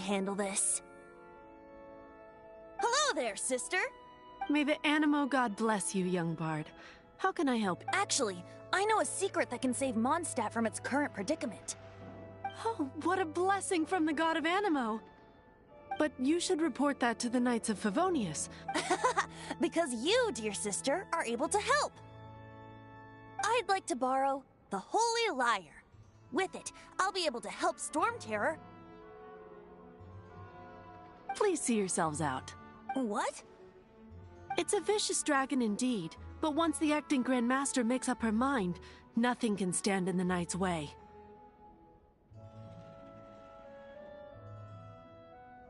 handle this. Hello there, sister! May the Animo god bless you, young bard. How can I help? Actually, I know a secret that can save Mondstadt from its current predicament. Oh, what a blessing from the god of Animo! But you should report that to the Knights of Favonius. Because you, dear sister, are able to help. I'd like to borrow the Holy Lyre. With it, I'll be able to help Storm Terror. Please see yourselves out. What? It's a vicious dragon indeed, but once the acting Grand Master makes up her mind, nothing can stand in the Knight's way.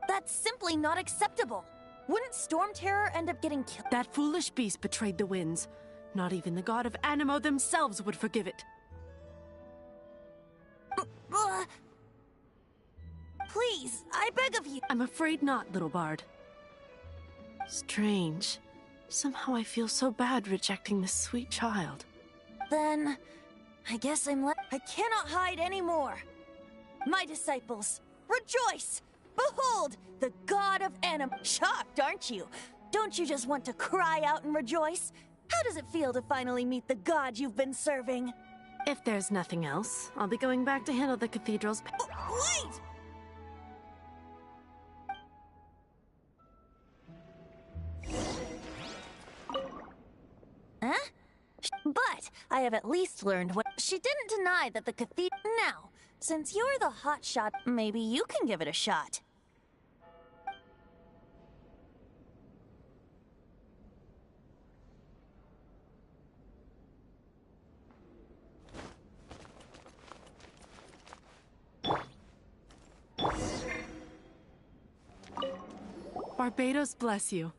That's simply not acceptable. Wouldn't Storm Terror end up getting killed? That foolish beast betrayed the winds. Not even the god of Animo themselves would forgive it. Please, I beg of you. I'm afraid not, little bard. Strange. Somehow I feel so bad rejecting this sweet child. Then, I guess I cannot hide anymore. My disciples, rejoice! Behold, the god of Animo. Shocked, aren't you? Don't you just want to cry out and rejoice? How does it feel to finally meet the god you've been serving? If there's nothing else, I'll be going back to handle the cathedral's... Wait! Huh? But I have at least learned what... She didn't deny that the cathedral... Now, since you're the hotshot, maybe you can give it a shot. Barbados bless you.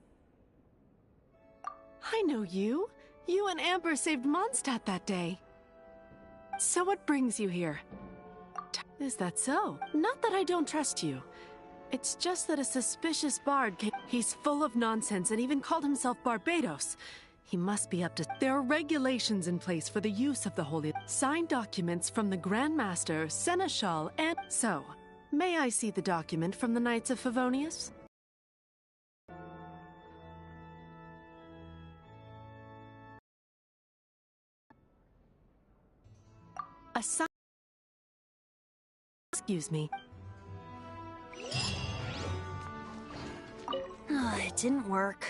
I know you. You and Amber saved Mondstadt that day. So what brings you here? Is that so? Not that I don't trust you. It's just that a suspicious bard came... He's full of nonsense and even called himself Barbados. He must be up to... There are regulations in place for the use of the holy... Signed documents from the Grand Master, Seneschal, and... So, may I see the document from the Knights of Favonius? Excuse me. It didn't work.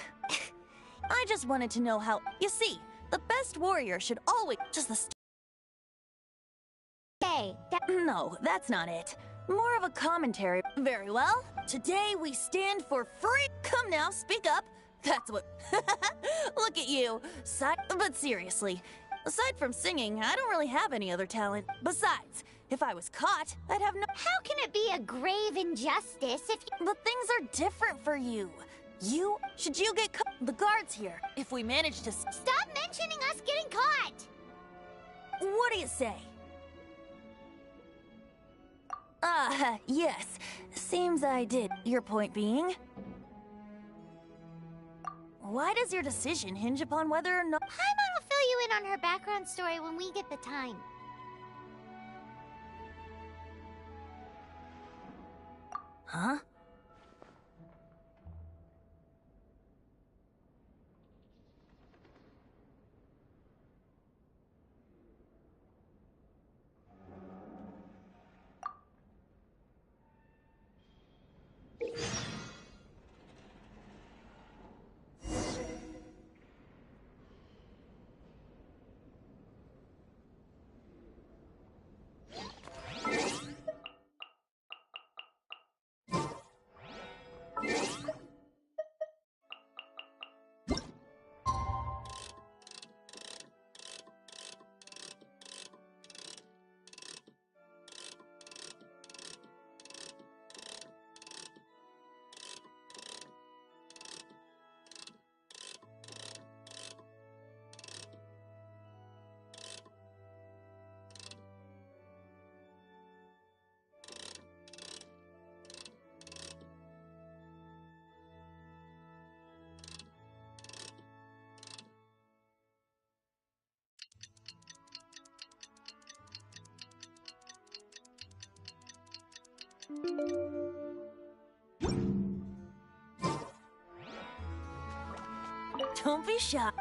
I just wanted to know how... You see, the best warrior should always... Just the... Hey, No, that's not it. More of a commentary. Very well. Today we stand for free... Come now, speak up. That's what... Look at you. But seriously, aside from singing, I don't really have any other talent. Besides, if I was caught, I'd have no... how can it be a grave injustice if you... But things are different for you. Should you get caught? The guards here. If we manage to... Stop mentioning us getting caught! What do you say? Yes. Seems I did. Your point being? Why does your decision hinge upon whether or not... Paimon will fill you in on her background story when we get the time. Huh? Don't be shy.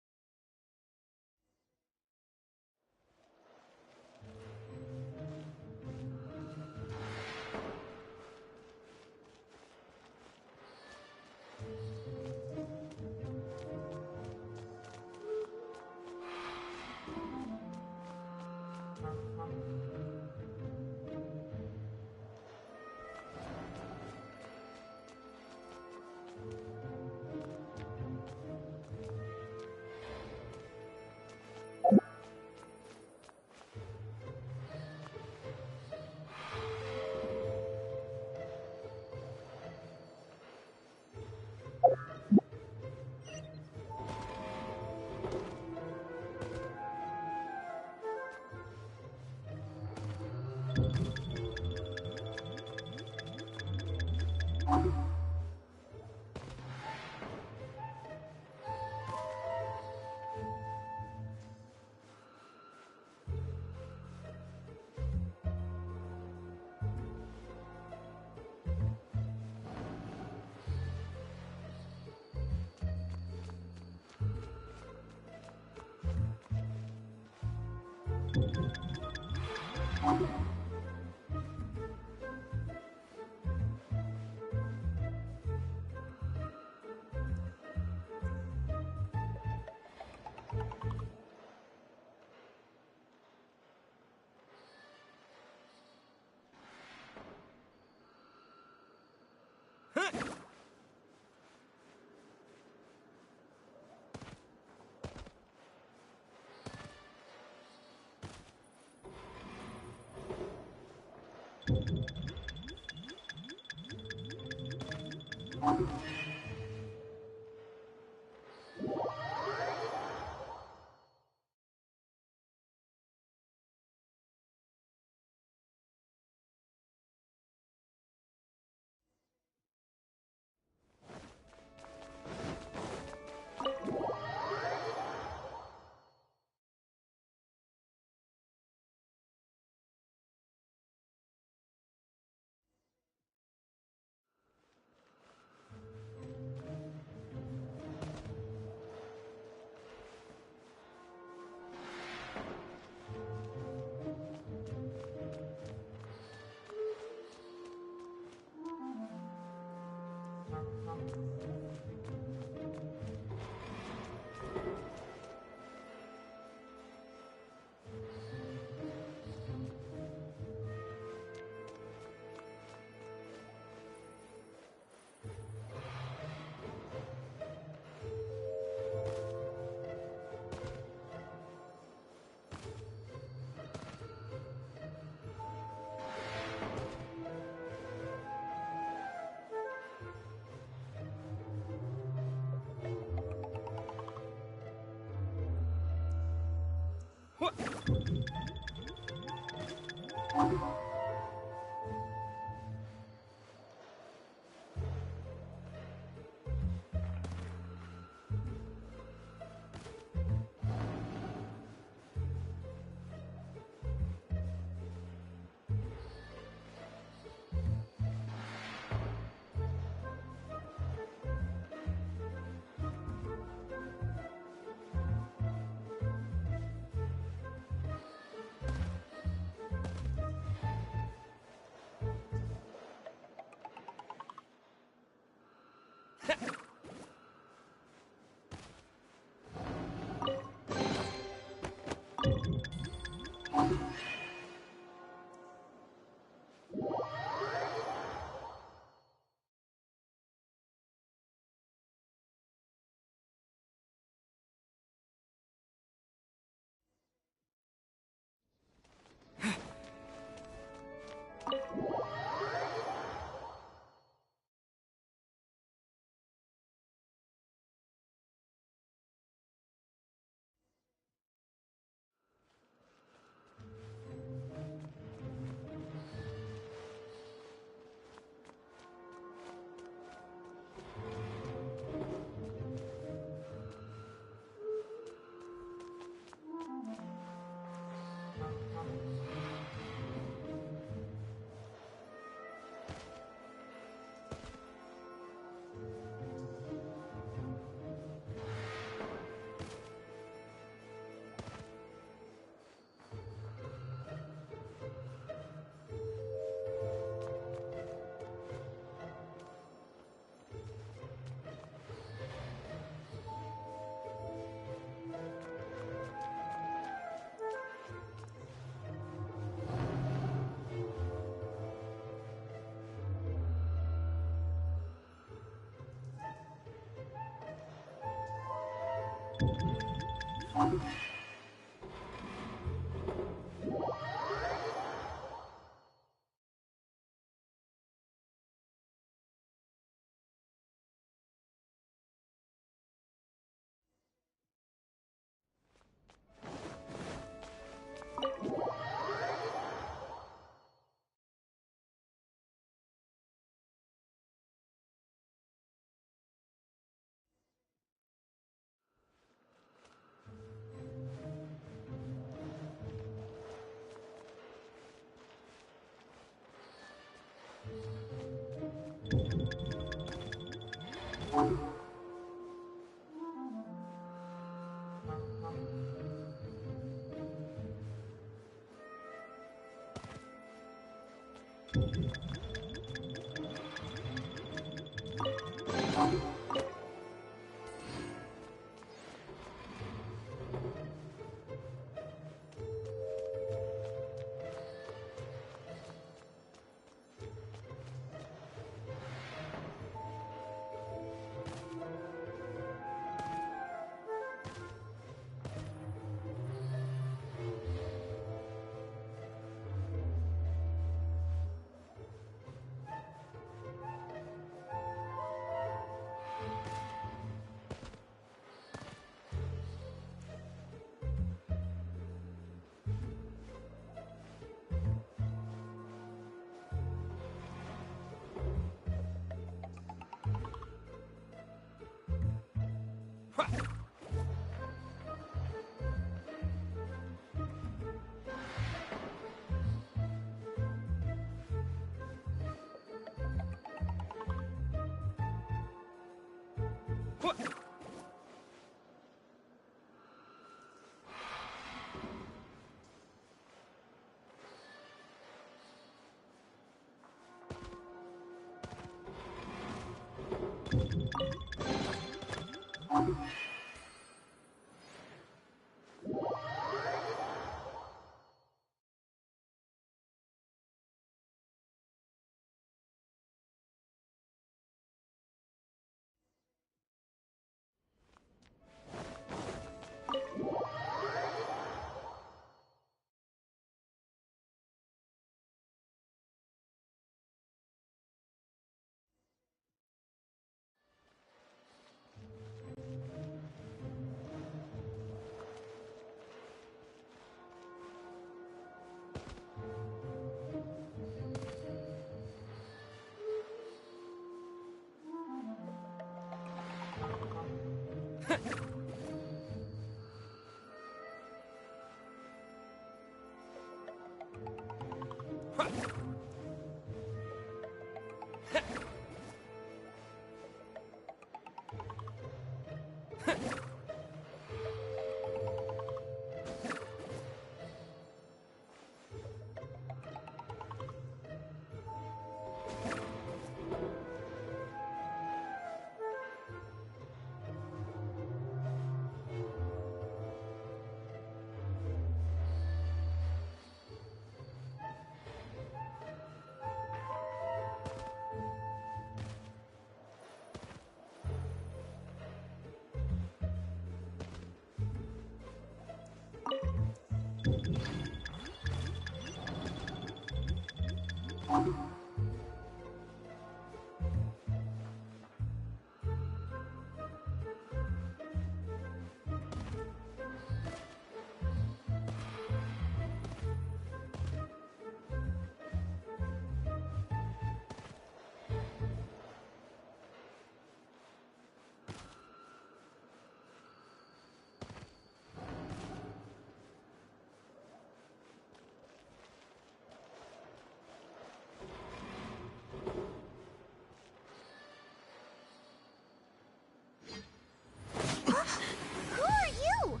Who are you?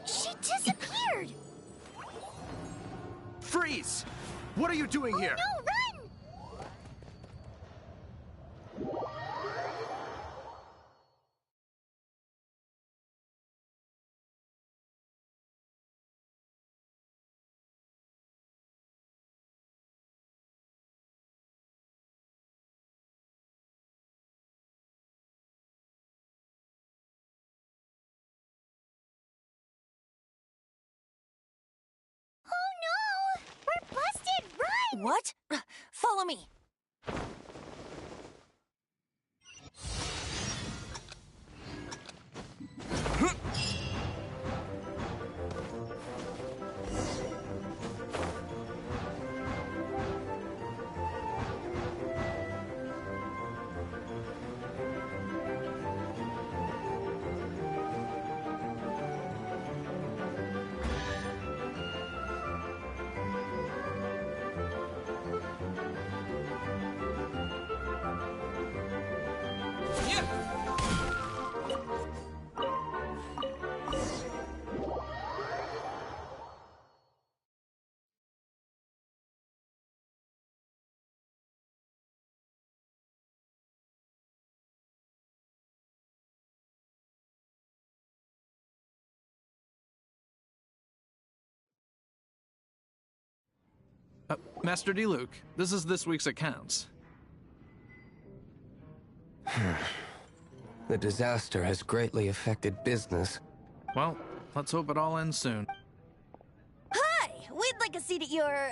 She disappeared! Freeze! What are you doing here? No, run! Oh no! We're busted! Run! What? Follow me. Master D. Luke, this is this week's accounts. The disaster has greatly affected business. Well, let's hope it all ends soon. Hi! We'd like a seat at your,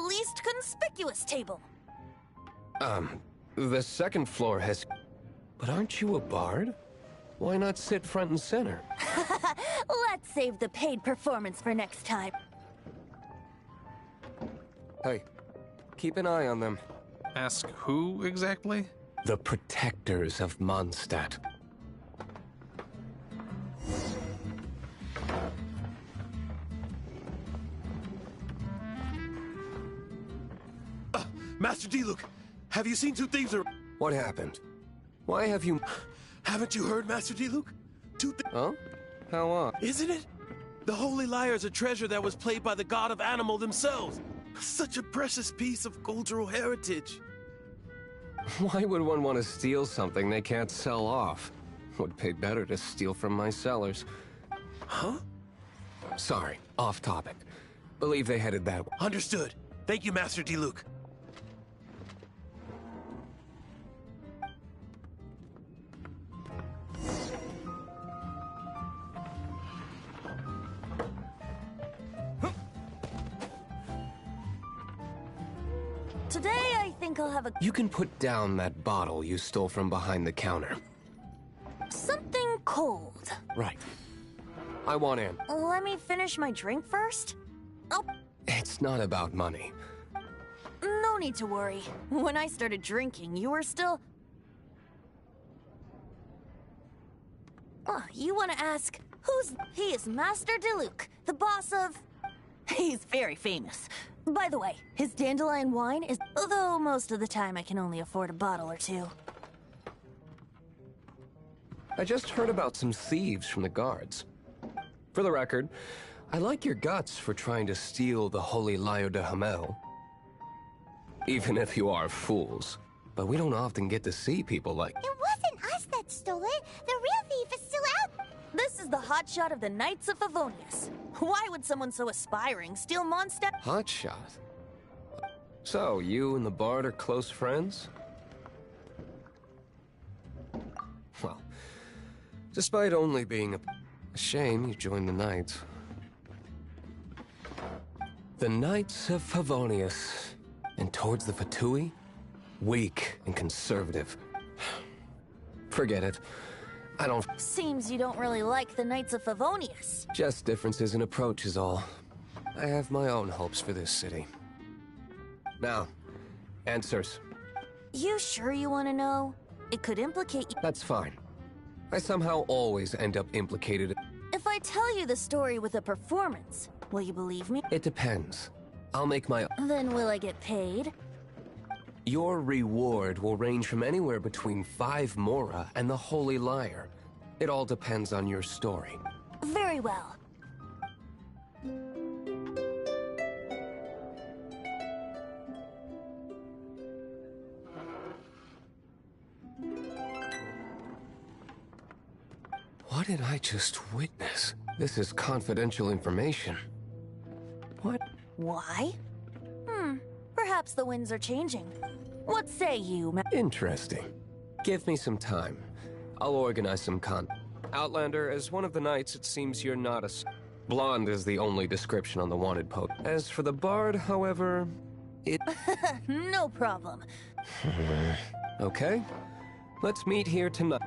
least conspicuous table. The second floor has... But aren't you a bard? Why not sit front and center? Let's save the paid performance for next time. Hey, keep an eye on them. Ask who exactly? The protectors of Mondstadt. Master D. Luke, have you seen two thieves? What happened? Why have you... Haven't you heard, Master D. Luke? Huh? How odd. Isn't it? The Holy Lyre is a treasure that was played by the god of animal themselves. Such a precious piece of cultural heritage. Why would one want to steal something they can't sell off? Would pay better to steal from my cellars. Huh? Sorry, off topic. Believe they headed that way. Understood. Thank you, Master D. Luke. Today, I think I'll have a... You can put down that bottle you stole from behind the counter. something cold. Right. I want in. Let me finish my drink first? Oh, It's not about money. no need to worry. When I started drinking, you were still... Oh, you want to ask He is Master Diluc, the boss of... He's very famous. By the way, his dandelion wine is... Although most of the time I can only afford a bottle or two. I just heard about some thieves from the guards. For the record, I like your guts for trying to steal the Holy Lyre de Hamel. Even if you are fools. But we don't often get to see people like... It wasn't us that stole it. The real thief is still out. This is the hotshot of the Knights of Favonius. Why would someone so aspiring steal Mondstadt? Hotshot? So, you and the Bard are close friends? Well, despite only being a shame you joined the Knights. The Knights of Favonius. And towards the Fatui? Weak and conservative. Forget it. I don't... Seems you don't really like the Knights of Favonius. Just differences in approach is all. I have my own hopes for this city. Now, answers. You sure you want to know? It could implicate you. That's fine. I somehow always end up implicated. If I tell you the story with a performance, will you believe me? It depends. I'll make my... Then will I get paid? Your reward will range from anywhere between 5 Mora and the Holy Lyre. It all depends on your story. Very well. What did I just witness? This is confidential information. What? Why? Perhaps the winds are changing. What say you, Interesting. Give me some time. I'll organize some Outlander, as one of the knights, it seems you're not a... Blonde is the only description on the wanted post. As for the bard, however, it... No problem. Okay. Let's meet here tonight.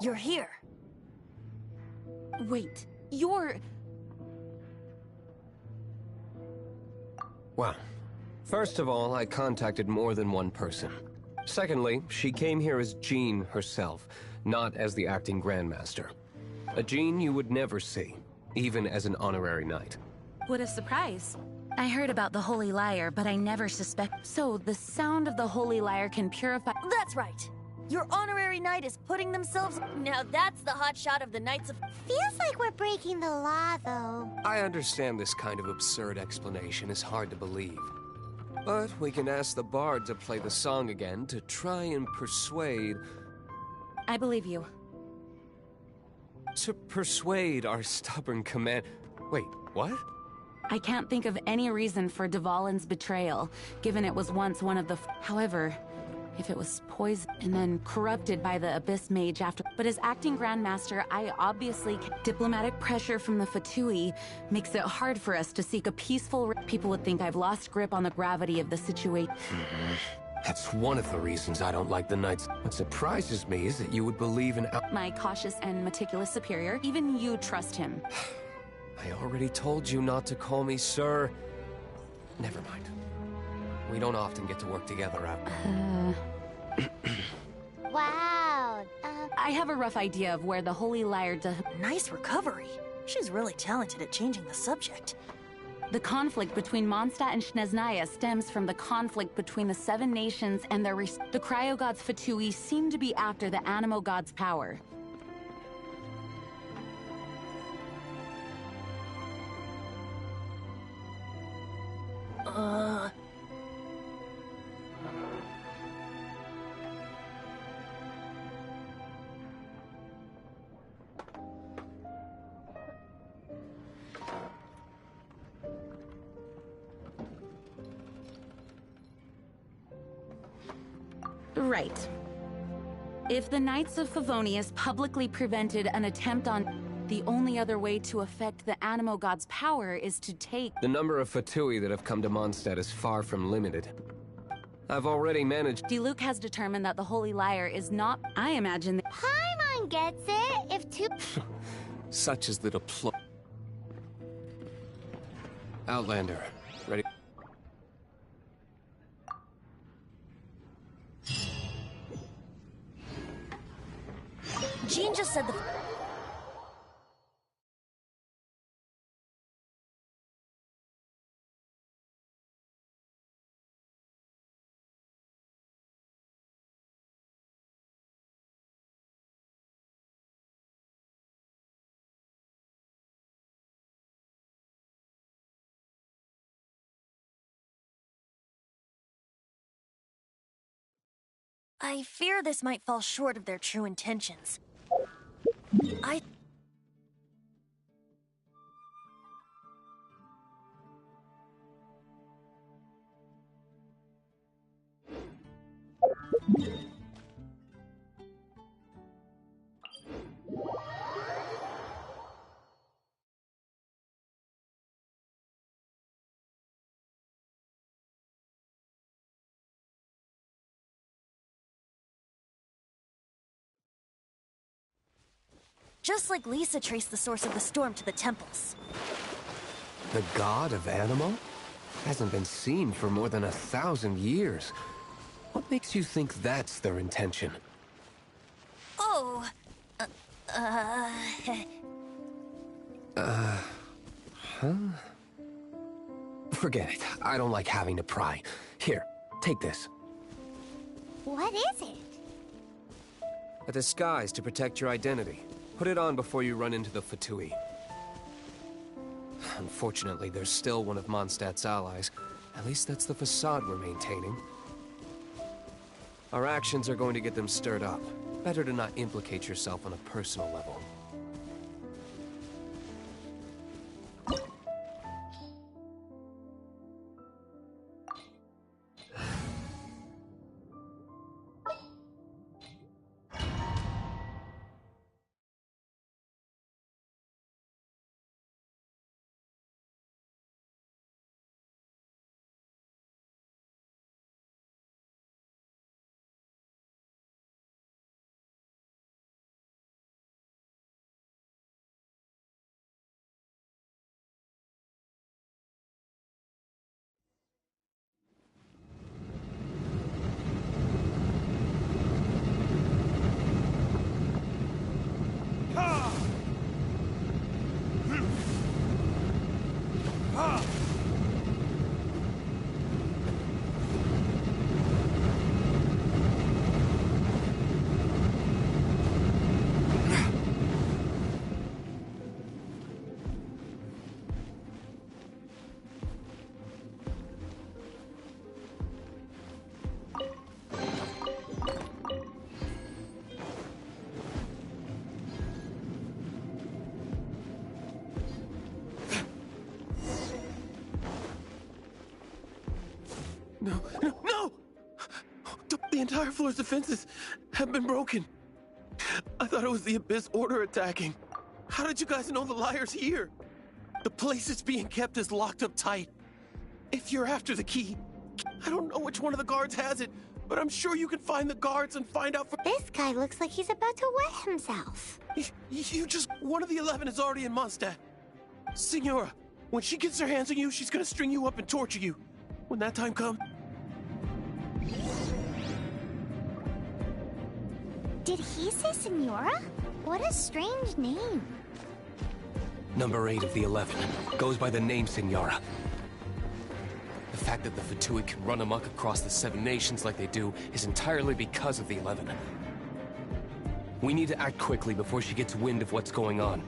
You're here. Wait, you're... Well, first of all, I contacted more than one person. Secondly, she came here as Jean herself, not as the acting Grandmaster. A Jean you would never see, even as an honorary knight. What a surprise. I heard about the Holy Lyre, but I never suspect. So, the sound of the Holy Lyre can purify. That's right. Your honorary knight is putting themselves... Now that's the hot shot of the Knights of... Feels like we're breaking the law, though. I understand this kind of absurd explanation is hard to believe. But we can ask the bard to play the song again to try and persuade... I believe you. To persuade our stubborn command... Wait, what? I can't think of any reason for Dvalin's betrayal, given it was once one of the... However, if it was poisoned and then corrupted by the Abyss Mage after... But as acting Grandmaster, I obviously... Diplomatic pressure from the Fatui makes it hard for us to seek a peaceful... People would think I've lost grip on the gravity of the situation. That's one of the reasons I don't like the Knights. What surprises me is that you would believe in... My cautious and meticulous superior, even you trust him. I already told you not to call me sir. Never mind. We don't often get to work together after. Wow. I have a rough idea of where the Holy Lyre Nice recovery. She's really talented at changing the subject. The conflict between Mondstadt and Snezhnaya stems from the conflict between the Seven Nations and their the cryo-gods Fatui seem to be after the Animo god's power. Right. If the Knights of Favonius publicly prevented an attempt on... The only other way to affect the Animo god's power is to take... The number of Fatui that have come to Mondstadt is far from limited. I've already managed... Diluc has determined that the Holy Lyre is not... I imagine... Paimon gets it. If two... Such is the Outlander, ready? Jean just said the... I fear this might fall short of their true intentions. I... Just like Lisa traced the source of the storm to the temples. The god of Animo? Hasn't been seen for more than 1,000 years. What makes you think that's their intention? Oh... Forget it. I don't like having to pry. Here, take this. What is it? A disguise to protect your identity. Put it on before you run into the Fatui. Unfortunately, there's still one of Mondstadt's allies. At least that's the facade we're maintaining. Our actions are going to get them stirred up. Better to not implicate yourself on a personal level. No, no, no! The entire floor's defenses have been broken. I thought it was the Abyss Order attacking. How did you guys know the liar's here? The place is being kept is locked up tight. If you're after the key, I don't know which one of the guards has it, but I'm sure you can find the guards and find out for— This guy looks like he's about to wet himself. You just— One of the 11 is already in Mondstadt. Signora, when she gets her hands on you, she's gonna string you up and torture you. When that time comes— Did he say Senora? What a strange name. Number 8 of the 11 goes by the name Senora. The fact that the Fatuit can run amok across the 7 nations like they do is entirely because of the 11. We need to act quickly before she gets wind of what's going on.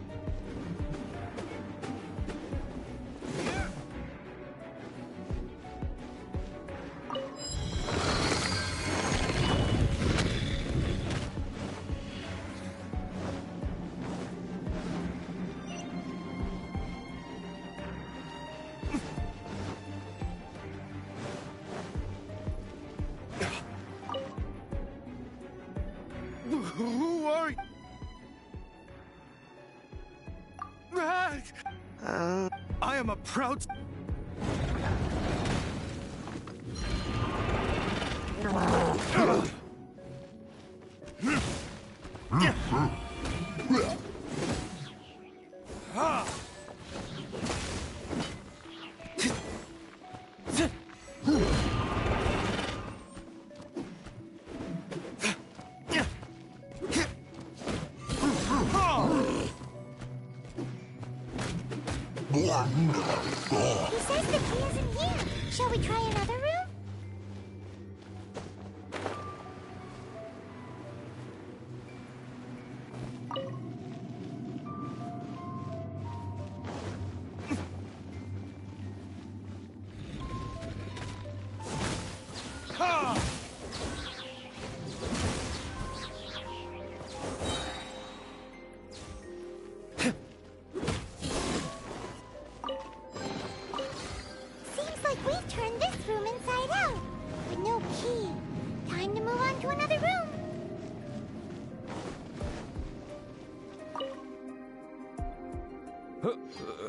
Who are you? I am a proud— He says the key isn't here. Shall we try another room? Seems like we've turned this room inside out. With no key. Time to move on to another room.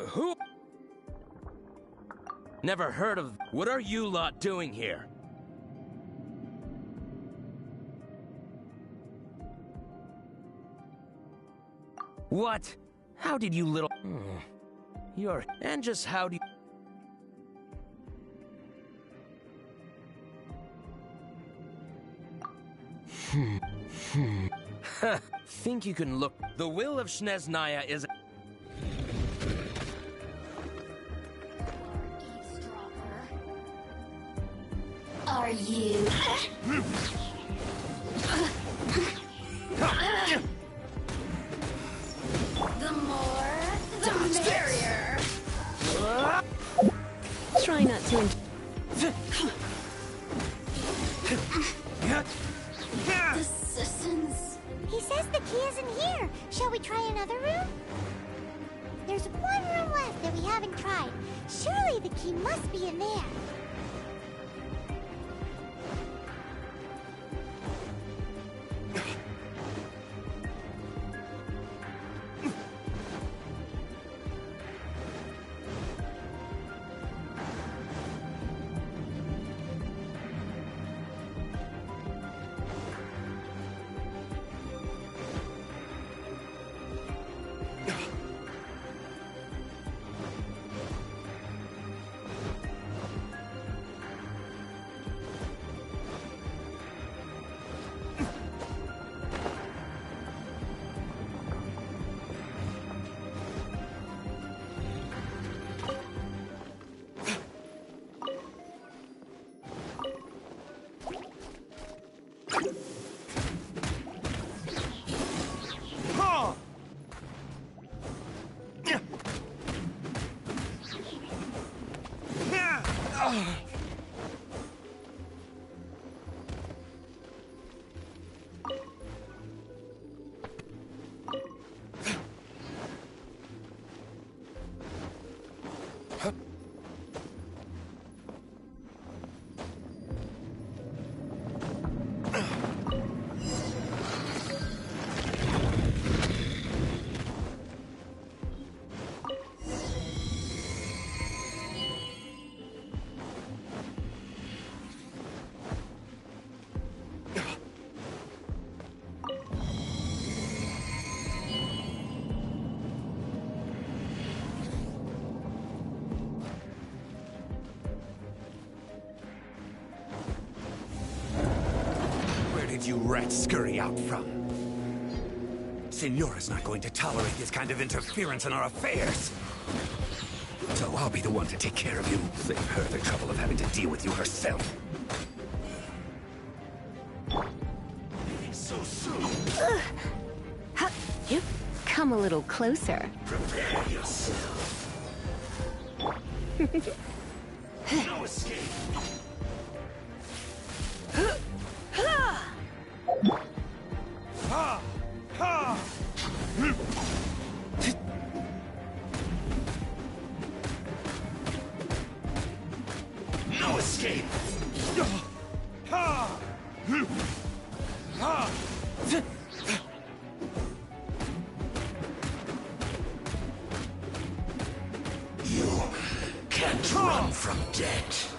Who? Never heard of— What are you lot doing here? What? How did you little— You're— And just how do you— Think you can look— The will of Shneznaya is— Are you? The more, the merrier. Try not to. Assistance. He says the key isn't here. Shall we try another room? There's one room left that we haven't tried. Surely the key must be in there. you rats scurry out from. Senora's not going to tolerate this kind of interference in our affairs. So I'll be the one to take care of you. Save her the trouble of having to deal with you herself. So soon. You come a little closer. Prepare yourself. No escape. Ha! Ha! No escape. Ha! Ha! You can't run from death.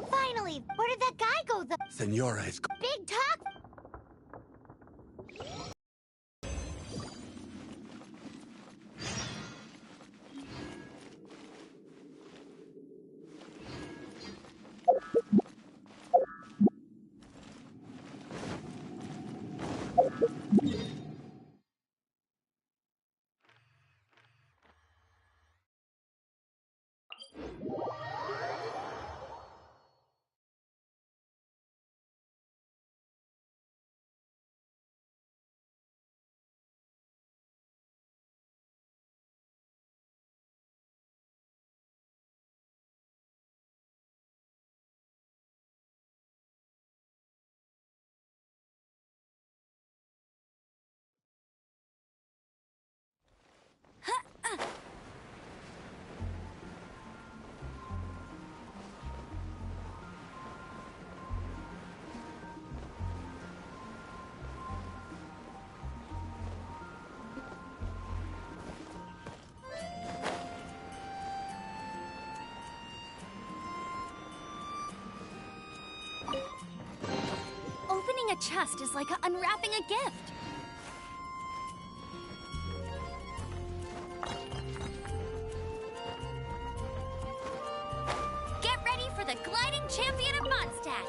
Finally, where did that guy go? The Senora is... big talk? Opening a chest is like unwrapping a gift. Get ready for the gliding champion of Mondstadt.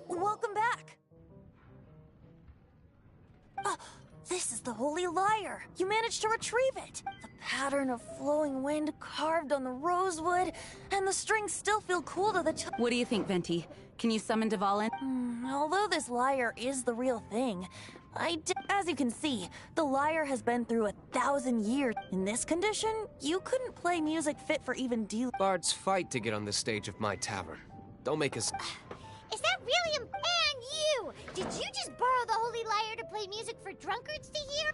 Welcome back. This is the Holy Lyre. You managed to retrieve it. The pattern of flowing wind carved on the rosewood, and the strings still feel cool to the touch. What do you think, Venti? Can you summon Dvalin? Although this lyre is the real thing, as you can see, the lyre has been through 1,000 years. In this condition, you couldn't play music fit for even Bards fight to get on the stage of my tavern. Don't make us... Is that really and you? Did you just borrow the Holy Lyre to play music for drunkards to hear?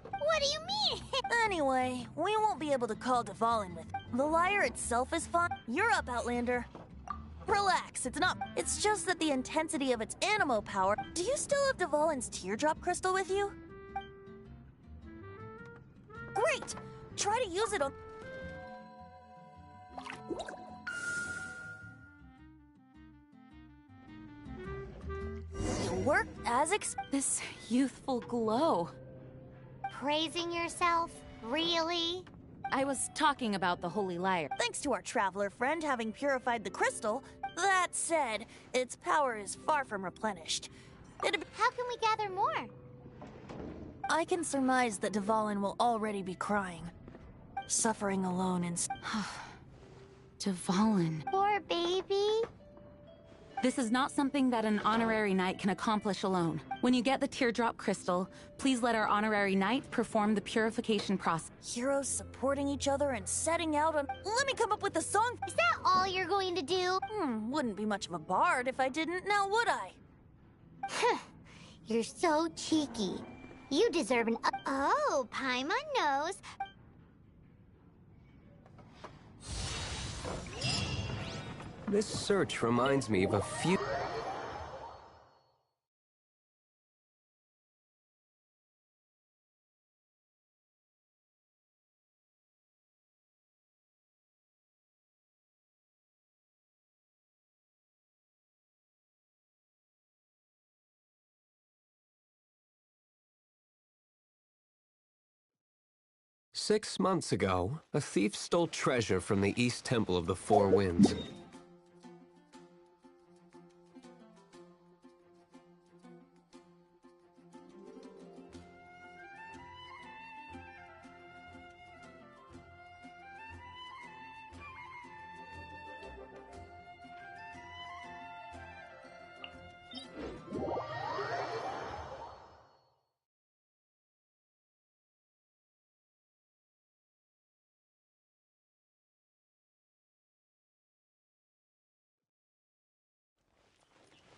What do you mean? Anyway, we won't be able to call Dvalin with it. The lyre itself is fine. You're up, Outlander. Relax, it's just that the intensity of its animo power... Do you still have Dvalin's teardrop crystal with you? Great! Try to use it on... It'll work as This youthful glow. Praising yourself? Really? I was talking about the Holy Lyre. Thanks to our traveler friend having purified the crystal. That said, its power is far from replenished. How can we gather more? I can surmise that Dvalin will already be crying. Suffering alone in... Dvalin. Poor baby. This is not something that an honorary knight can accomplish alone. When you get the teardrop crystal, please let our honorary knight perform the purification process. Heroes supporting each other and setting out on... Let me come up with a song. Is that all you're going to do? Wouldn't be much of a bard if I didn't, now would I? You're so cheeky. You deserve an... Oh, Paimon knows. This search reminds me of a few... "6 months ago, a thief stole treasure from the East Temple of the Four Winds.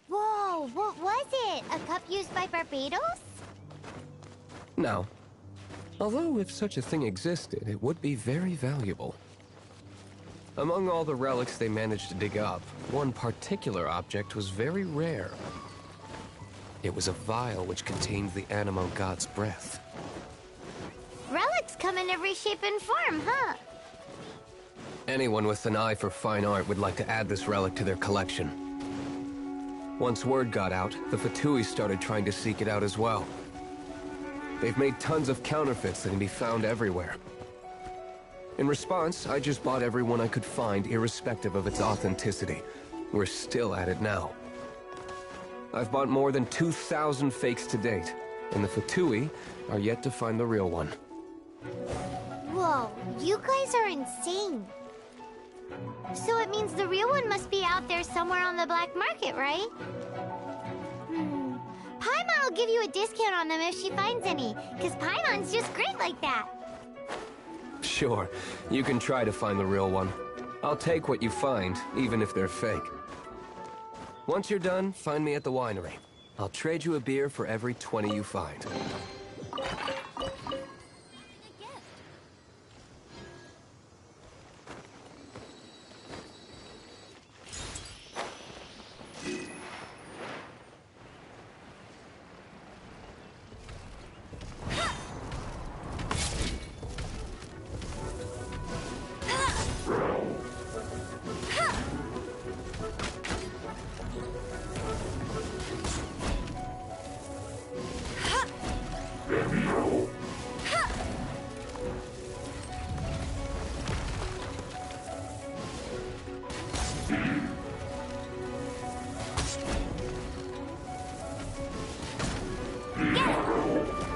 Whoa, what was it? A cup used by Barbados? No. Although if such a thing existed, it would be very valuable. Among all the relics they managed to dig up, one particular object was very rare. It was a vial which contained the Animo god's breath. Relics come in every shape and form, huh? Anyone with an eye for fine art would like to add this relic to their collection. Once word got out, the Fatui started trying to seek it out as well. They've made tons of counterfeits that can be found everywhere. In response, I just bought every one I could find, irrespective of its authenticity. We're still at it now. I've bought more than 2,000 fakes to date, and the Fatui are yet to find the real one. Whoa, you guys are insane. So it means the real one must be out there somewhere on the black market, right? Paimon will give you a discount on them if she finds any, because Paimon's just great like that. Sure, you can try to find the real one. I'll take what you find, even if they're fake. Once you're done, find me at the winery. I'll trade you a beer for every 20 you find.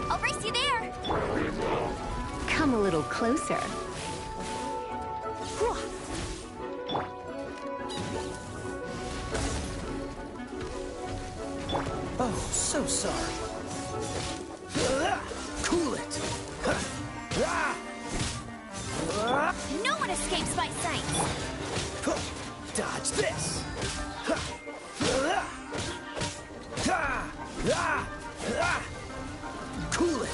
I'll race you there! Come a little closer. Oh, so sorry. Cool it. No one escapes my sight! Dodge this. Cool it.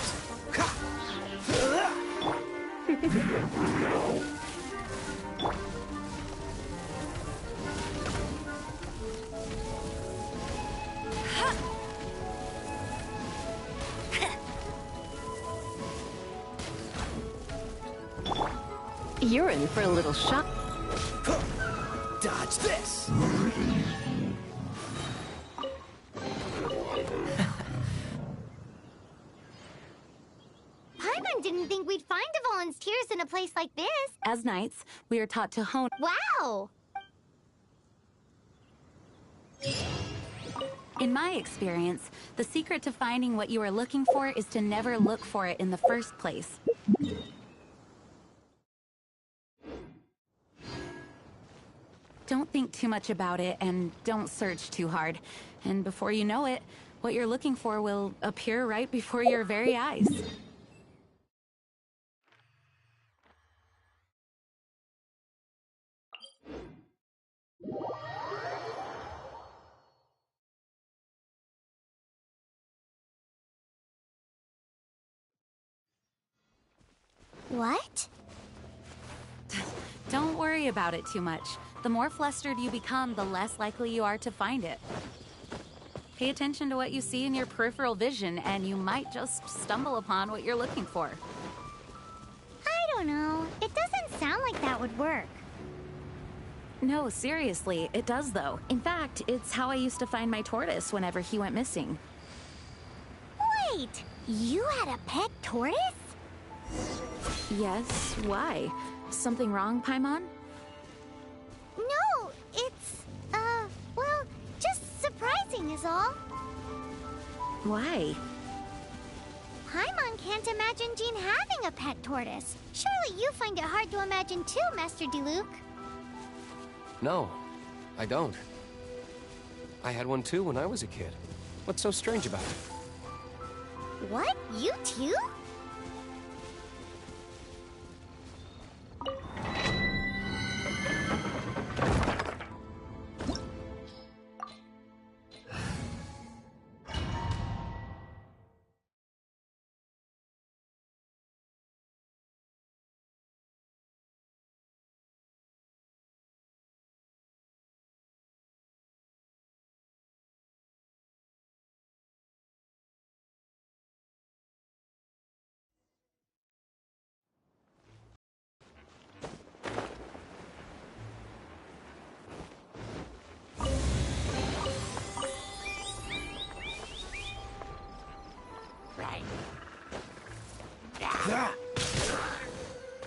You're in for a little shock. Dodge this. Paimon didn't think we'd find Dvalin's tears in a place like this. As knights, we are taught to hone... Wow! In my experience, the secret to finding what you are looking for is to never look for it in the first place. Don't think too much about it and don't search too hard. And before you know it, what you're looking for will appear right before your very eyes. What? Don't worry about it too much. The more flustered you become, the less likely you are to find it. Pay attention to what you see in your peripheral vision, and you might just stumble upon what you're looking for. I don't know. It doesn't sound like that would work. No, seriously, it does though. In fact, it's how I used to find my tortoise whenever he went missing. Wait! You had a pet tortoise? Yes, why? Something wrong, Paimon? No, it's, well, just surprising is all. Why? Paimon can't imagine Jean having a pet tortoise. Surely you find it hard to imagine too, Master Diluc. No, I don't. I had one too when I was a kid. What's so strange about it? What? You too?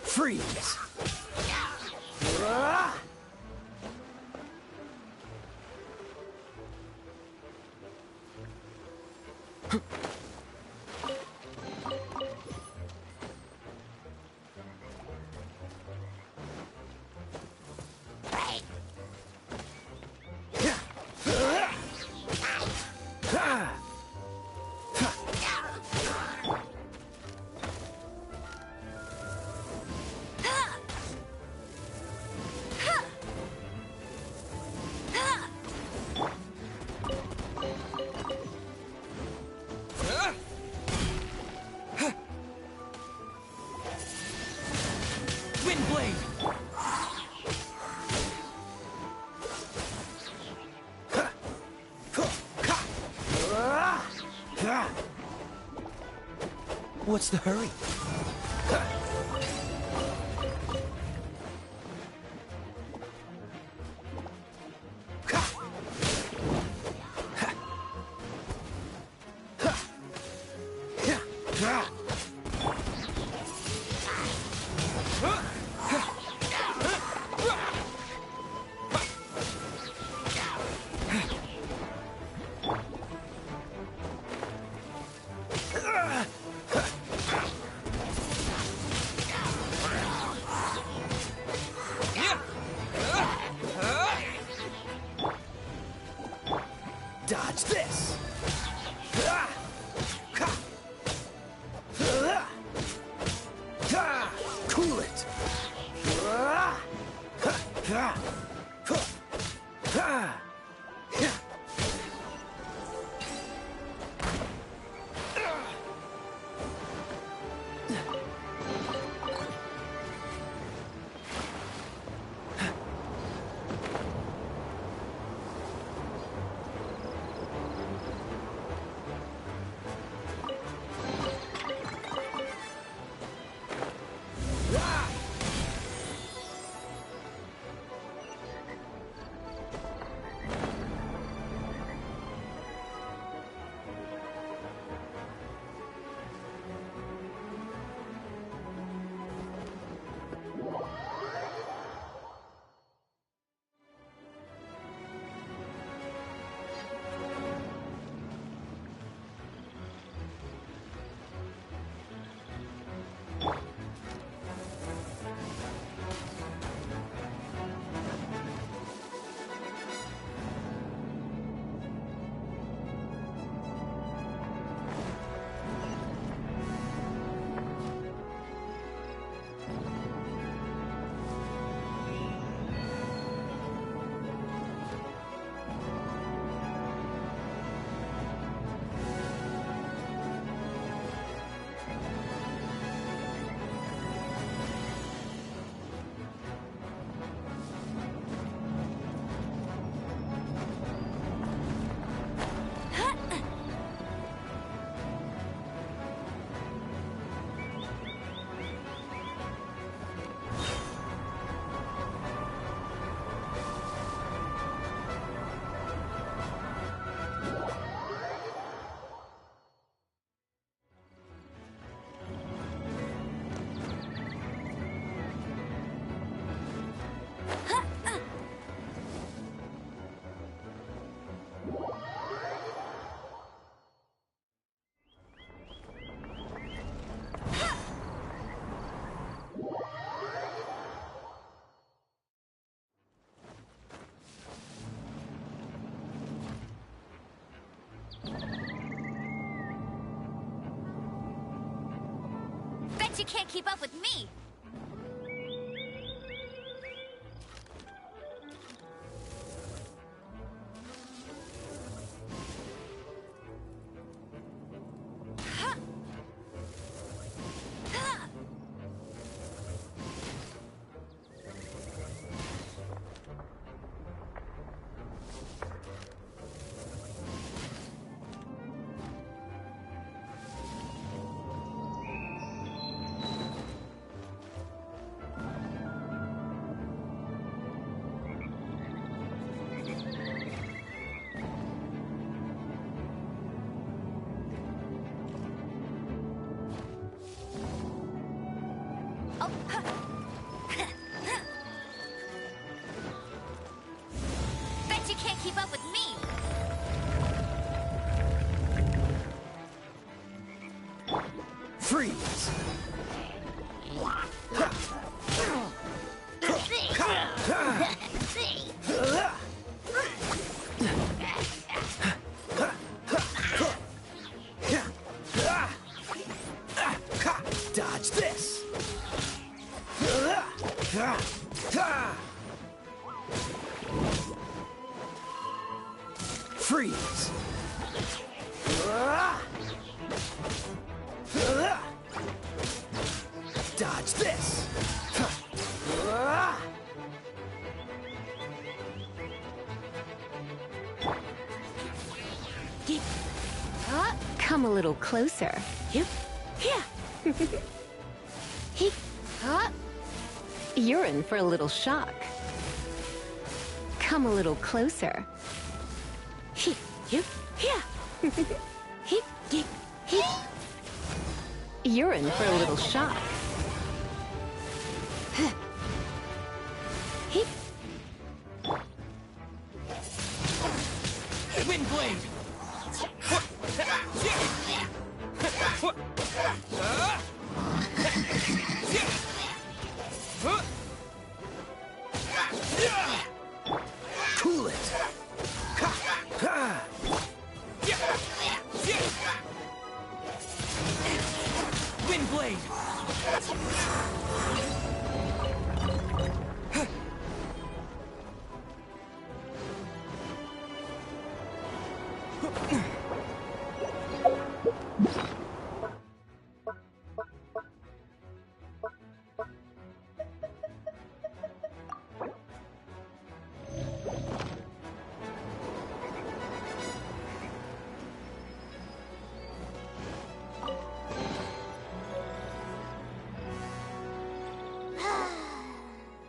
Freeze! What's the hurry? Bet you can't keep up with me. Bet you can't keep up with me. Freeze! Dodge this! Freeze! Dodge this! Come a little closer. Yep. Yeah. He. You're in for a little shock. Come a little closer. He. Yep. Yeah. He. You're in for a little shock. He. Wind blade! Cool it! Wind blade!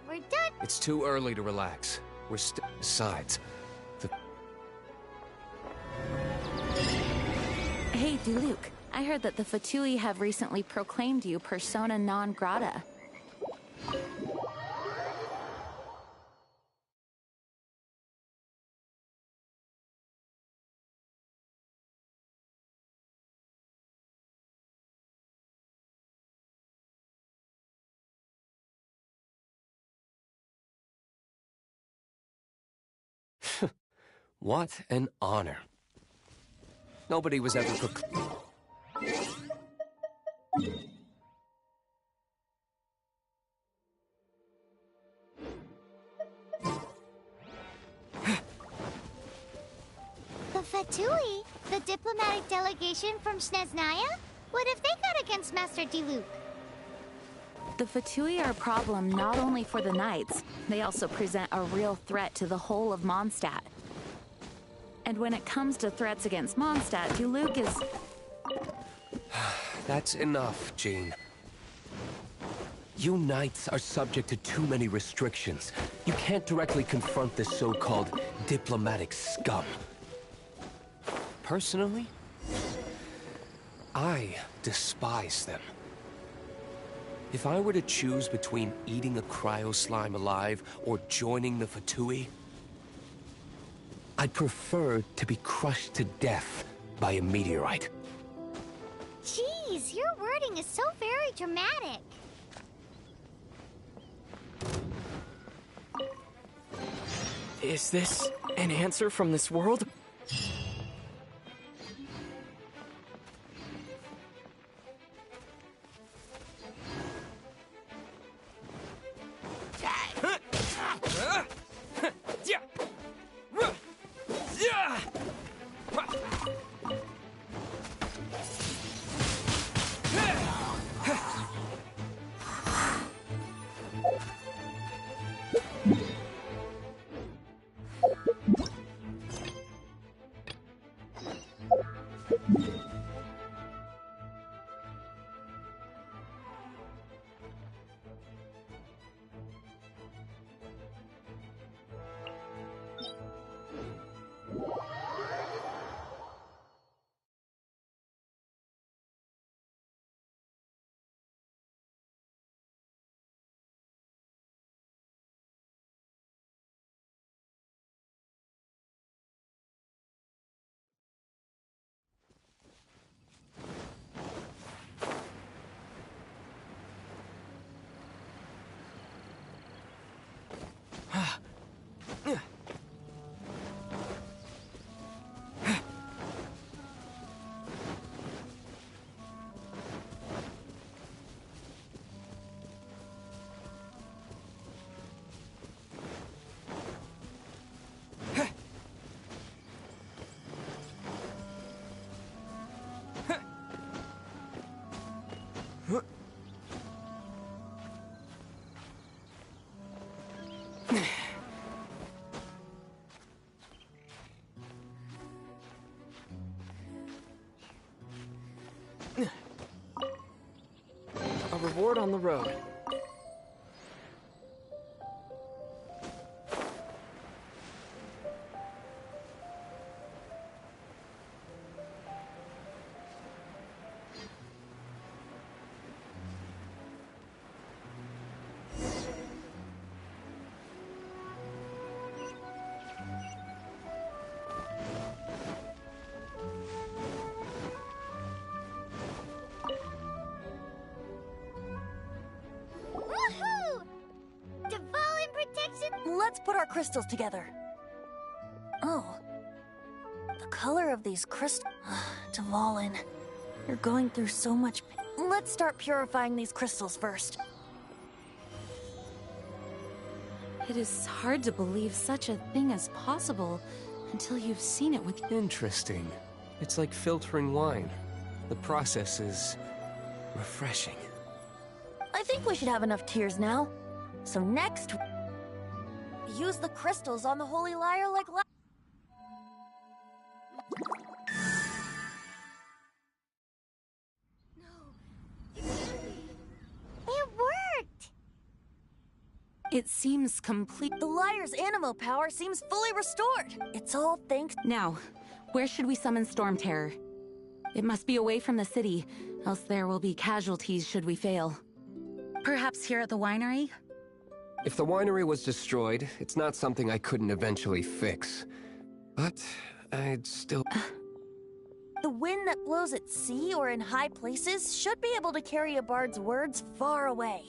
We're done. It's too early to relax. We're still... Besides, the... Hey, Diluc. I heard that the Fatui have recently proclaimed you persona non grata. What an honor. Nobody was ever The Fatui? The diplomatic delegation from Snezhnaya? What have they got against Master Diluc? The Fatui are a problem not only for the Knights, they also present a real threat to the whole of Mondstadt. And when it comes to threats against Mondstadt, Diluc is... That's enough, Jean. You Knights are subject to too many restrictions. You can't directly confront this so-called diplomatic scum. Personally, I despise them. If I were to choose between eating a cryo-slime alive or joining the Fatui, I'd prefer to be crushed to death by a meteorite. Jeez, your wording is so very dramatic. Is this an answer from this world? A reward on the road. Woohoo! Dvalin protection. Let's put our crystals together. Oh. The color of these crystals. Dvalin, you're going through so much pain. Let's start purifying these crystals first. It is hard to believe such a thing is possible until you've seen it with... Interesting. It's like filtering wine. The process is refreshing. I think we should have enough tears now. So next, use the crystals on the Holy Lyre like It worked! It seems complete. The Lyre's animo power seems fully restored. It's all thanks... Now, where should we summon Storm Terror? It must be away from the city, else there will be casualties should we fail. Perhaps here at the winery? If the winery was destroyed, it's not something I couldn't eventually fix. But I'd still... The wind that blows at sea or in high places should be able to carry a bard's words far away.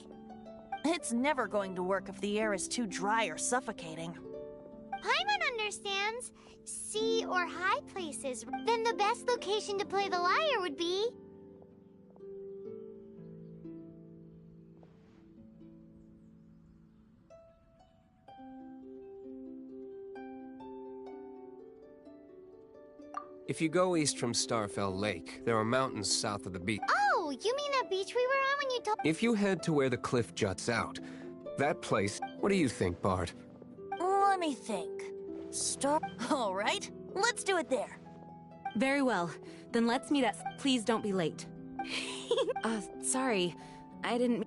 It's never going to work if the air is too dry or suffocating. Paimon understands. Sea or high places. Then the best location to play the lyre would be... If you go east from Starfell Lake, there are mountains south of the beach. Oh, you mean that beach we were on when you told... If you head to where the cliff juts out, that place... What do you think, Bard? Let me think. All right, let's do it there. Very well. Then let's meet at... Please don't be late. Sorry. I didn't...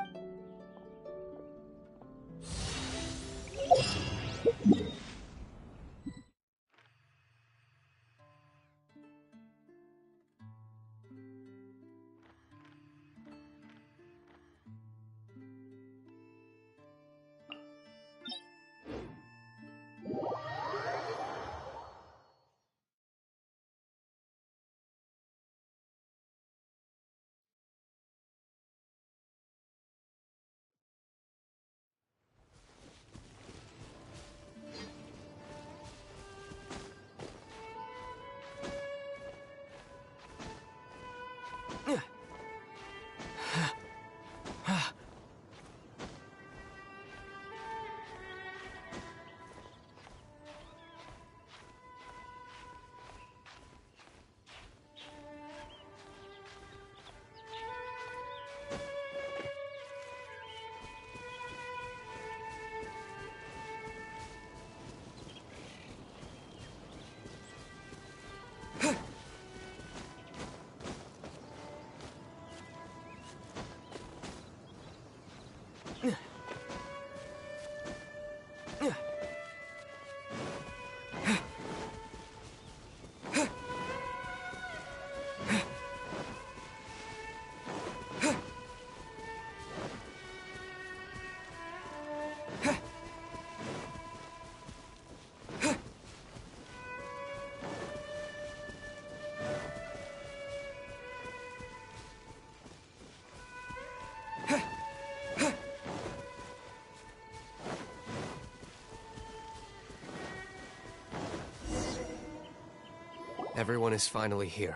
Everyone is finally here.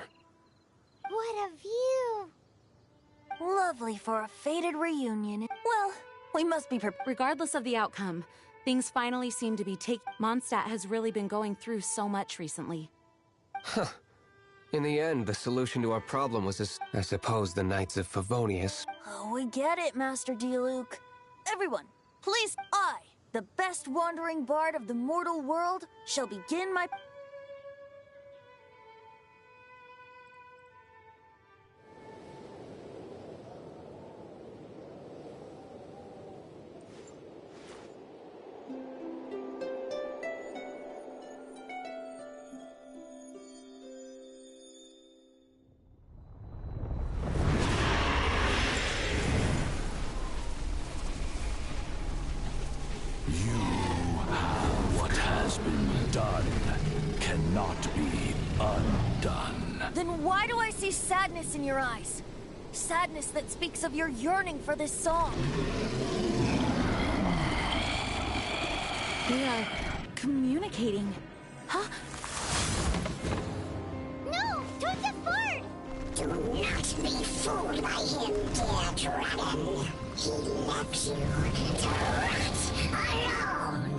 What a view! Lovely for a fated reunion. Well, we must be prepared. Regardless of the outcome, things finally seem to be Mondstadt has really been going through so much recently. Huh. In the end, the solution to our problem was I suppose the Knights of Favonius. Oh, we get it, Master Diluc. Everyone, please, I, the best wandering bard of the mortal world, shall begin my... What has been done cannot be undone. Then why do I see sadness in your eyes? Sadness that speaks of your yearning for this song. We are communicating. Huh? No! Don't get bored! Do not be fooled by him, dear dragon. He left you to rot alone.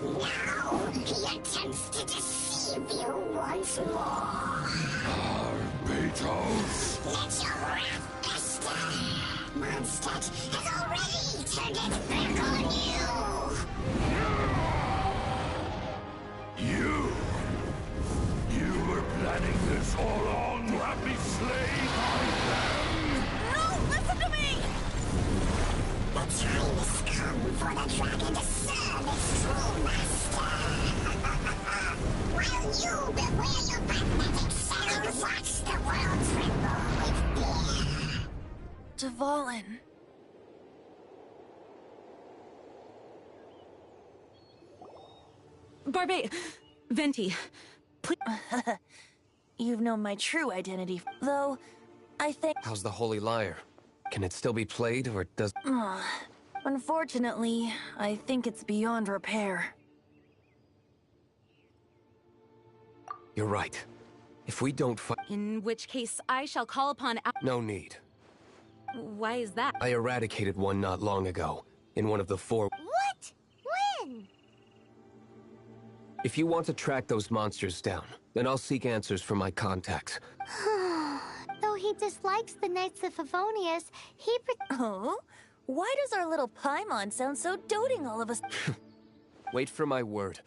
Now he attempts to deceive you once more. Beetles! Let your wrath fester. Mondstadt has already turned its back on You! You were planning this all along to have me slain by them! No, listen to me! The time has come for the dragon to serve its true master. While you beware your pathetic shadows, watch the world tremble with fear. Dvalin. Venti, please. You've known my true identity, though I think... How's the Holy Lyre? Can it still be played, or does... Unfortunately, I think it's beyond repair. You're right. If we don't fight... In which case, I shall call upon... No need. Why is that? I eradicated one not long ago, in one of the 4... What? When? If you want to track those monsters down, then I'll seek answers from my contacts. Though he dislikes the Knights of Favonius, he... Oh? Why does our little Paimon sound so doting all of us? Wait for my word.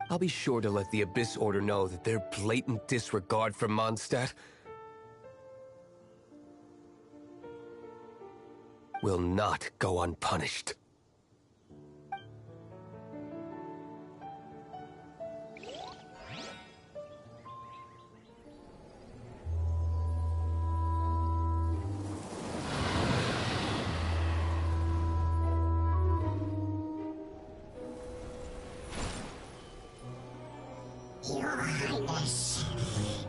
I'll be sure to let the Abyss Order know that their blatant disregard for Mondstadt will not go unpunished. Your Highness,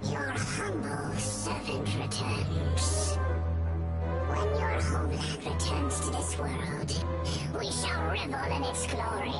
your humble servant returns. When your homeland returns to this world, we shall revel in its glory.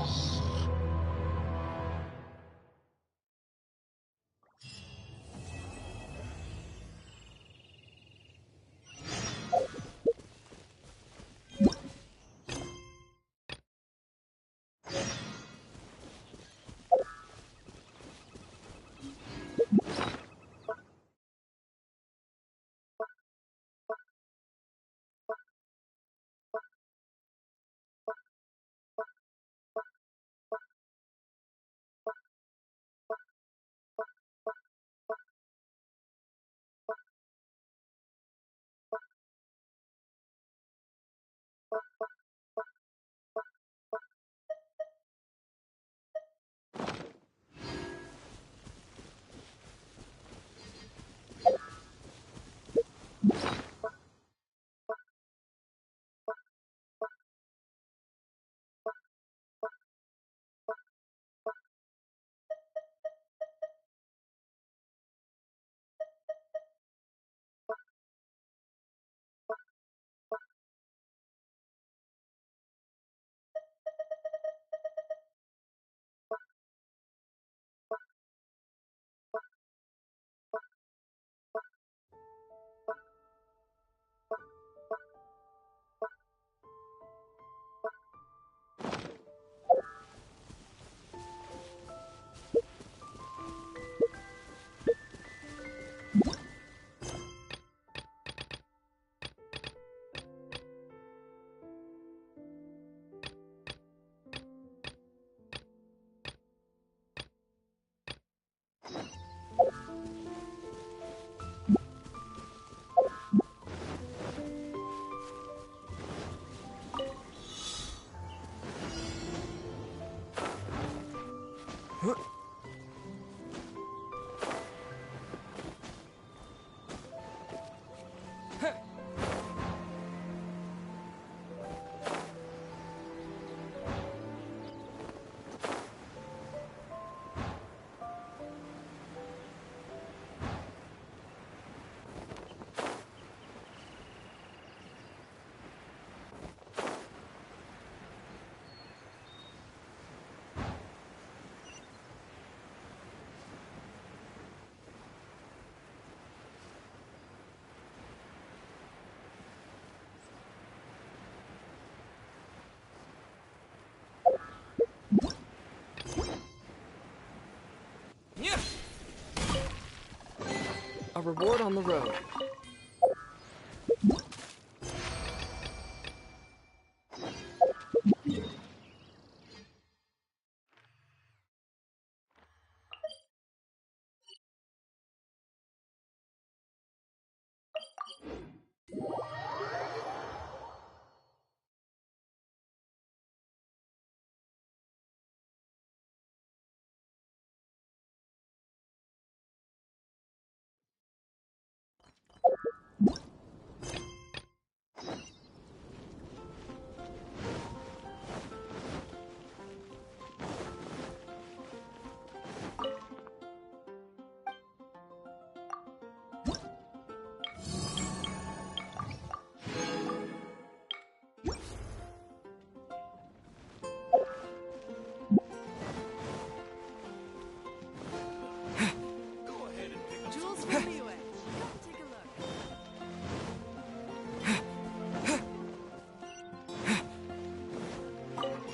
reward on the road.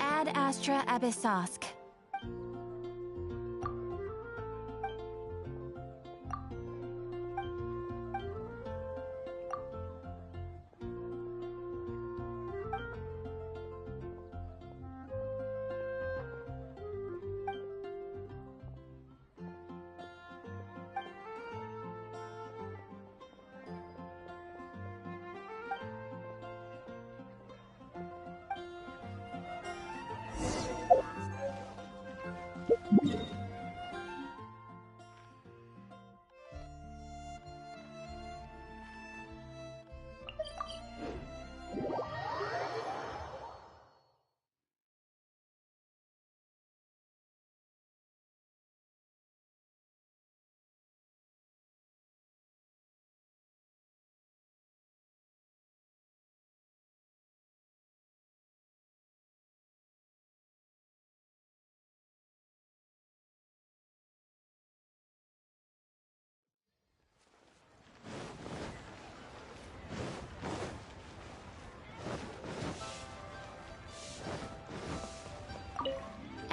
Ad Astra Abyssosk.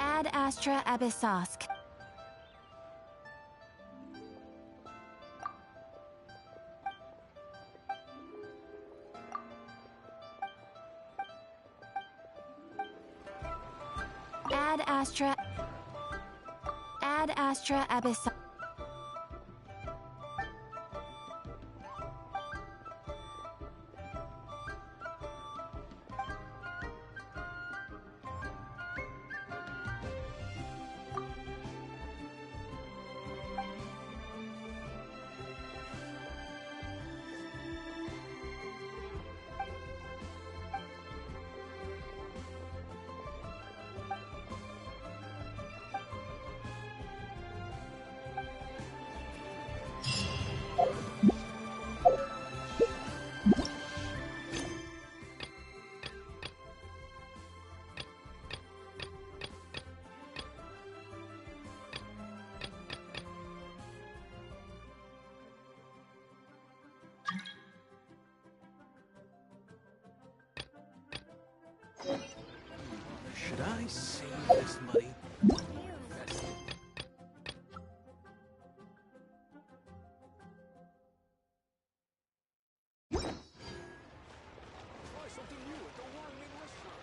Ad Astra Abyssosk. Ad Astra. Ad Astra Abyssosk. Should I save this money? Invest it. Try something new at the Warming Restaurant.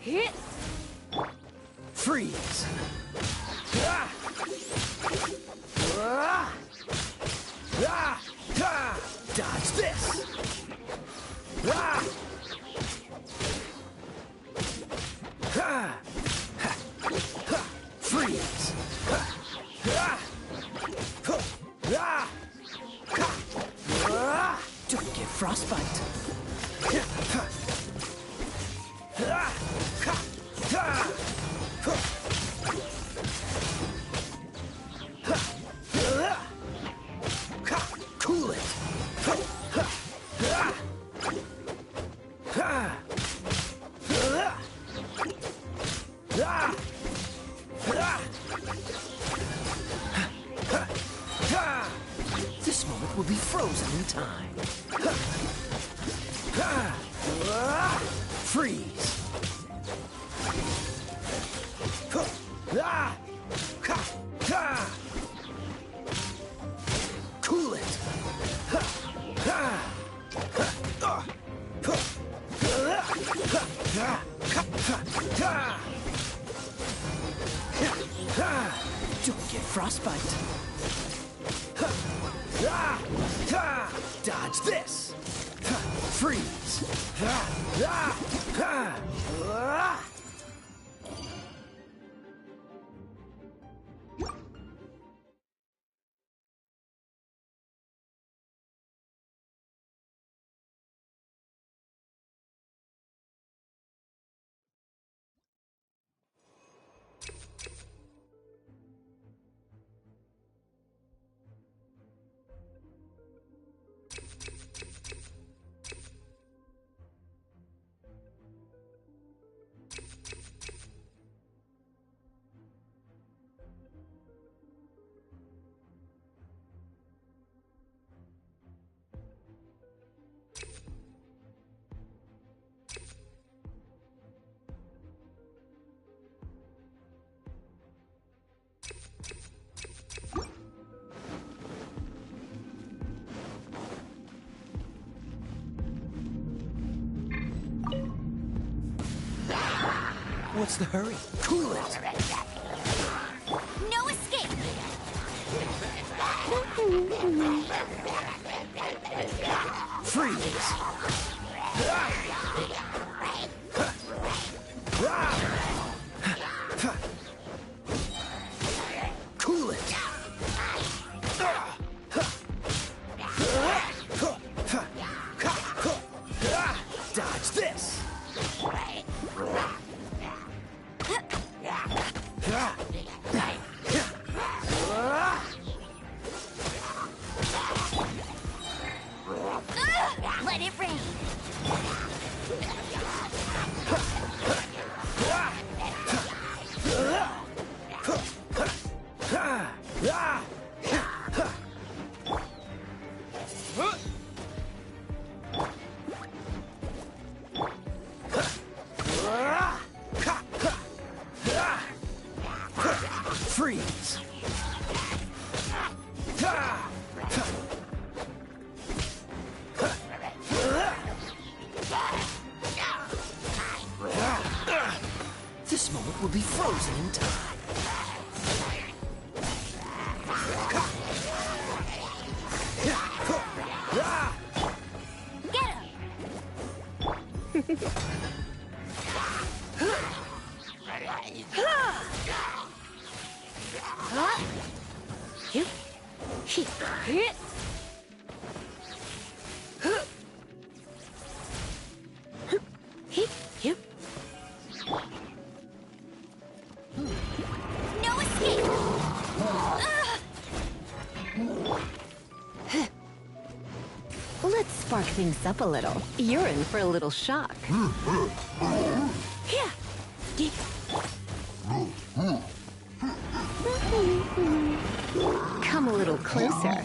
Hit! Freeze! Ah! Ah! Ah! Ah! Dodge this! Ah! Ah! Ha! Ha! Freeze! Ha! Ah! Huh! Ah! Ha! Ah! Don't get frostbite! Ha! Ha! Ah! Ha! Ha! Huh! Ha! Ah! Ha! Cool it! Ha! Ha! Ah! Ha! Ah! Ah! Ah! Ha! Ha! This moment will be frozen in time. Ha! Ha! Ah! Freeze! Huh! Ah! Ha! Ha! Cool it! Ha! Ha! Ha! Ah! Huh! Ah! Ha! Ha! Ha! Ha! Ha! Ha! Don't get frostbite. Ha! Ah! Ha! Dodge this. Ha! Freeze. Ha! Ah! Ha! Ah! What's the hurry? Cool it! No escape! Freeze! Cool it! Dodge this! Let it rain! Freeze! This moment will be frozen in time. Get him! No escape! Let's spark things up a little. You're in for a little shock. Yeah. Come a little closer.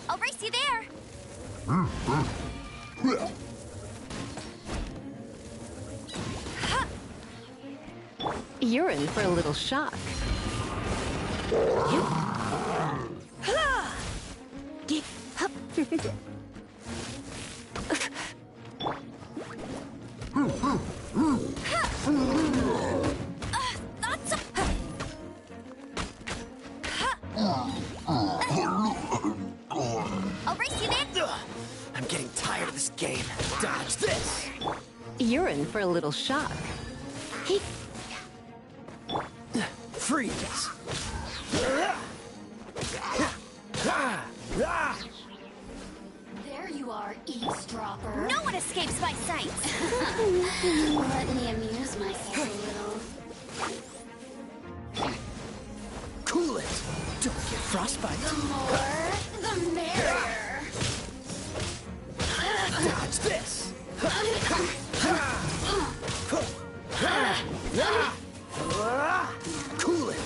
I'll race you there! You're in for a little shock. I'll race you there! I'm getting tired of this game. Dodge this! You're in for a little shock. Freeze! There you are, eavesdropper. No one escapes my sight! Let me amuse myself a little. Cool it! Don't get frostbite. The more, the merrier. Dodge this! Cool it!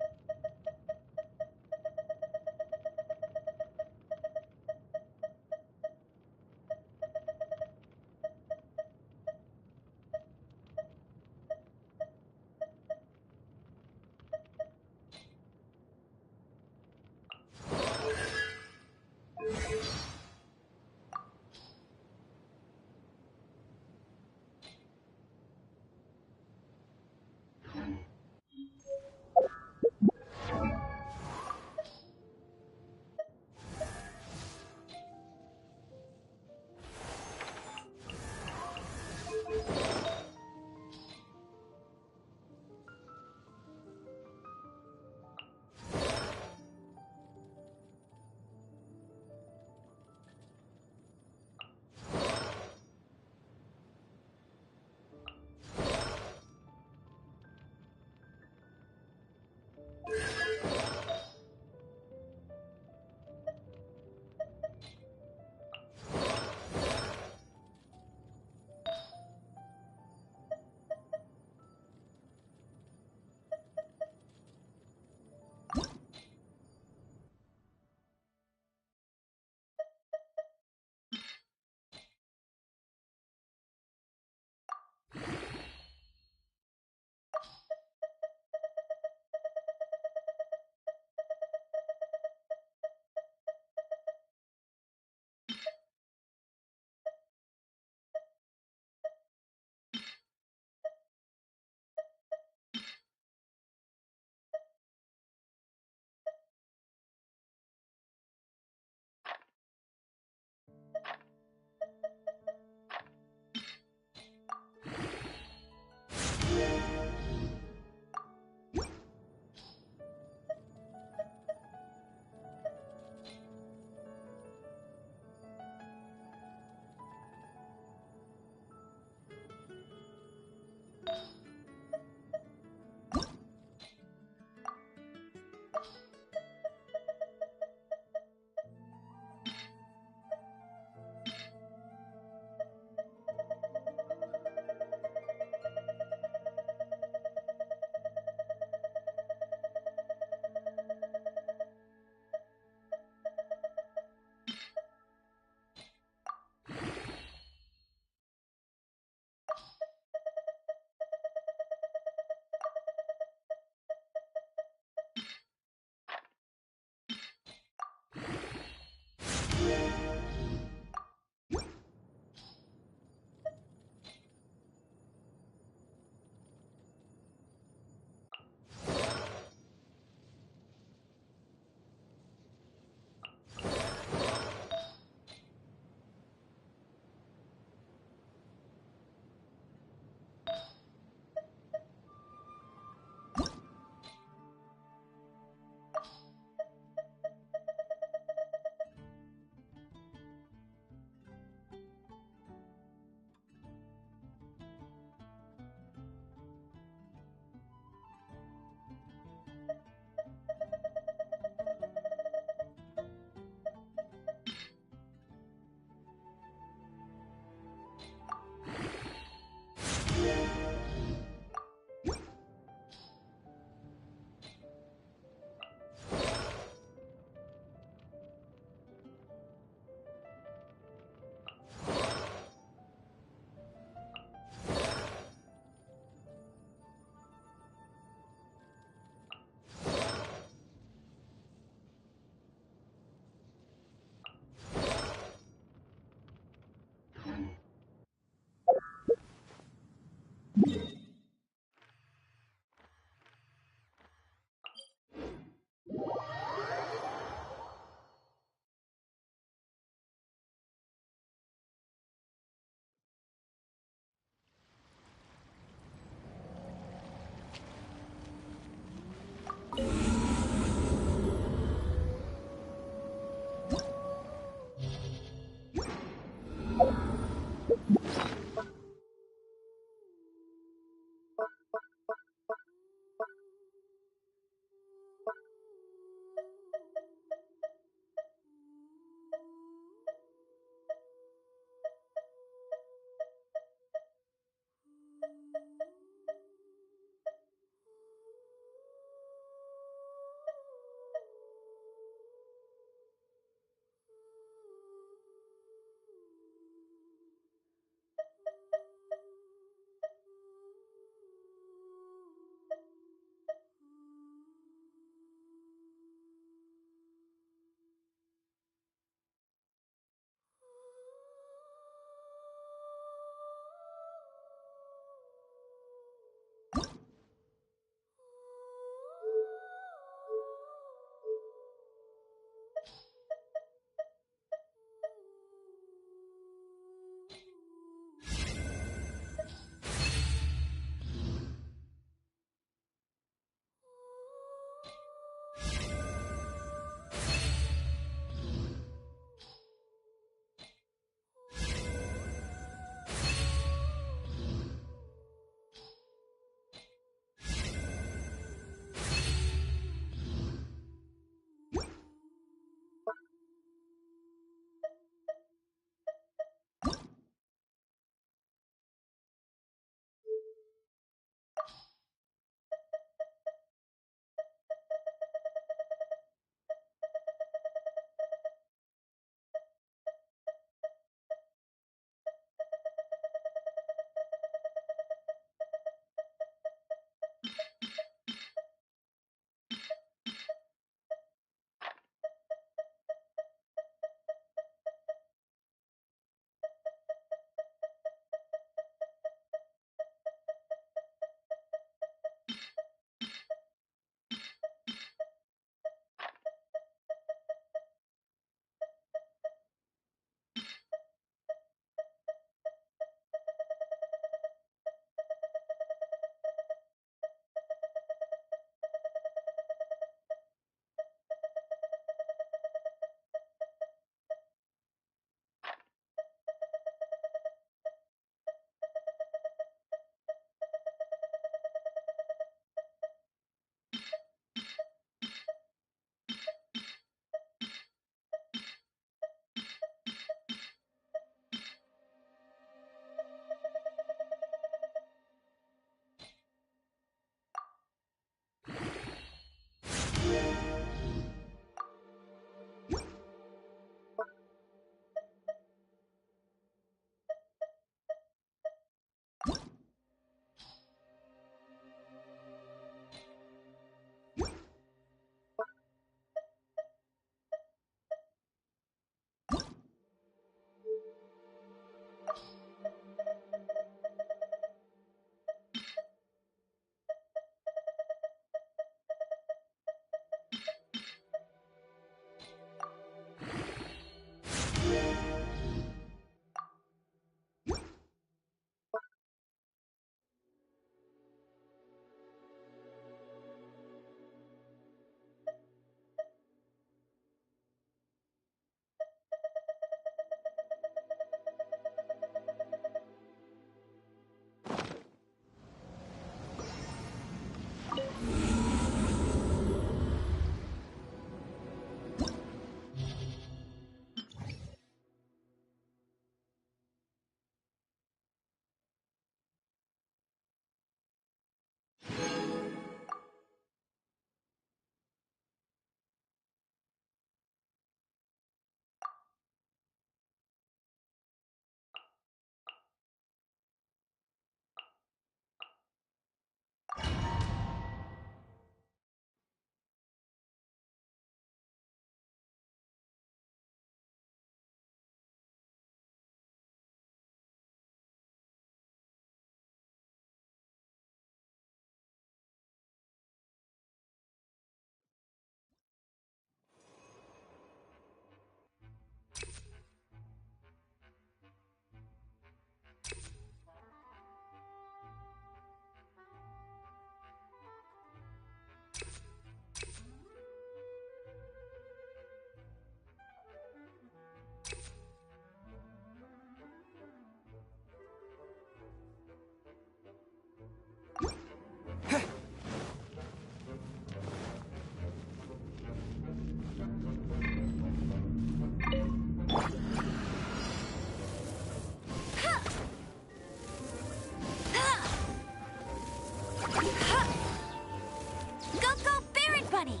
Bunny!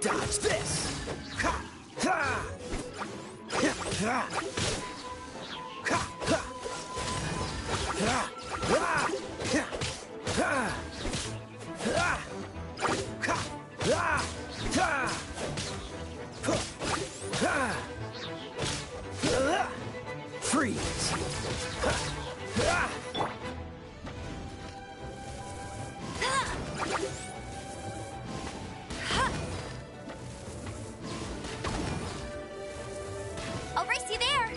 Dodge this! Ha! Ha! Ha! Ha! Ha! Ha! Ha! Ha! Ha! Ha! Ha! Ha! Ha! Ha! Freeze! Ha! Ha! I'll race you there!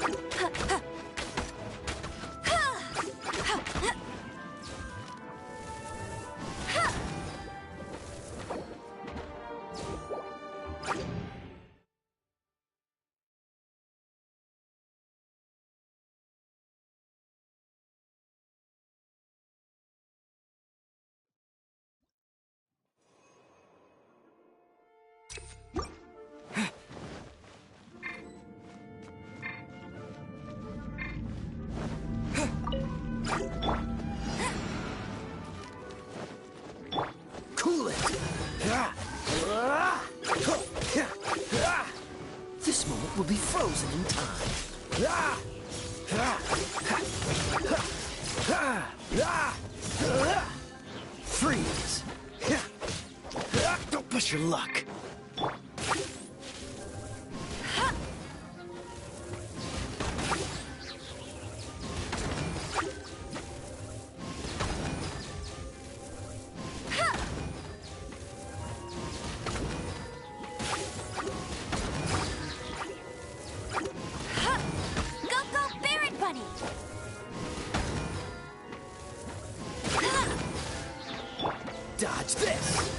Cool it! This moment will be frozen in time. Freeze! Don't push your luck. Dodge this!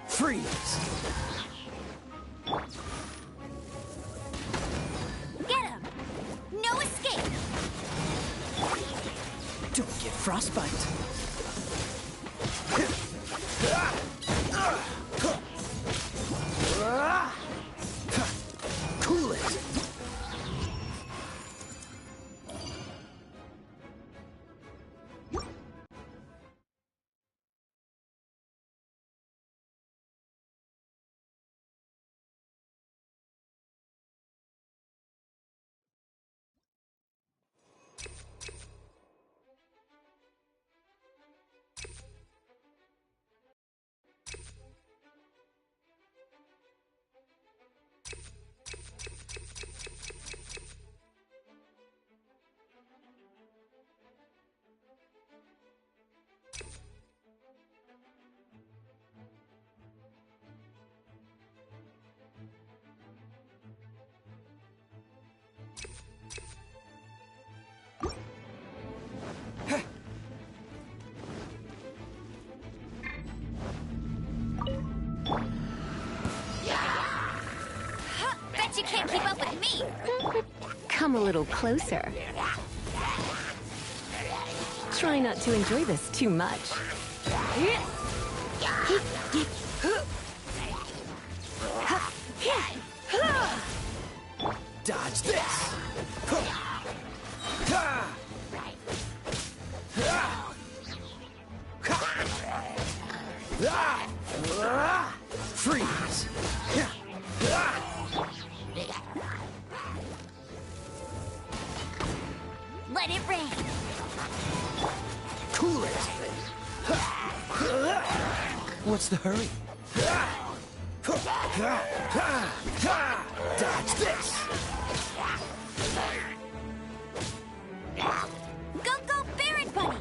Freeze! Get him! No escape! Don't get frostbite. Cool it! Bet you can't keep up with me! Come a little closer. Try not to enjoy this too much. Dodge this! Freeze! Let it rain! Cool it! What's the hurry? Dodge this! Go, Barret Bunny!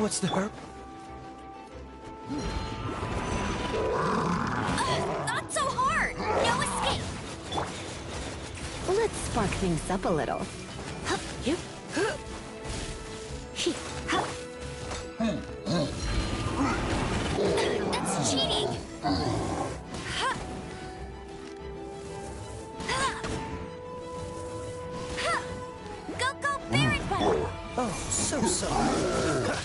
What's the hurry? Not so hard! No escape! Let's spark things up a little. You. That's cheating! Go, Barret Button! Oh, so sorry.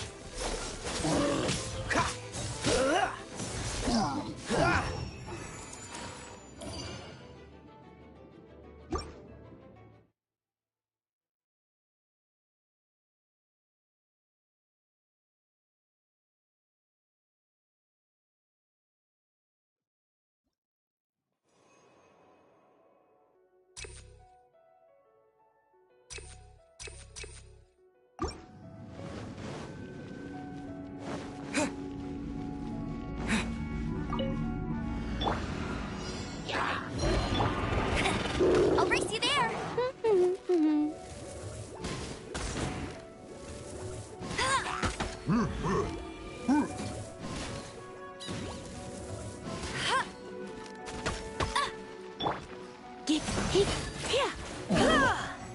I'll race you there!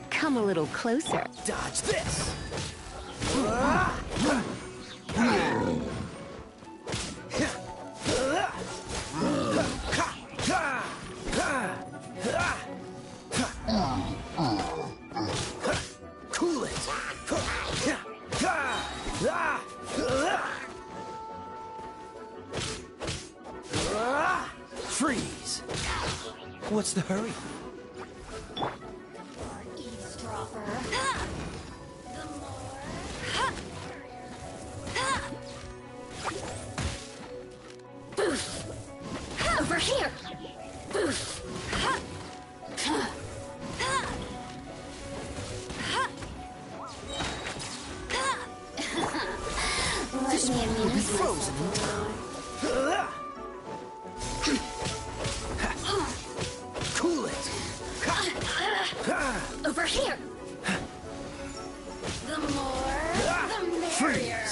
Come a little closer. Dodge this! Cool it! Freeze! What's the hurry? Over here! Let me amuse Frozen in time. Cool it! over here! The more, the merrier.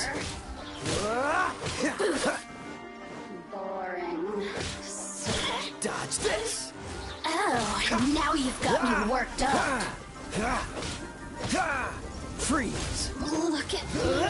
Boring. Dodge this! Oh, now you've got me worked up. Freeze! Look at me.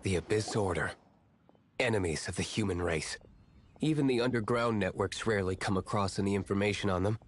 The Abyss Order. Enemies of the human race. Even the underground networks rarely come across any information on them.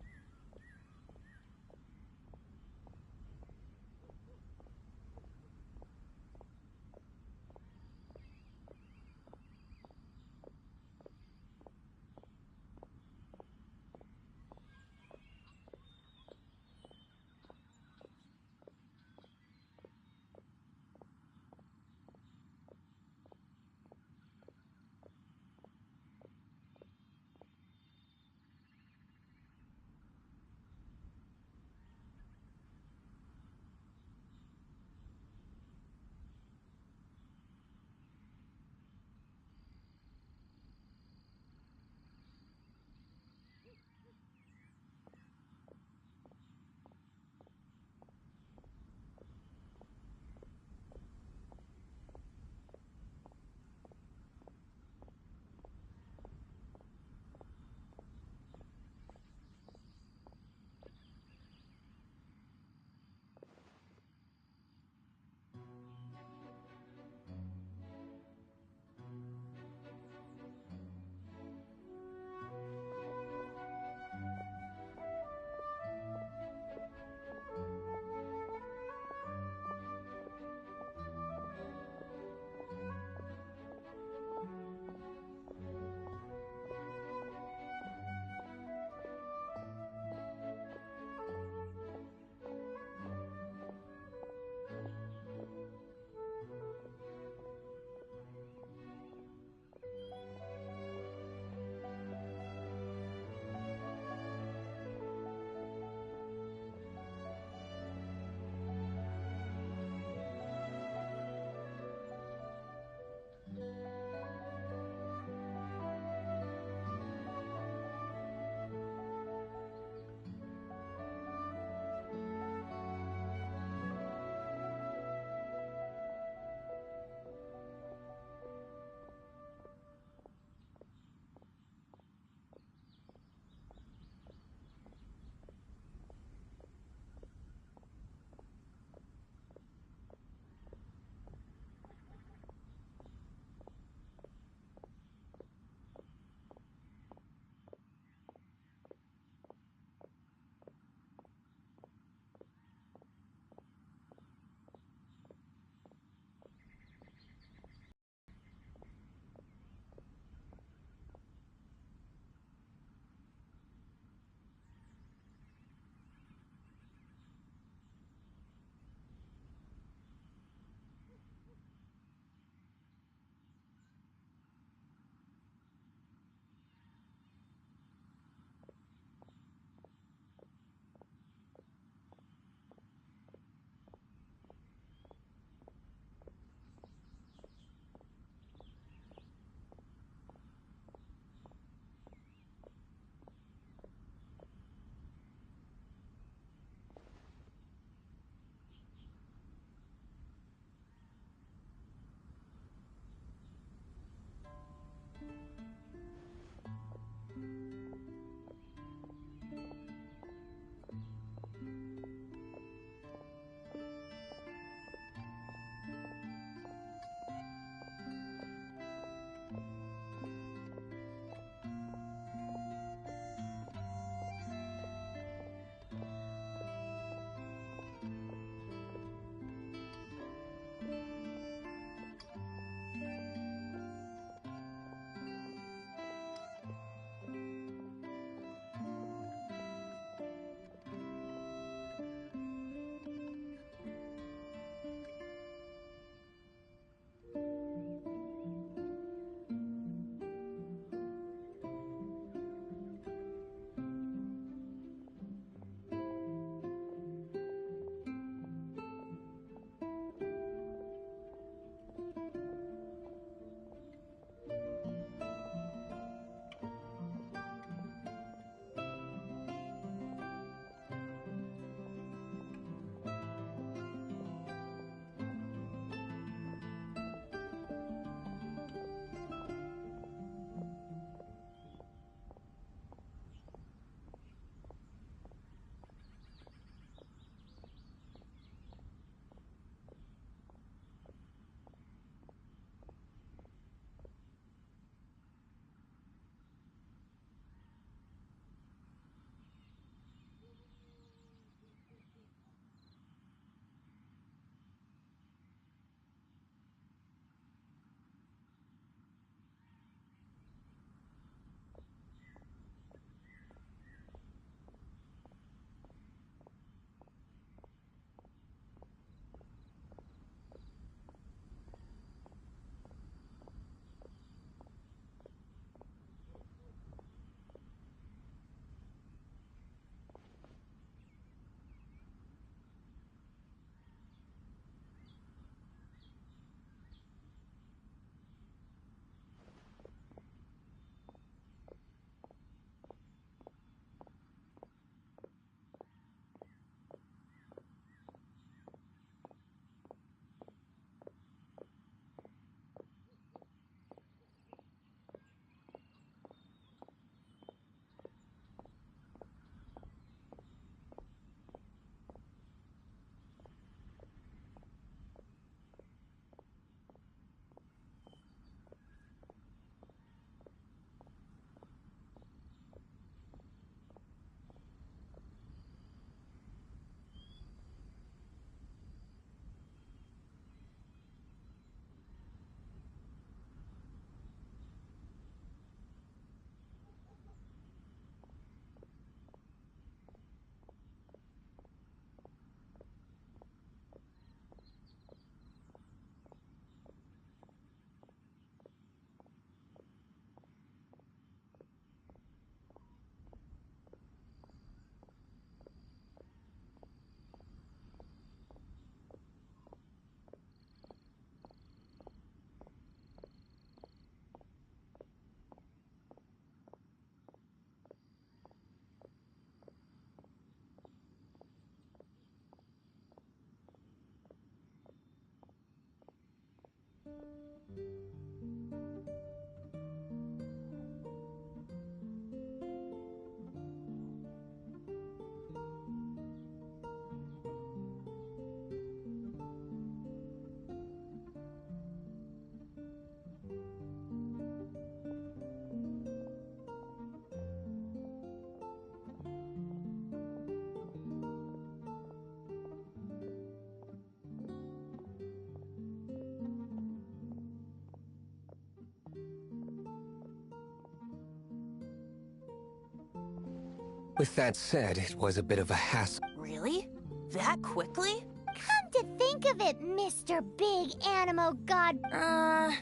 With that said, it was a bit of a hassle. Really? That quickly? Come to think of it, Mr. Big Animo God. How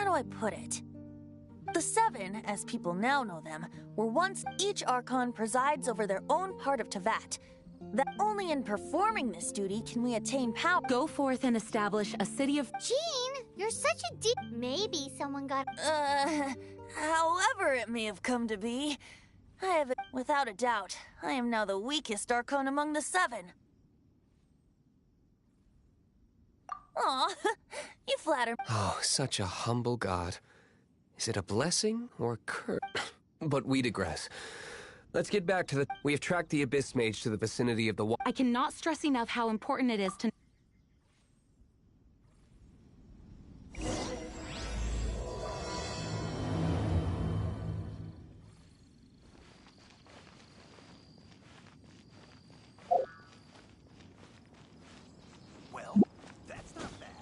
do I put it? The Seven, as people now know them, were once each Archon presides over their own part of Teyvat. That only in performing this duty can we attain power. Go forth and establish a city of... Jean, you're such a Maybe someone got... However it may have come to be, without a doubt, I am now the weakest Archon among the Seven. Aw, you flatter. Oh, such a humble god. Is it a blessing or a curse? But we digress. Let's get back to the... We have tracked the Abyss Mage to the vicinity of the wall. I cannot stress enough how important it is to... Well, that's not bad.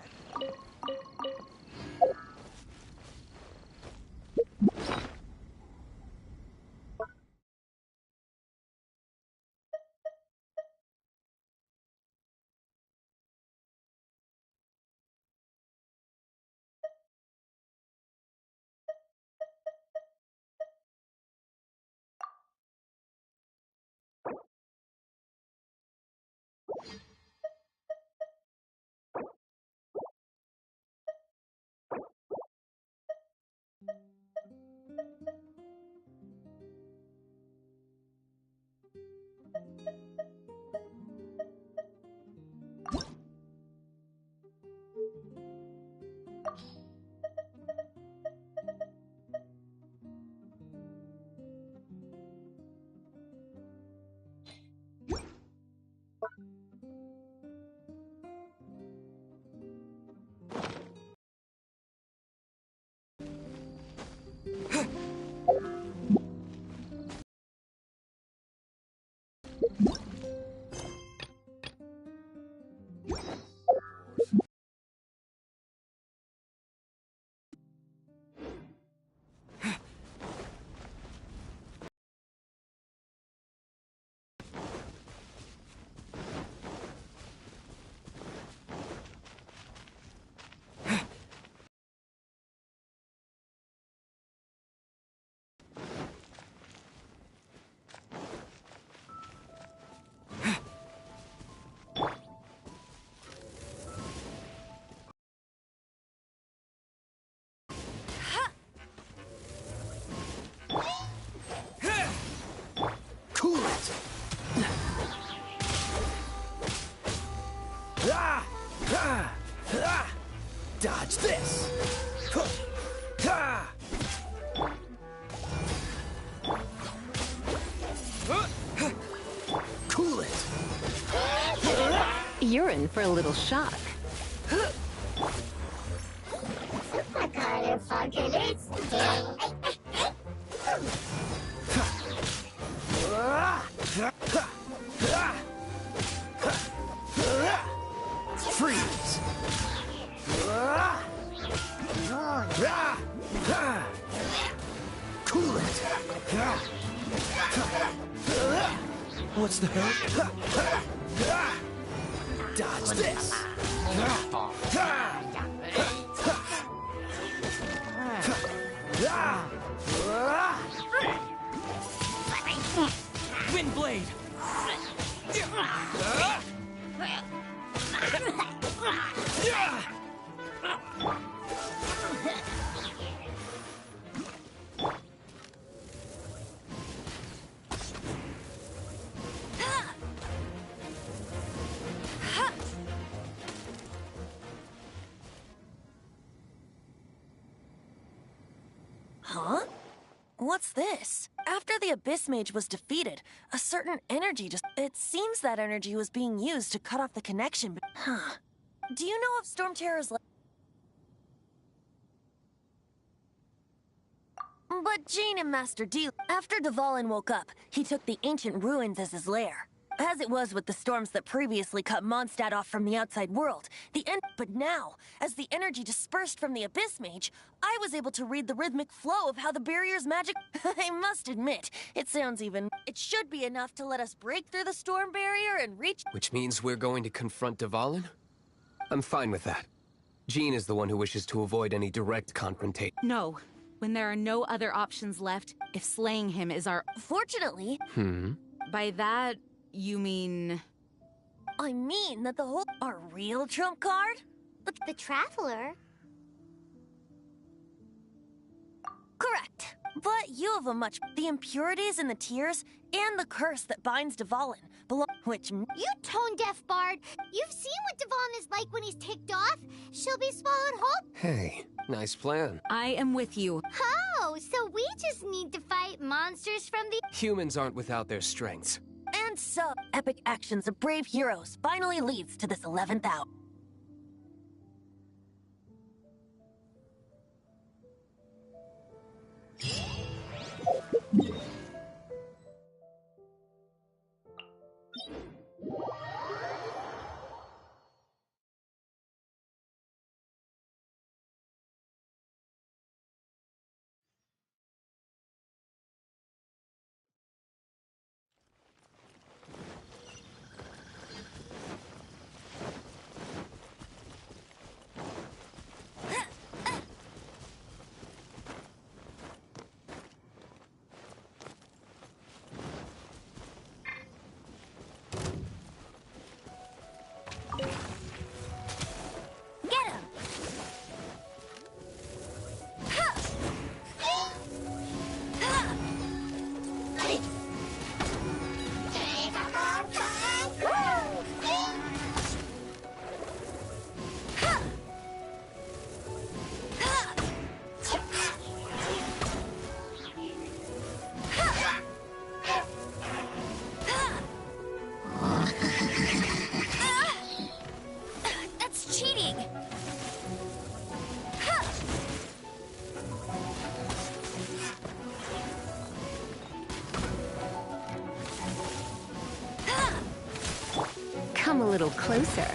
Cool it! Dodge this! Cool it! You're in for a little shock. What kind of fucking is Freeze! Cool it! What's the hell? Dodge this! Windblade! Huh? What's this? After the Abyss Mage was defeated, a certain energy just... It seems that energy was being used to cut off the connection, but... Huh. Do you know if Storm Terror's... But Jean and Master D... After Dvalin woke up, he took the ancient ruins as his lair. As it was with the storms that previously cut Mondstadt off from the outside world, but now, as the energy dispersed from the Abyss Mage, I was able to read the rhythmic flow of how the barrier's magic... I must admit, it sounds even... It should be enough to let us break through the storm barrier and reach... Which means we're going to confront Dvalin? I'm fine with that. Jean is the one who wishes to avoid any direct confrontation. No. When there are no other options left, if slaying him is our... Fortunately... By that, you mean... I mean that the whole... Our real trump card? The Traveler? Correct. But you have a much... The impurities in the tears and the curse that binds Dvalin belong... Which... You tone-deaf bard! You've seen what Dvalin is like when he's ticked off. She'll be swallowed whole... Hey, nice plan. I am with you. Oh, so we just need to fight monsters from the... Humans aren't without their strengths. And so, epic actions of brave heroes finally leads to this 11th hour. Come a little closer.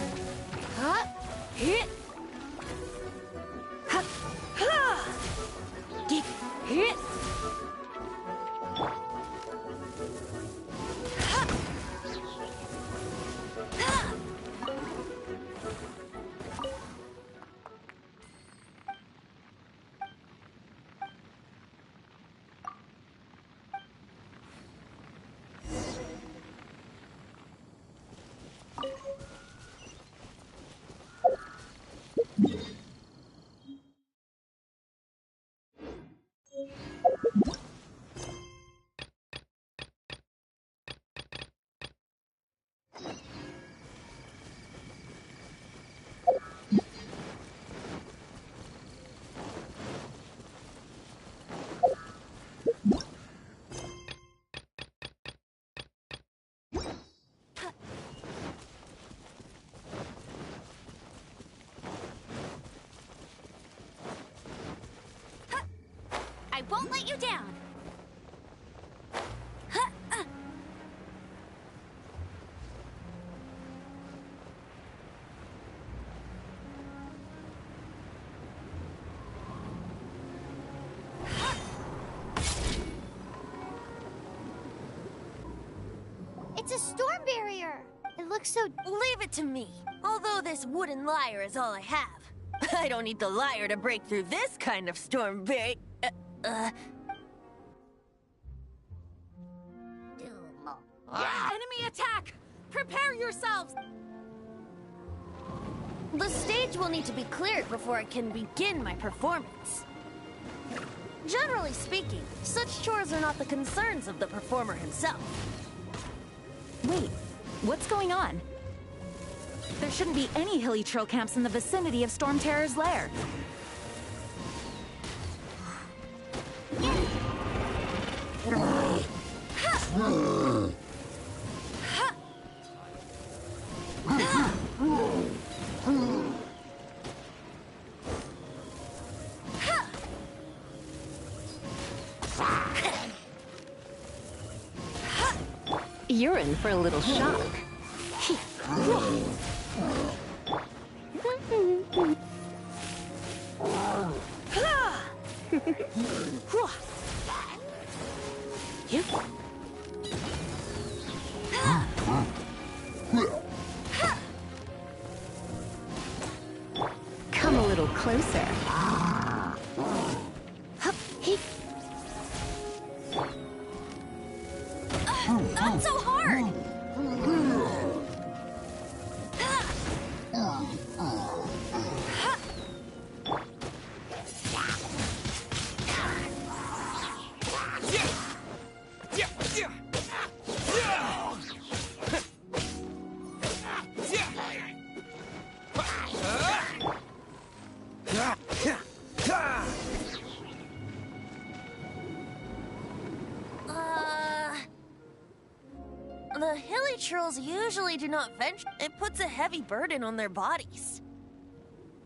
I won't let you down! It's a storm barrier! It looks so... Leave it to me! Although this wooden lyre is all I have. I don't need the lyre to break through this kind of storm barrier. Enemy attack! Prepare yourselves! The stage will need to be cleared before I can begin my performance. Generally speaking, such chores are not the concerns of the performer himself. Wait, what's going on? There shouldn't be any hilly trail camps in the vicinity of Storm Terror's lair. You're in for a little shock. Come a little closer. Not so hard! The hilly trolls usually do not venture. It puts a heavy burden on their bodies.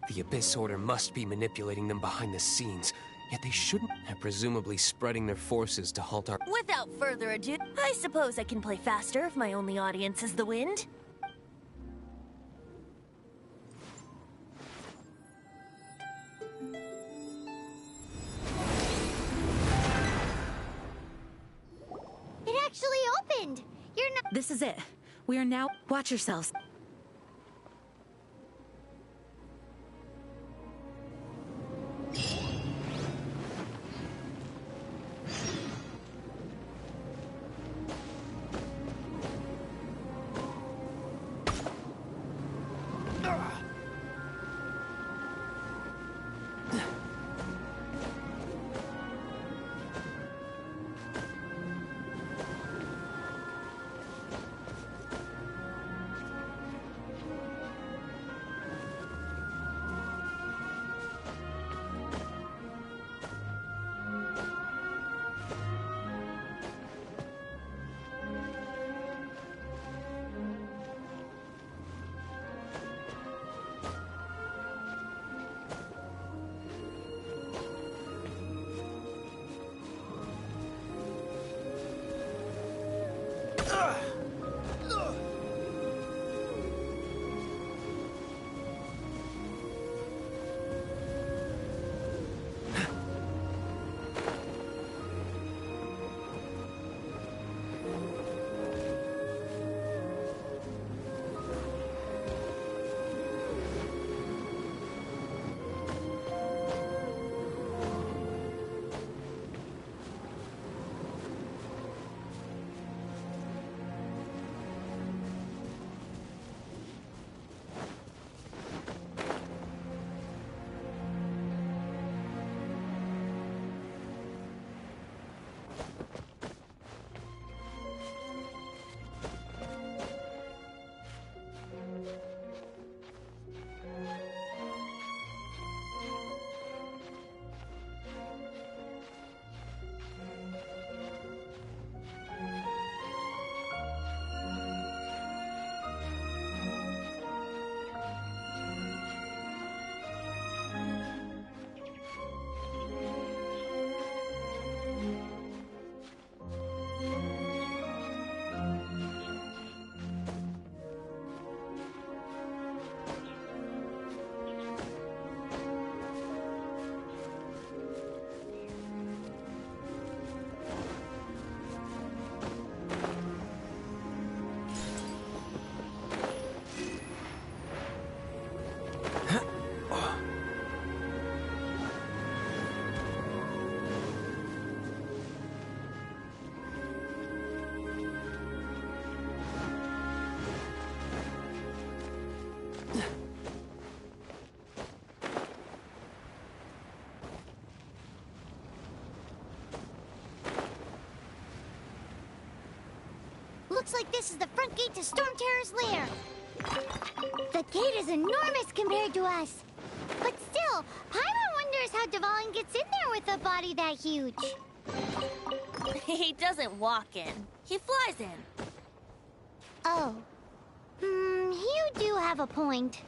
The Abyss Order must be manipulating them behind the scenes, yet they shouldn't have presumably spreading their forces to halt our— Without further ado, I suppose I can play faster if my only audience is the wind. It actually opened! You're not— This is it. We are now. Watch yourselves. Looks like this is the front gate to Storm Terror's lair. The gate is enormous compared to us. But still, Paimon wonders how Dvalin gets in there with a body that huge. He doesn't walk in. He flies in. Oh. You do have a point.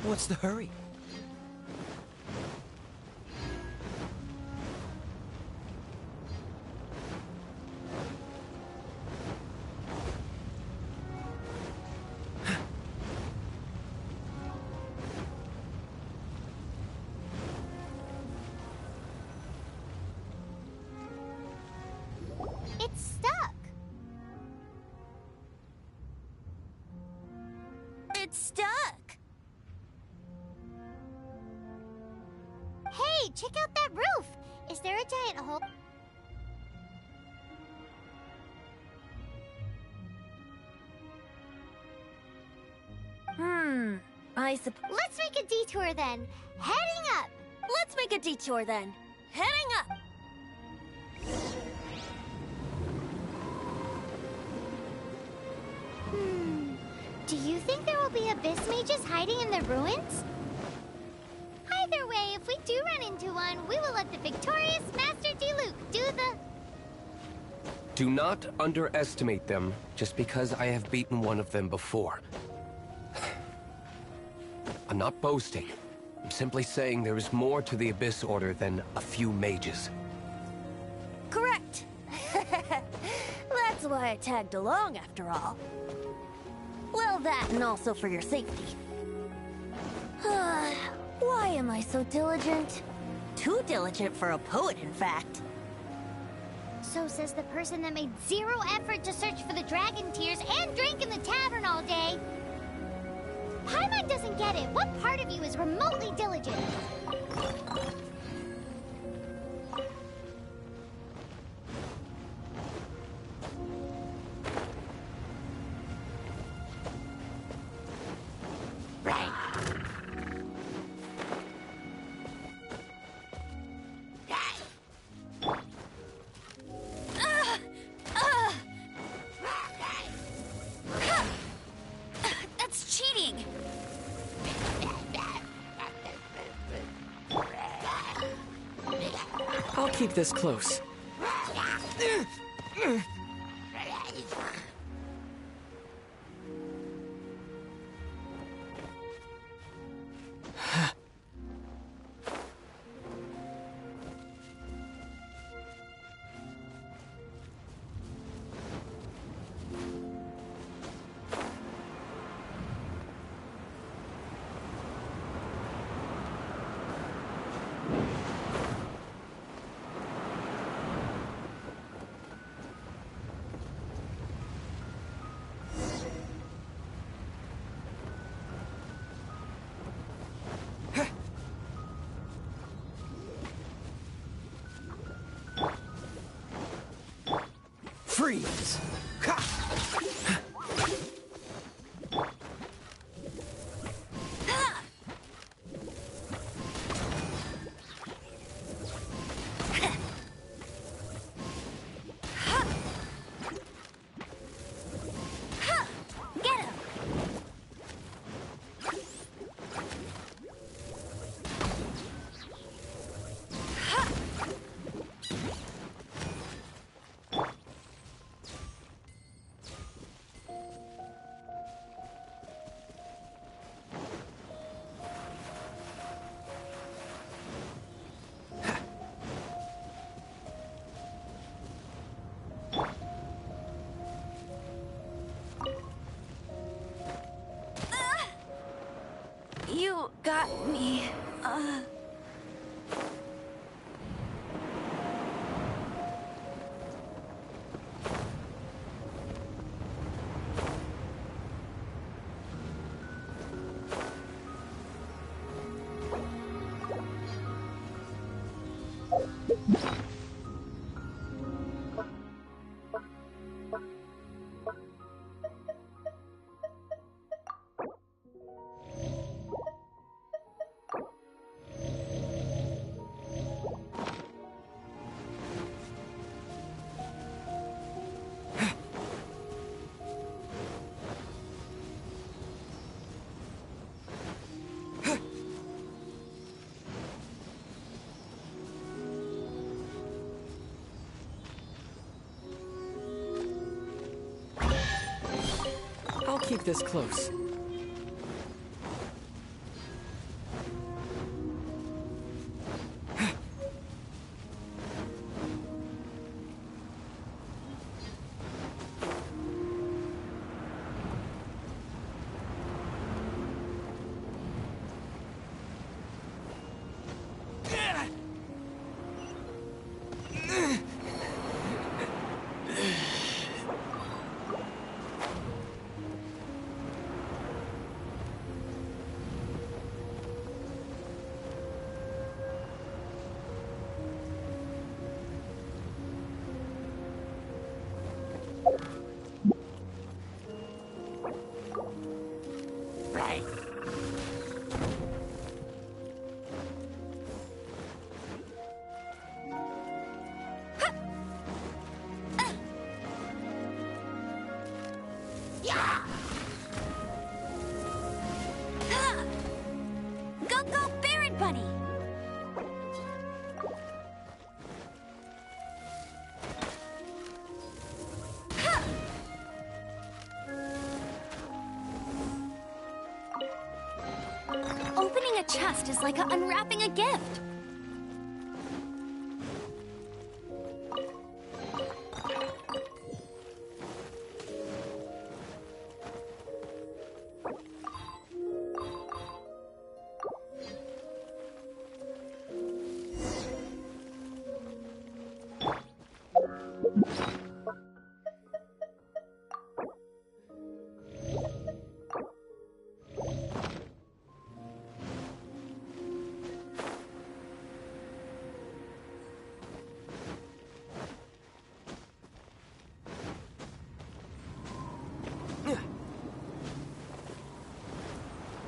What's the hurry? It's stuck. It's stuck. Hey, check out that roof. Is there a giant hole? Let's make a detour then. Heading up. Let's make a detour then. Heading up. Do you think there will be abyss mages hiding in the ruins? Either way, if we do run into one, we will let the victorious Master Diluc do the... Do not underestimate them just because I have beaten one of them before. I'm not boasting. I'm simply saying there is more to the Abyss Order than a few mages. Correct. That's why I tagged along after all. Well, that and also for your safety. Why am I so diligent? Too diligent for a poet, in fact. So says the person that made zero effort to search for the dragon tears and drank in the tavern all day. Paimon doesn't get it. What part of you is remotely diligent? That's cheating. I'll keep this close. Freeze! Get him. You got me. I'll keep this close. Opening a chest is like unwrapping a gift.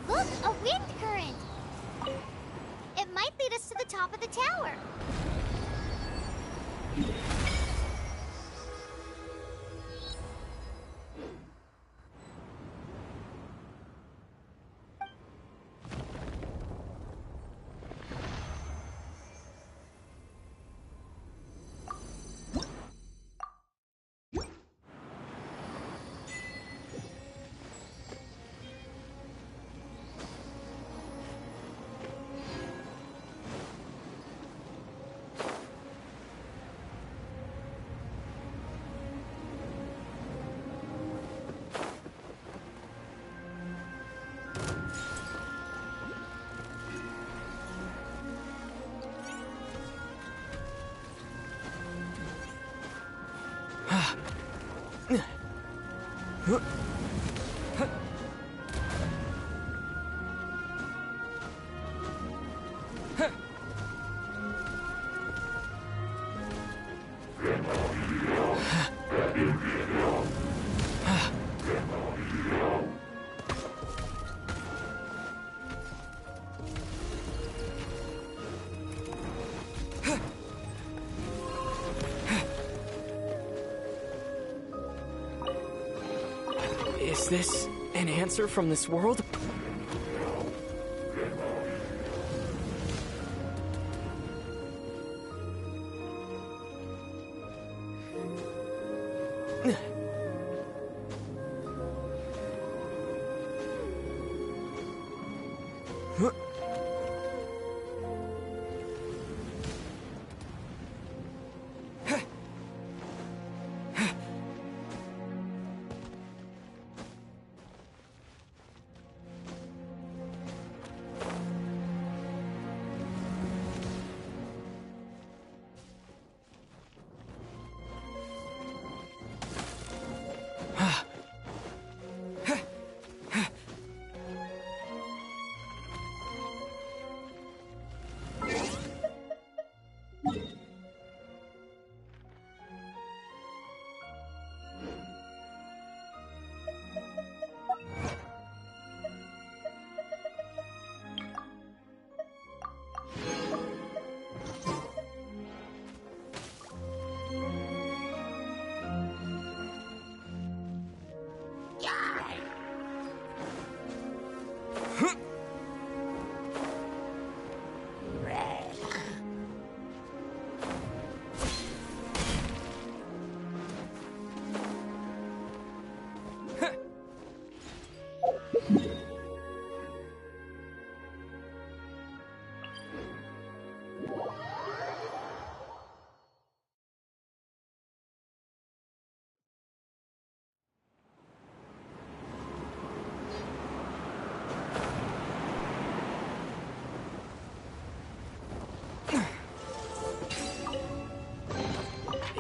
Look, a wind current! It might lead us to the top of the tower. Is this an answer from this world?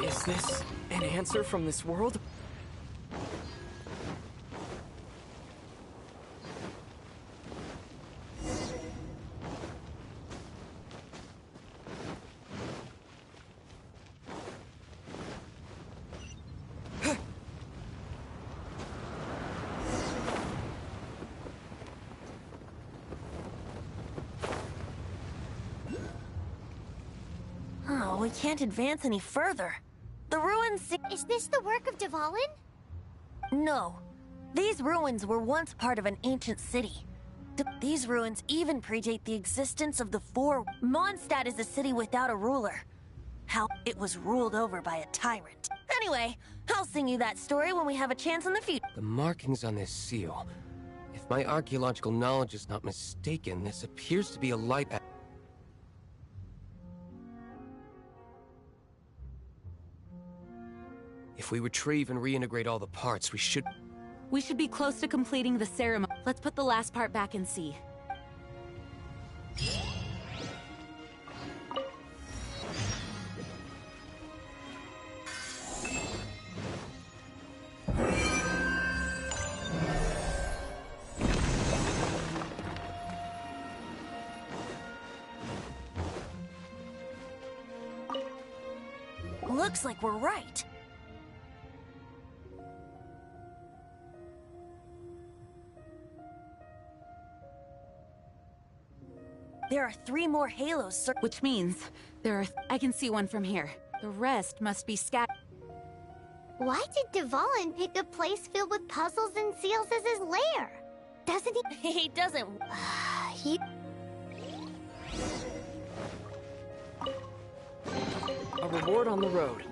Is this an answer from this world? Oh, we can't advance any further. The ruins Is this the work of Dvalin? No. These ruins were once part of an ancient city. These ruins even predate the existence of the Four. Mondstadt is a city without a ruler. How it was ruled over by a tyrant. Anyway, I'll sing you that story when we have a chance in the future. The markings on this seal. If my archaeological knowledge is not mistaken, this appears to be a light. If we retrieve and reintegrate all the parts, we should... We should be close to completing the ceremony. Let's put the last part back and see. Looks like we're right. There are 3 more halos, which means there are... I can see one from here. The rest must be scattered. Why did Dvalin pick a place filled with puzzles and seals as his lair? Doesn't he? He doesn't... he... A reward on the road.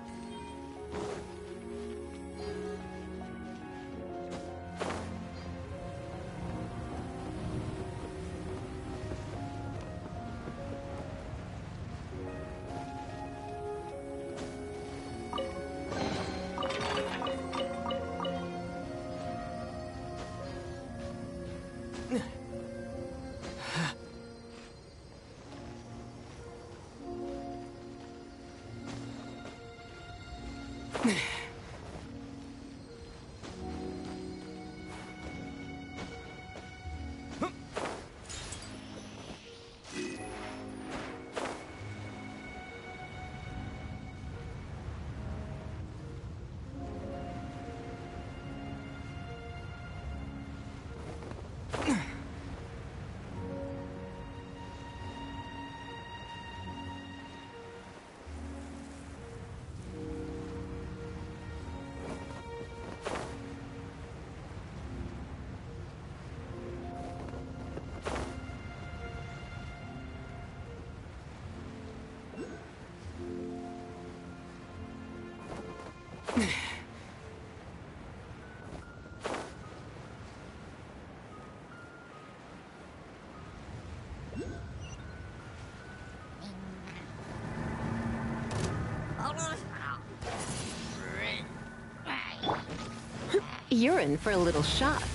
You're in for a little shock.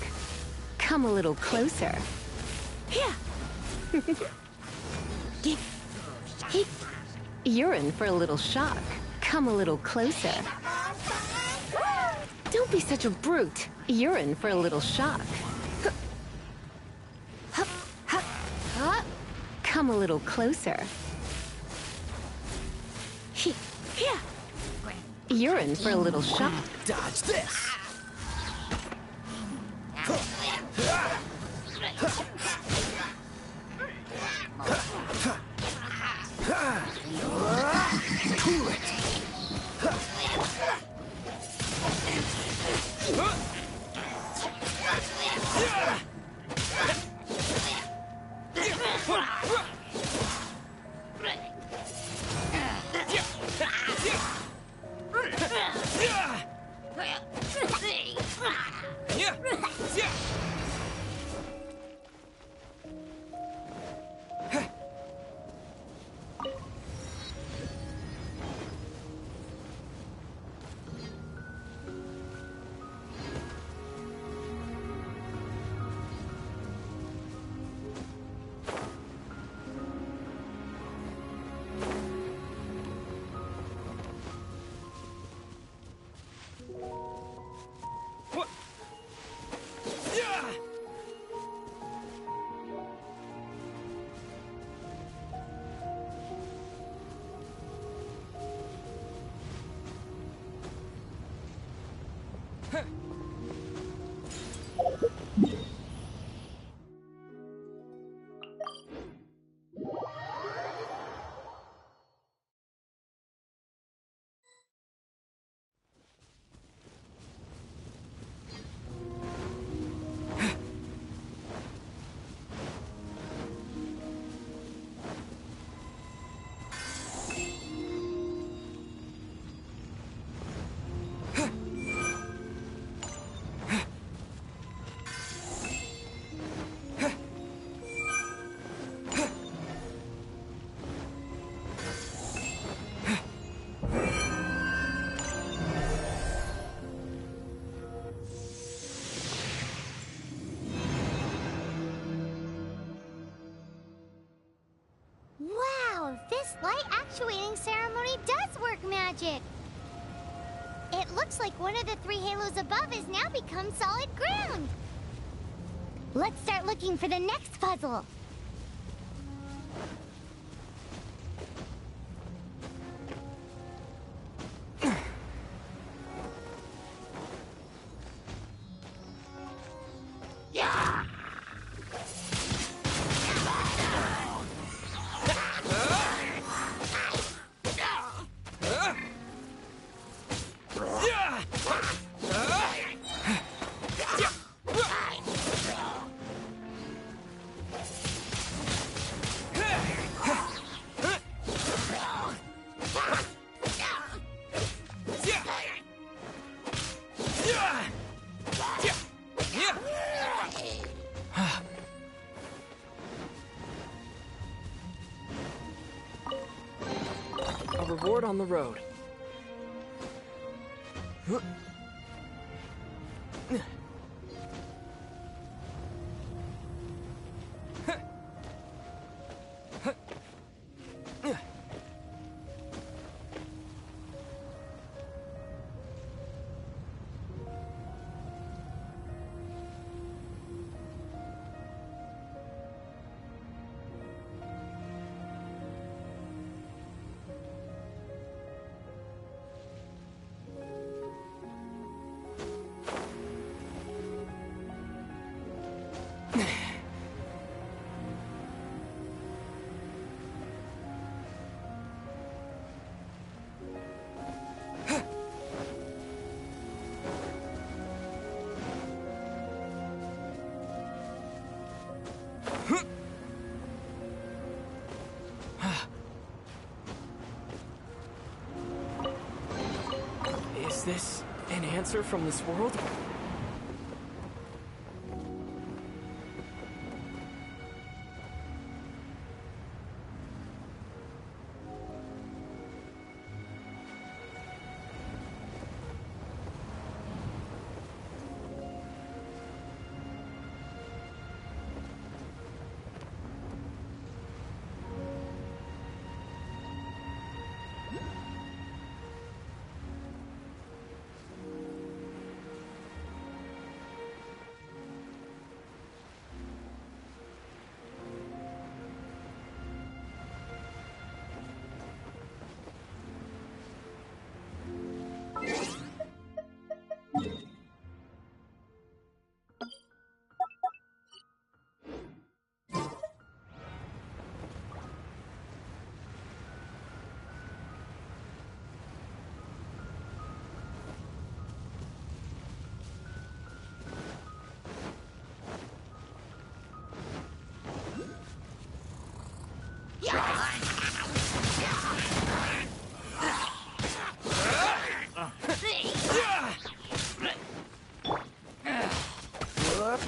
Come a little closer. Yeah. You're in for a little shock. Come a little closer. Don't be such a brute. You're in for a little shock. Come a little closer. You're in for a little shock. Dodge this! Cool it! light actuating ceremony does work magic. It looks like one of the 3 halos above has now become solid ground. Let's start looking for the next puzzle. A reward on the road. Is this an answer from this world?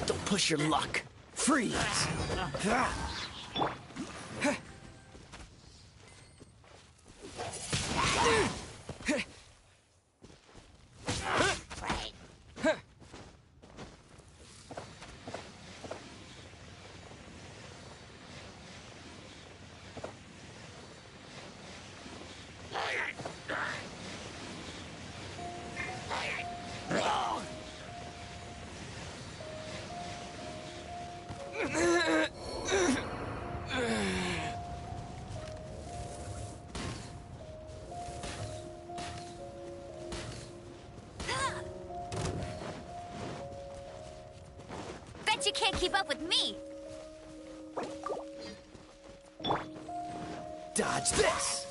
Don't push your luck. Freeze! Bet you can't keep up with me. Dodge this!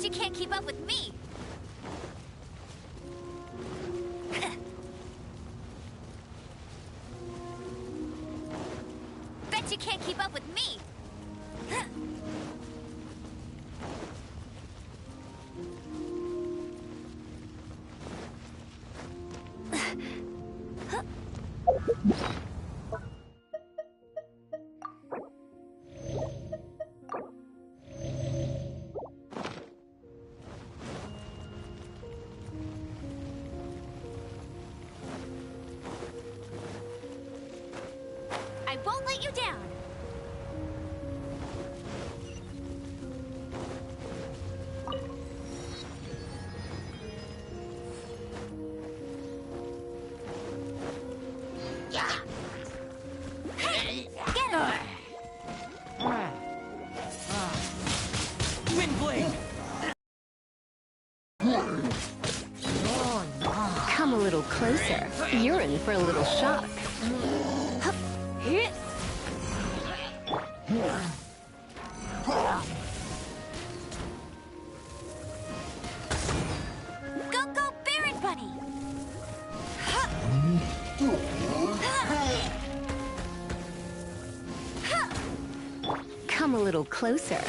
Bet you can't keep up with me. Bet you can't keep up with me. I won't let you down. Hey, get him! Wind blade! Come a little closer. You're in for a little shock. Hit! Go, go, Baron Bunny! Come a little closer.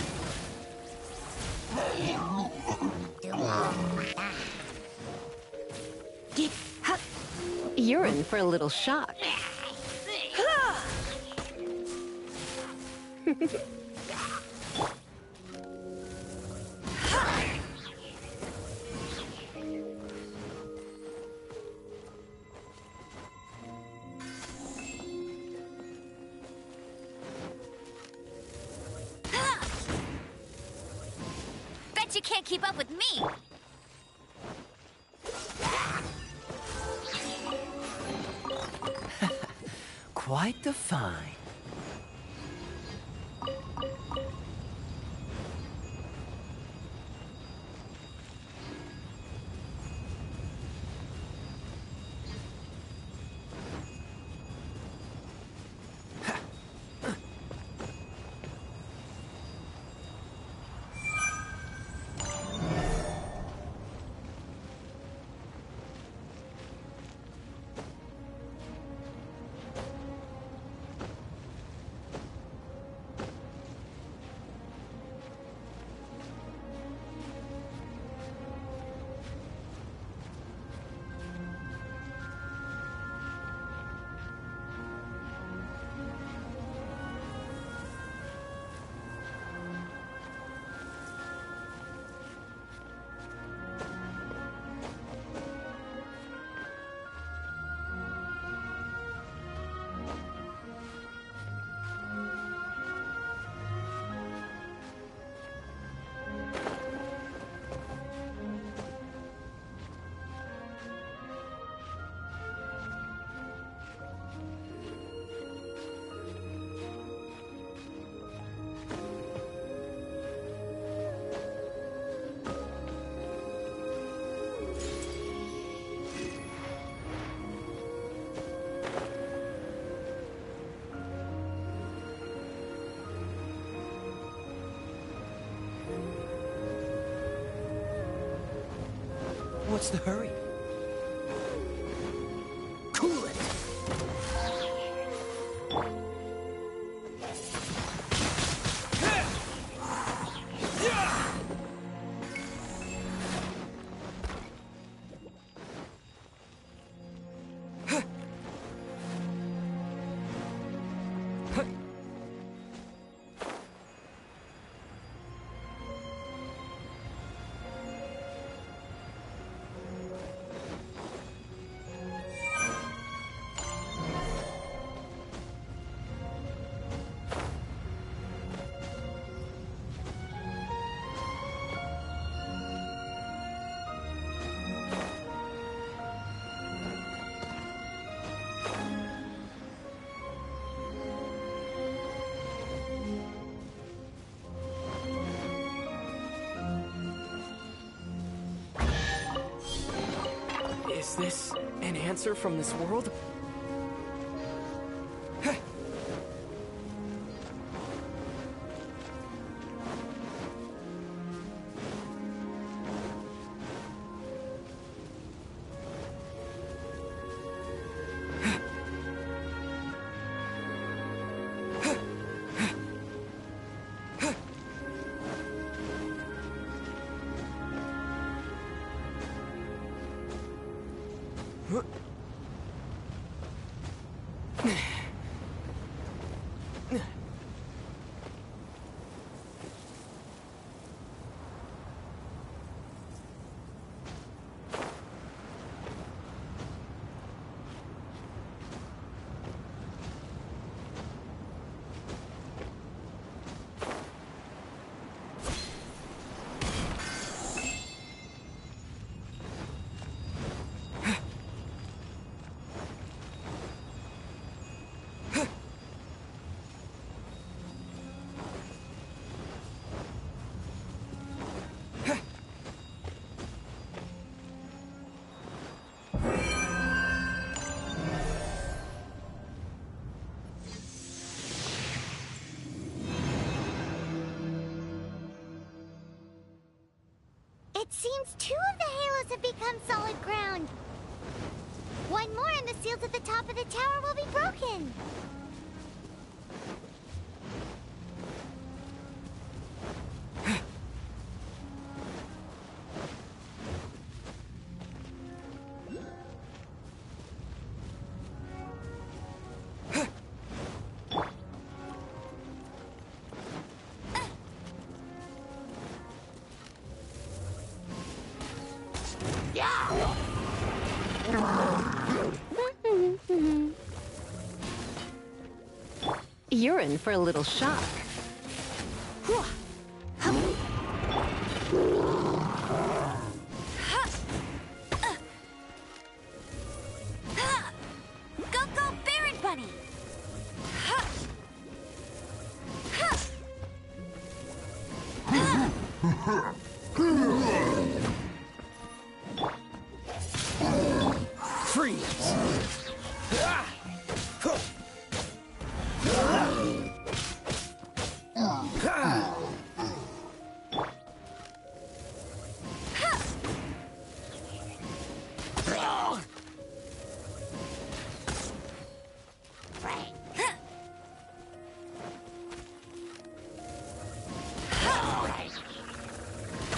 You're in for a little shock. Bet you can't keep up with me. Quite the find. What's the hurry? Cool it! Is this an answer from this world? Seems 2 of the halos have become solid ground. One more and the seals at the top of the tower will be broken. You're in for a little shock. Go, go, Baron Bunny! Freeze!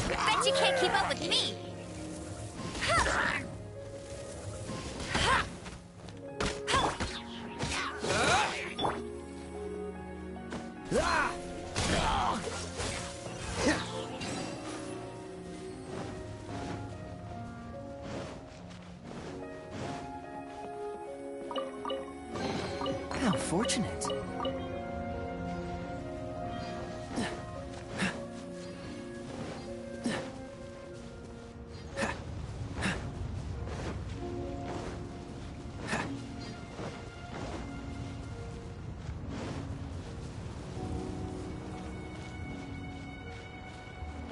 Bet you can't keep up with me! How fortunate.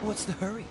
What's the hurry?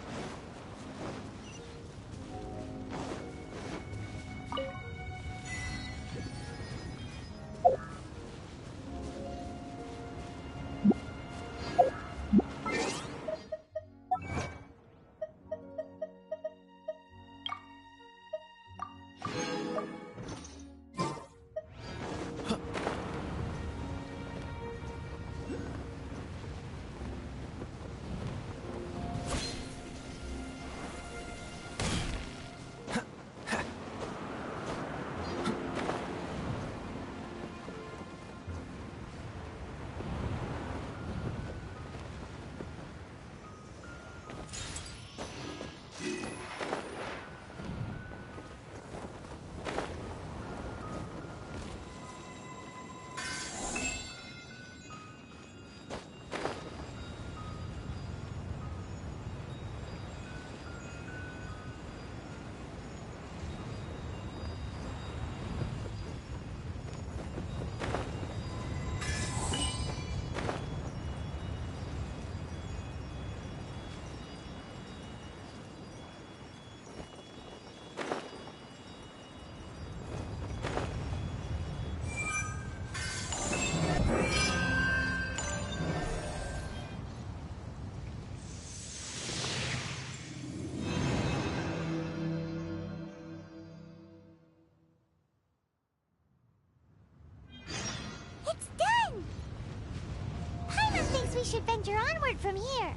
It's done! Paimon thinks we should venture onward from here.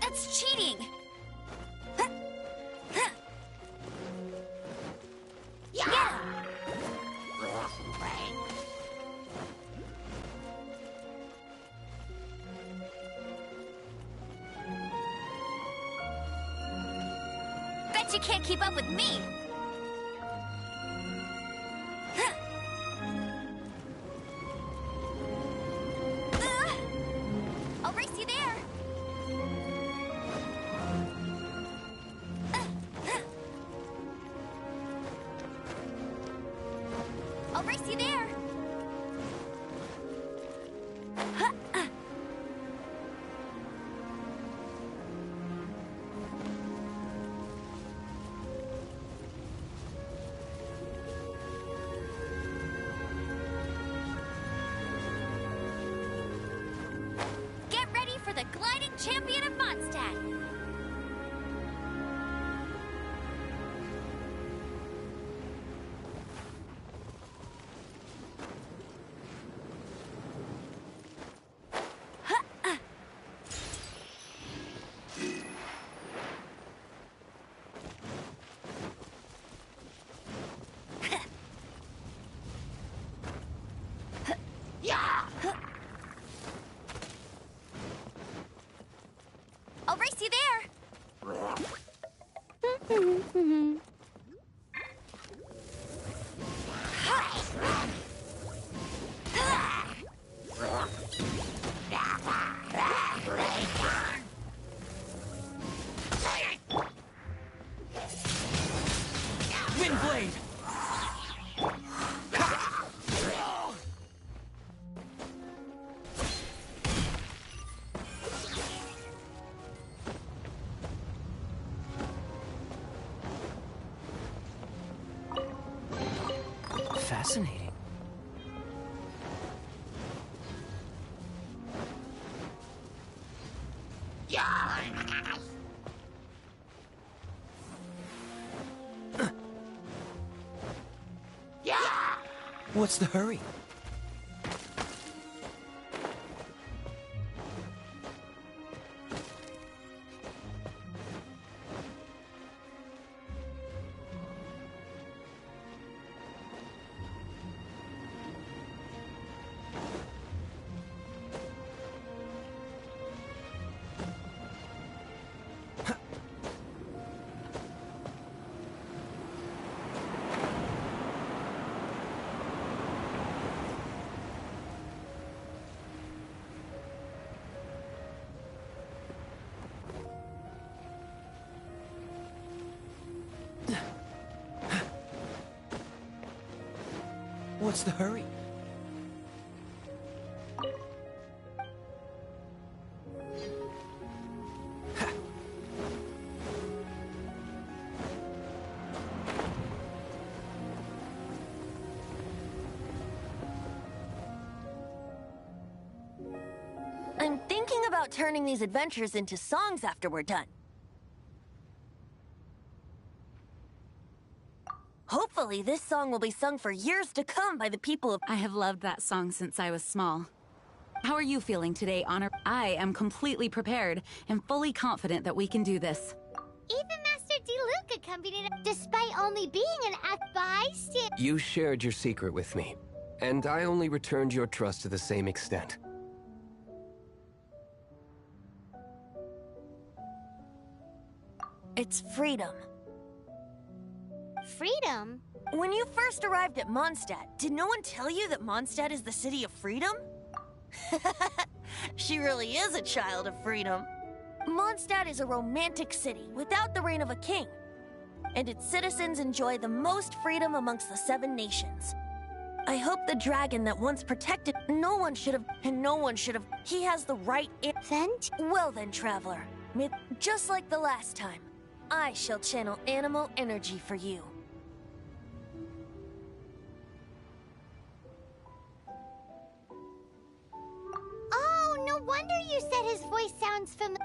That's cheating! Yeah! Bet you can't keep up with me! I'll race you there! I'll race you there! Get ready for the gliding champion of Mondstadt! I'll race you there! Windblade! Fascinating. What's the hurry? What's the hurry? I'm thinking about turning these adventures into songs after we're done. Hopefully, this song will be sung for years to come by the people of— I have loved that song since I was small. How are you feeling today, Honor? I am completely prepared and fully confident that we can do this. Even Master Diluc accompanied us, despite only being an bystander. You shared your secret with me, and I only returned your trust to the same extent. It's freedom. Freedom? When you first arrived at Mondstadt, did no one tell you that Mondstadt is the city of freedom? She really is a child of freedom. Mondstadt is a romantic city without the reign of a king, and its citizens enjoy the most freedom amongst the 7 nations. I hope the dragon that once protected— no one should have— he has the right— Vent? Well then, traveler, just like the last time, I shall channel animal energy for you. Oh, no wonder you said his voice sounds familiar.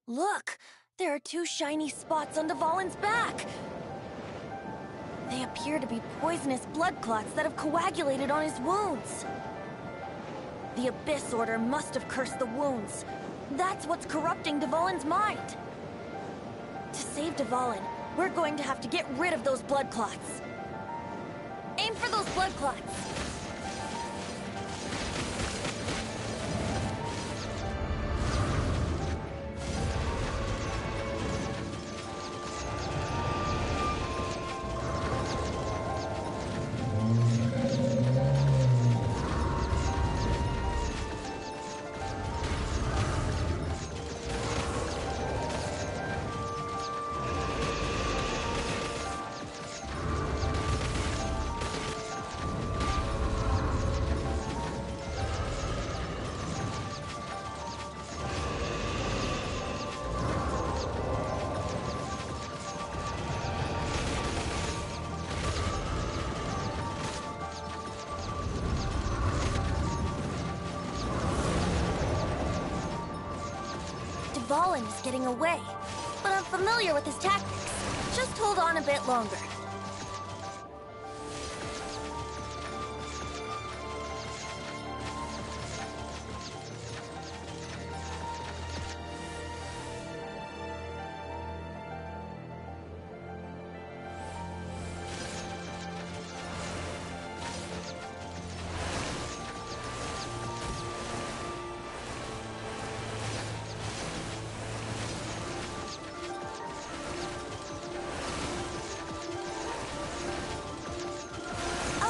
Look! There are two shiny spots on Dvalin's back! They appear to be poisonous blood clots that have coagulated on his wounds. The Abyss Order must have cursed the wounds. That's what's corrupting Dvalin's mind. To save Dvalin, we're going to have to get rid of those blood clots. Aim for those blood clots! Dvalin is getting away, but I'm familiar with his tactics. Just hold on a bit longer.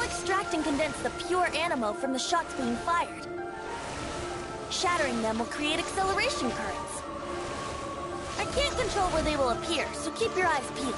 Extract and condense the pure animo from the shots being fired. Shattering them will create acceleration currents. I can't control where they will appear, so keep your eyes peeled.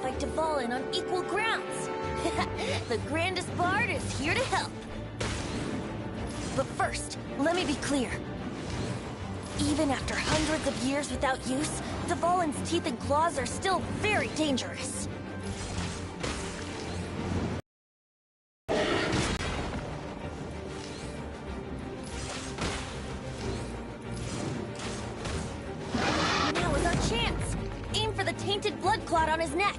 fight Dvalin on equal grounds. The grandest bard is here to help. But first, let me be clear. Even after hundreds of years without use, Dvalin's teeth and claws are still very dangerous. Now is our chance! Aim for the tainted blood clot on his neck.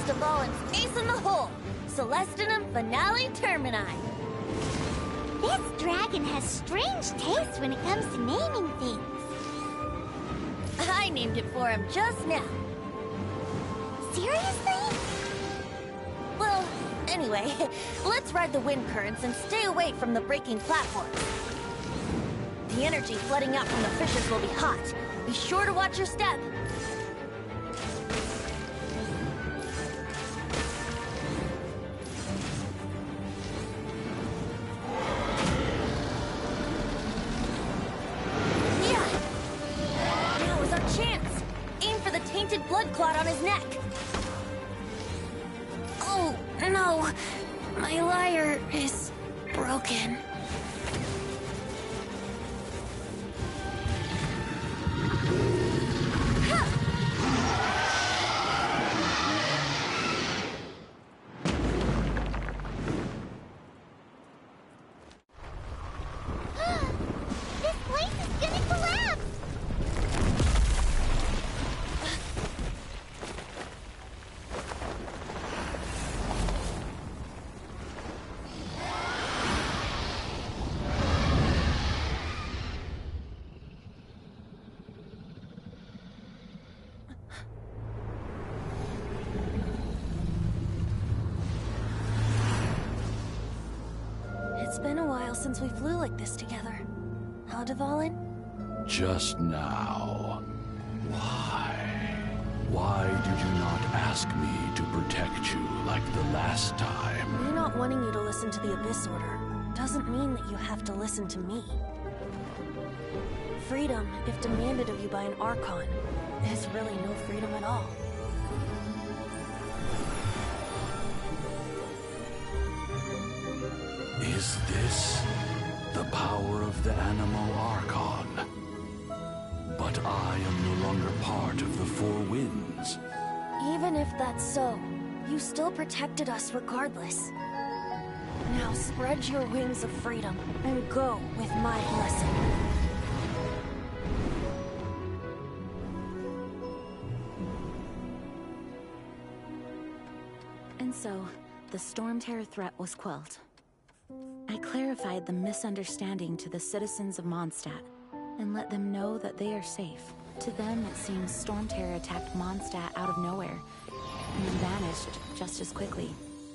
Dvalin's ace in the hole. Celestinum Finale Termini. This dragon has strange taste when it comes to naming things. I named it for him just now. Seriously? Well, anyway, let's ride the wind currents and stay away from the breaking platforms. The energy flooding out from the fishes will be hot. Be sure to watch your step. Blood clot on his neck. Oh, no. My lyre is broken. This place is gonna collapse! It's been a while since we flew like this together. Huh, Dvalin? Just now. Why? Why did you not ask me to protect you like the last time? Me not wanting you to listen to the Abyss Order doesn't mean that you have to listen to me. Freedom, if demanded of you by an Archon, is really no freedom at all. Is this the power of the Animal Archon? But I am no longer part of the Four Winds. Even if that's so, you still protected us regardless. Now spread your wings of freedom and go with my blessing. And so, the Storm Terror threat was quelled. I clarified the misunderstanding to the citizens of Mondstadt, and let them know that they are safe. To them, it seems Storm Terror attacked Mondstadt out of nowhere, and then vanished just as quickly.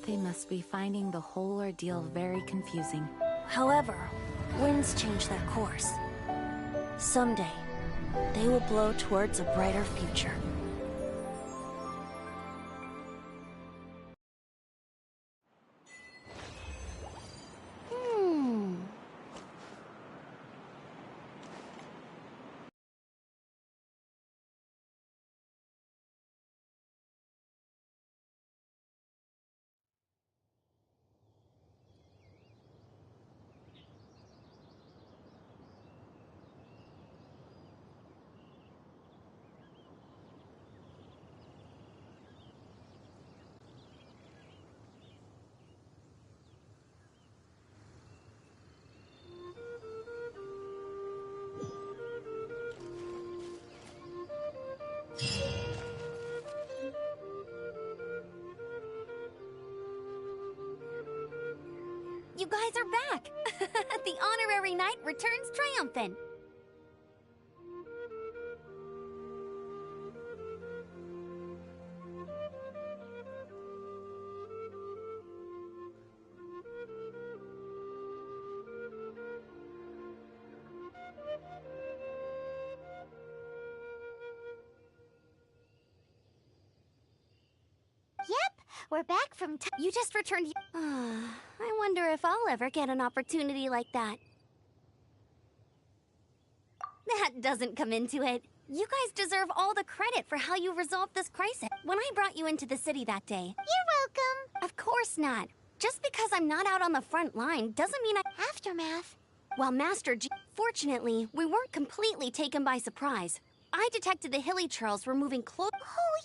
They must be finding the whole ordeal very confusing. However, winds change their course. Someday, they will blow towards a brighter future. You guys are back! The honorary knight returns triumphant. we're back from You just returned. I wonder if I'll ever get an opportunity like that. That doesn't come into it. You guys deserve all the credit for how you resolved this crisis. When I brought you into the city that day... You're welcome. Of course not. Just because I'm not out on the front line doesn't mean I... Aftermath. Well, Master G... Fortunately, we weren't completely taken by surprise. I detected the Hilly Churls were moving close... Oh,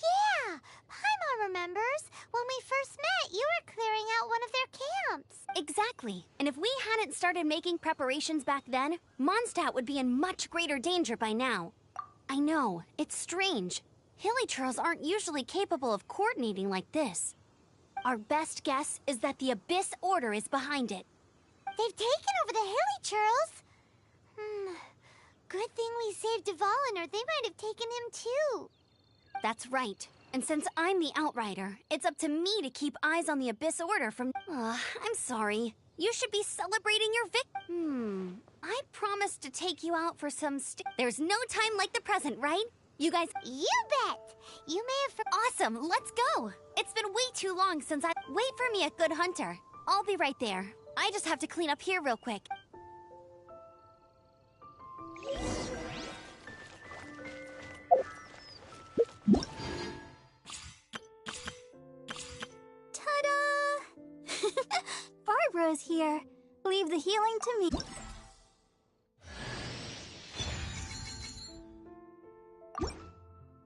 yeah! Paimon remembers. When we first met, you were clearing out one of their camps. Exactly. And if we hadn't started making preparations back then, Mondstadt would be in much greater danger by now. I know, it's strange. Hilly Churls aren't usually capable of coordinating like this. Our best guess is that the Abyss Order is behind it. They've taken over the Hilly Churls? Good thing we saved Dvalin, or they might have taken him too. That's right. And since I'm the Outrider, it's up to me to keep eyes on the Abyss Order from... I'm sorry. You should be celebrating your I promised to take you out for some There's no time like the present, right? You guys... You bet! You may have... Awesome, let's go! It's been way too long since I... Wait for me at Good Hunter. I'll be right there. I just have to clean up here real quick. Ta-da! Barbara's here. Leave the healing to me.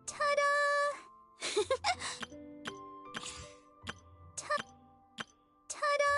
Ta-da! Ta-da! Ta-da!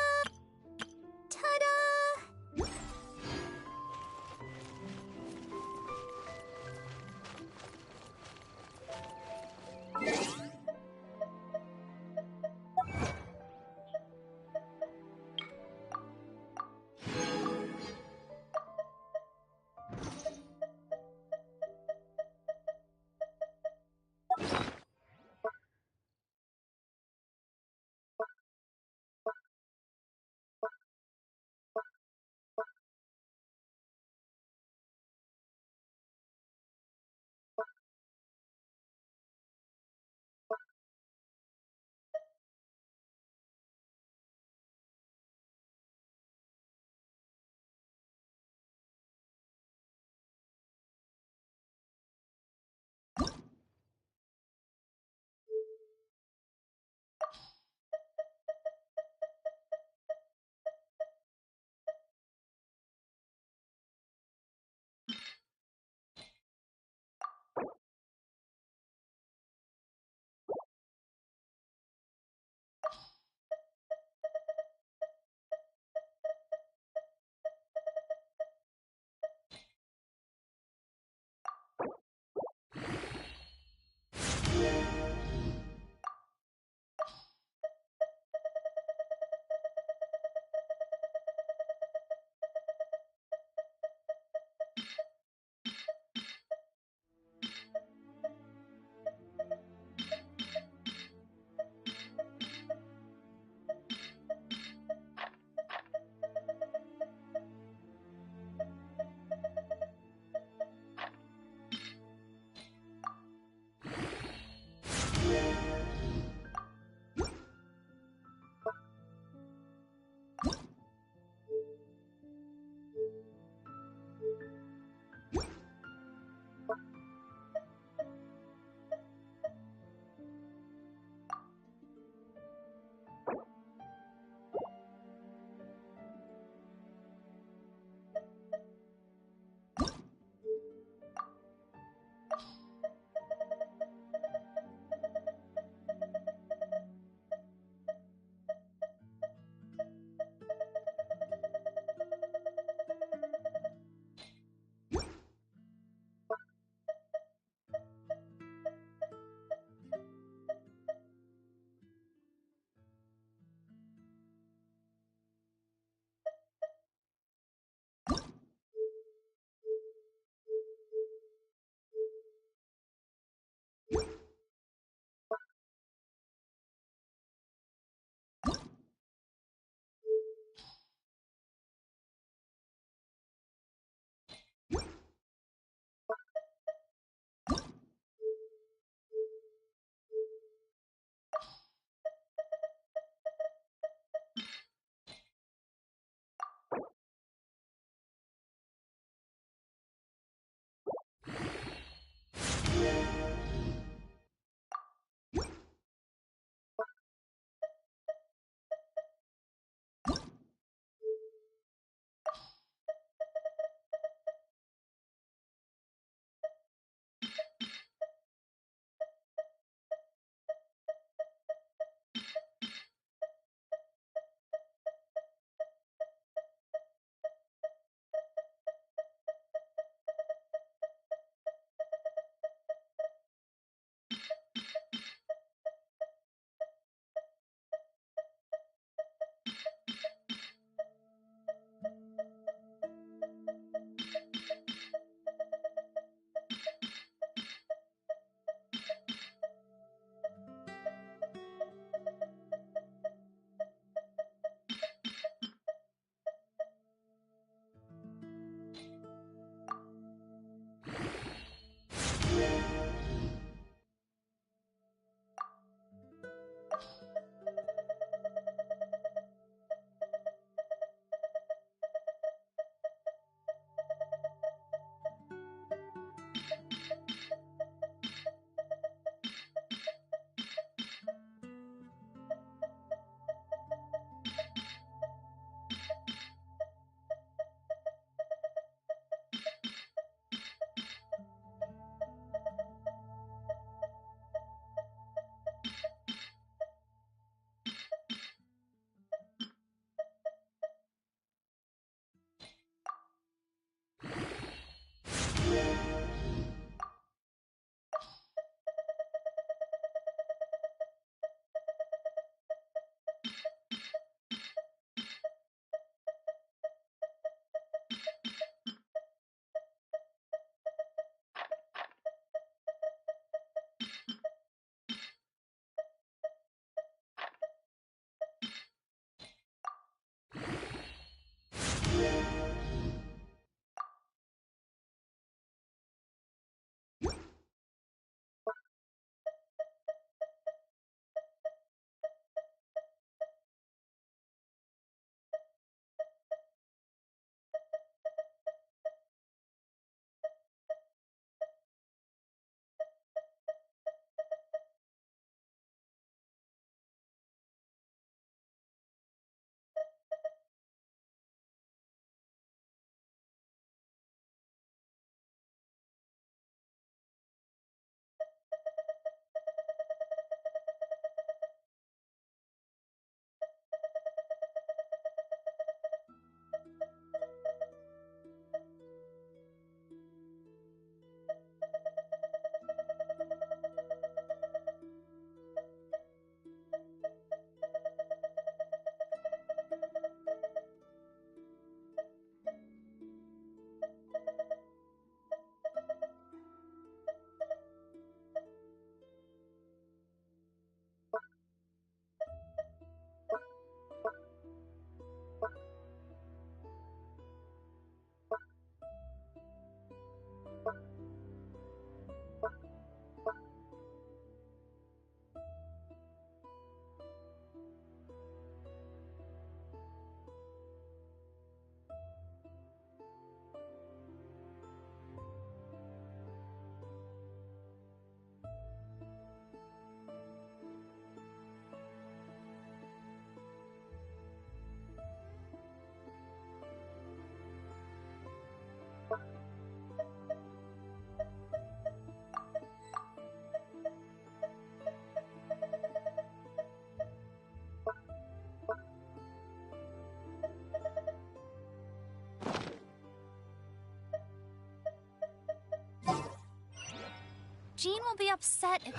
Jean will be upset if...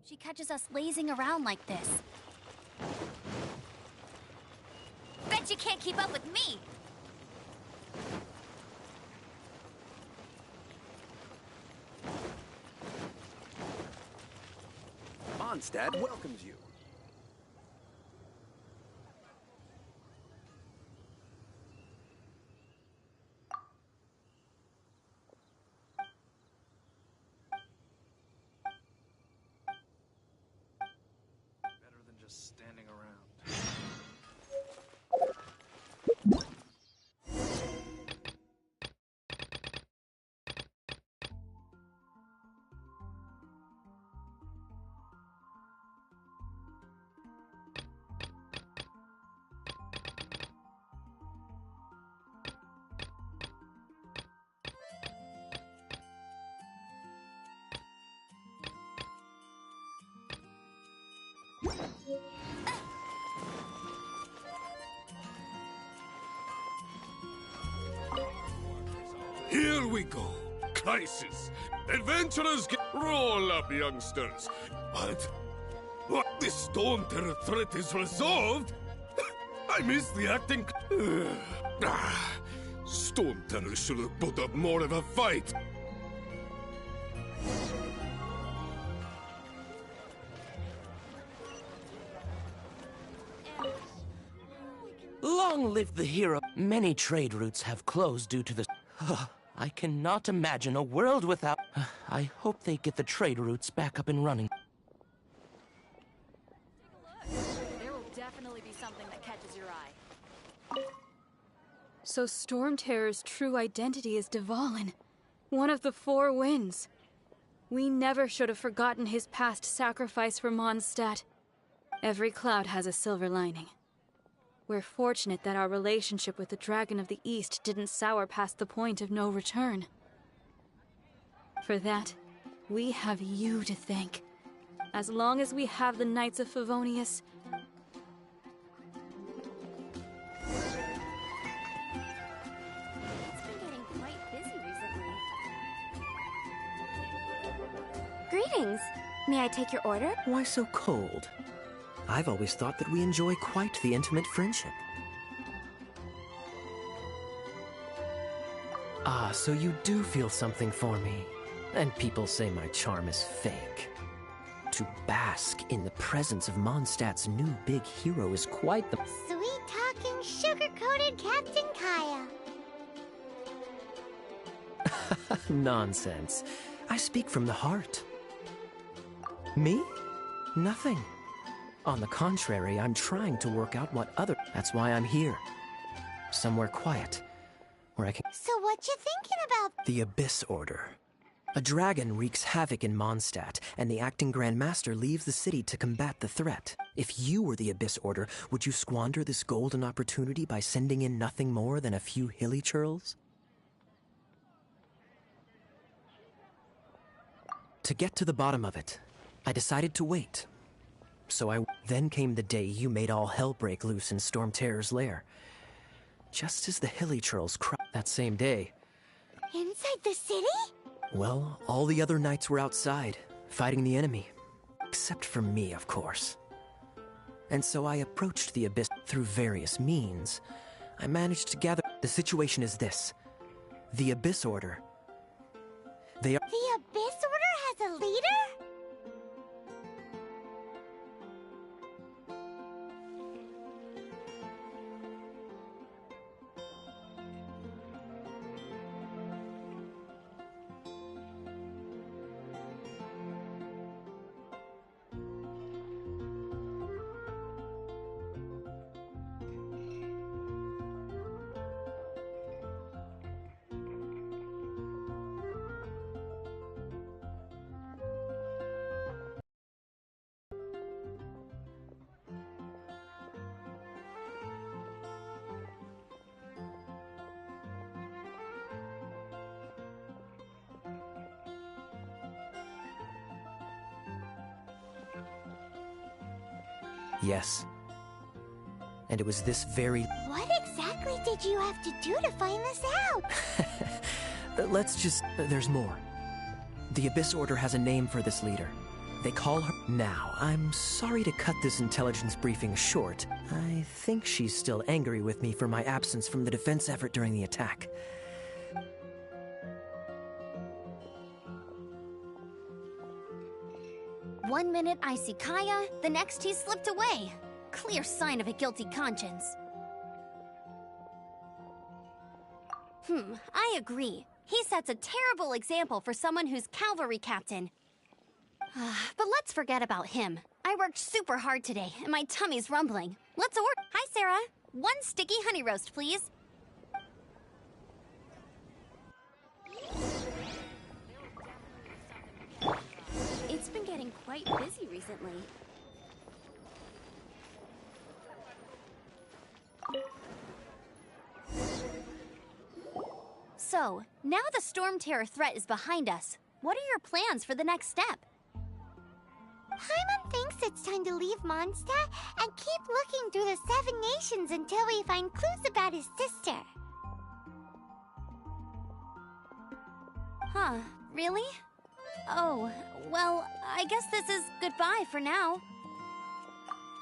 She catches us lazing around like this. Bet you can't keep up with me! Mondstadt welcomes you. Better than just standing around. Here we go. Crisis. Adventurers get... Roll up, youngsters. What? This Stone Terror threat is resolved? I missed the acting... Stone Terror should have put up more of a fight. Long live the hero. Many trade routes have closed due to the... I cannot imagine a world without... I hope they get the trade routes back up and running. There will definitely be something that catches your eye. So Storm Terror's true identity is Dvalin, one of the Four Winds. We never should have forgotten his past sacrifice for Mondstadt. Every cloud has a silver lining. We're fortunate that our relationship with the Dragon of the East didn't sour past the point of no return. For that, we have you to thank. As long as we have the Knights of Favonius... It's been getting quite busy recently. Greetings. May I take your order? Why so cold? I've always thought that we enjoy quite the intimate friendship. Ah, so you do feel something for me. And people say my charm is fake. To bask in the presence of Mondstadt's new big hero is quite the... Sweet-talking, sugar-coated Captain Kaya. Nonsense. I speak from the heart. Me? Nothing. On the contrary, I'm trying to work out what other... That's why I'm here. Somewhere quiet, where I can... So what you thinking about? The Abyss Order. A dragon wreaks havoc in Mondstadt, and the acting Grand Master leaves the city to combat the threat. If you were the Abyss Order, would you squander this golden opportunity by sending in nothing more than a few hilly churls? To get to the bottom of it, I decided to wait. So then came the day you made all hell break loose in Storm Terror's lair. Just as the hilly churls that same day. Inside the city? Well, all the other knights were outside, fighting the enemy. Except for me, of course. And so I approached the Abyss through various means. I managed to gather... The situation is this. The Abyss Order. They are... The Abyss Order has a leader? Yes. And it was this very... What exactly did you have to do to find this out? Let's just... there's more. The Abyss Order has a name for this leader. They call her... Now, I'm sorry to cut this intelligence briefing short. I think she's still angry with me for my absence from the defense effort during the attack. One minute I see Kaya, the next he slipped away. Clear sign of a guilty conscience. I agree. He sets a terrible example for someone who's cavalry captain. But let's forget about him. I worked super hard today, and my tummy's rumbling. Let's order. Hi, Sarah. 1 sticky honey roast, please. It's been getting quite busy recently. So, now the Storm Terror threat is behind us. What are your plans for the next step? Paimon thinks it's time to leave Mondstadt and keep looking through the 7 nations until we find clues about his sister. Huh, really? Oh, well, I guess this is goodbye for now.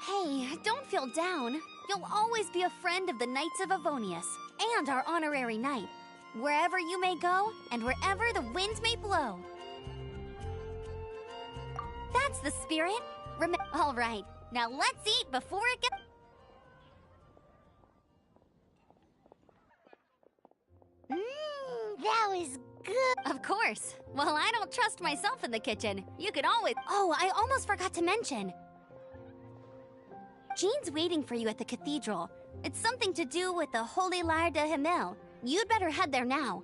Hey, don't feel down. You'll always be a friend of the Knights of Avonius, and our honorary knight. Wherever you may go, and wherever the winds may blow. That's the spirit. All right, now let's eat before it gets... That was good. Of course. Well, I don't trust myself in the kitchen. You could always... Oh, I almost forgot to mention. Jean's waiting for you at the cathedral. It's something to do with the Holy Lyre de Himmel. You'd better head there now.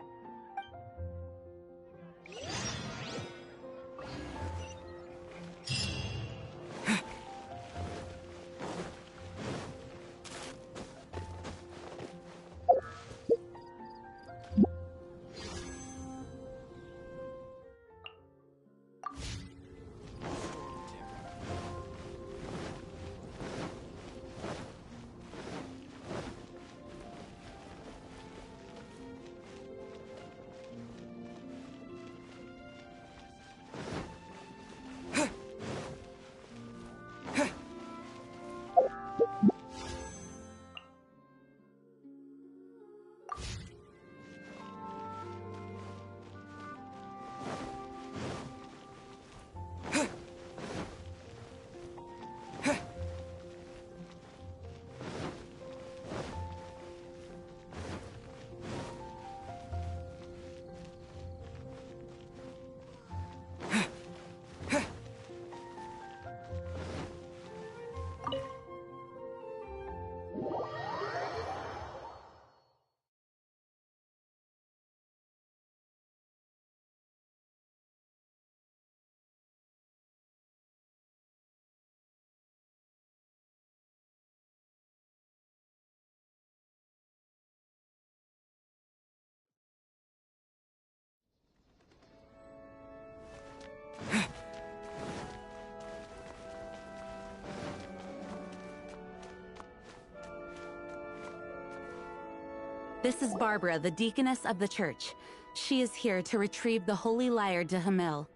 This is Barbara, the deaconess of the church. She is here to retrieve the Holy Lyre de Himmel.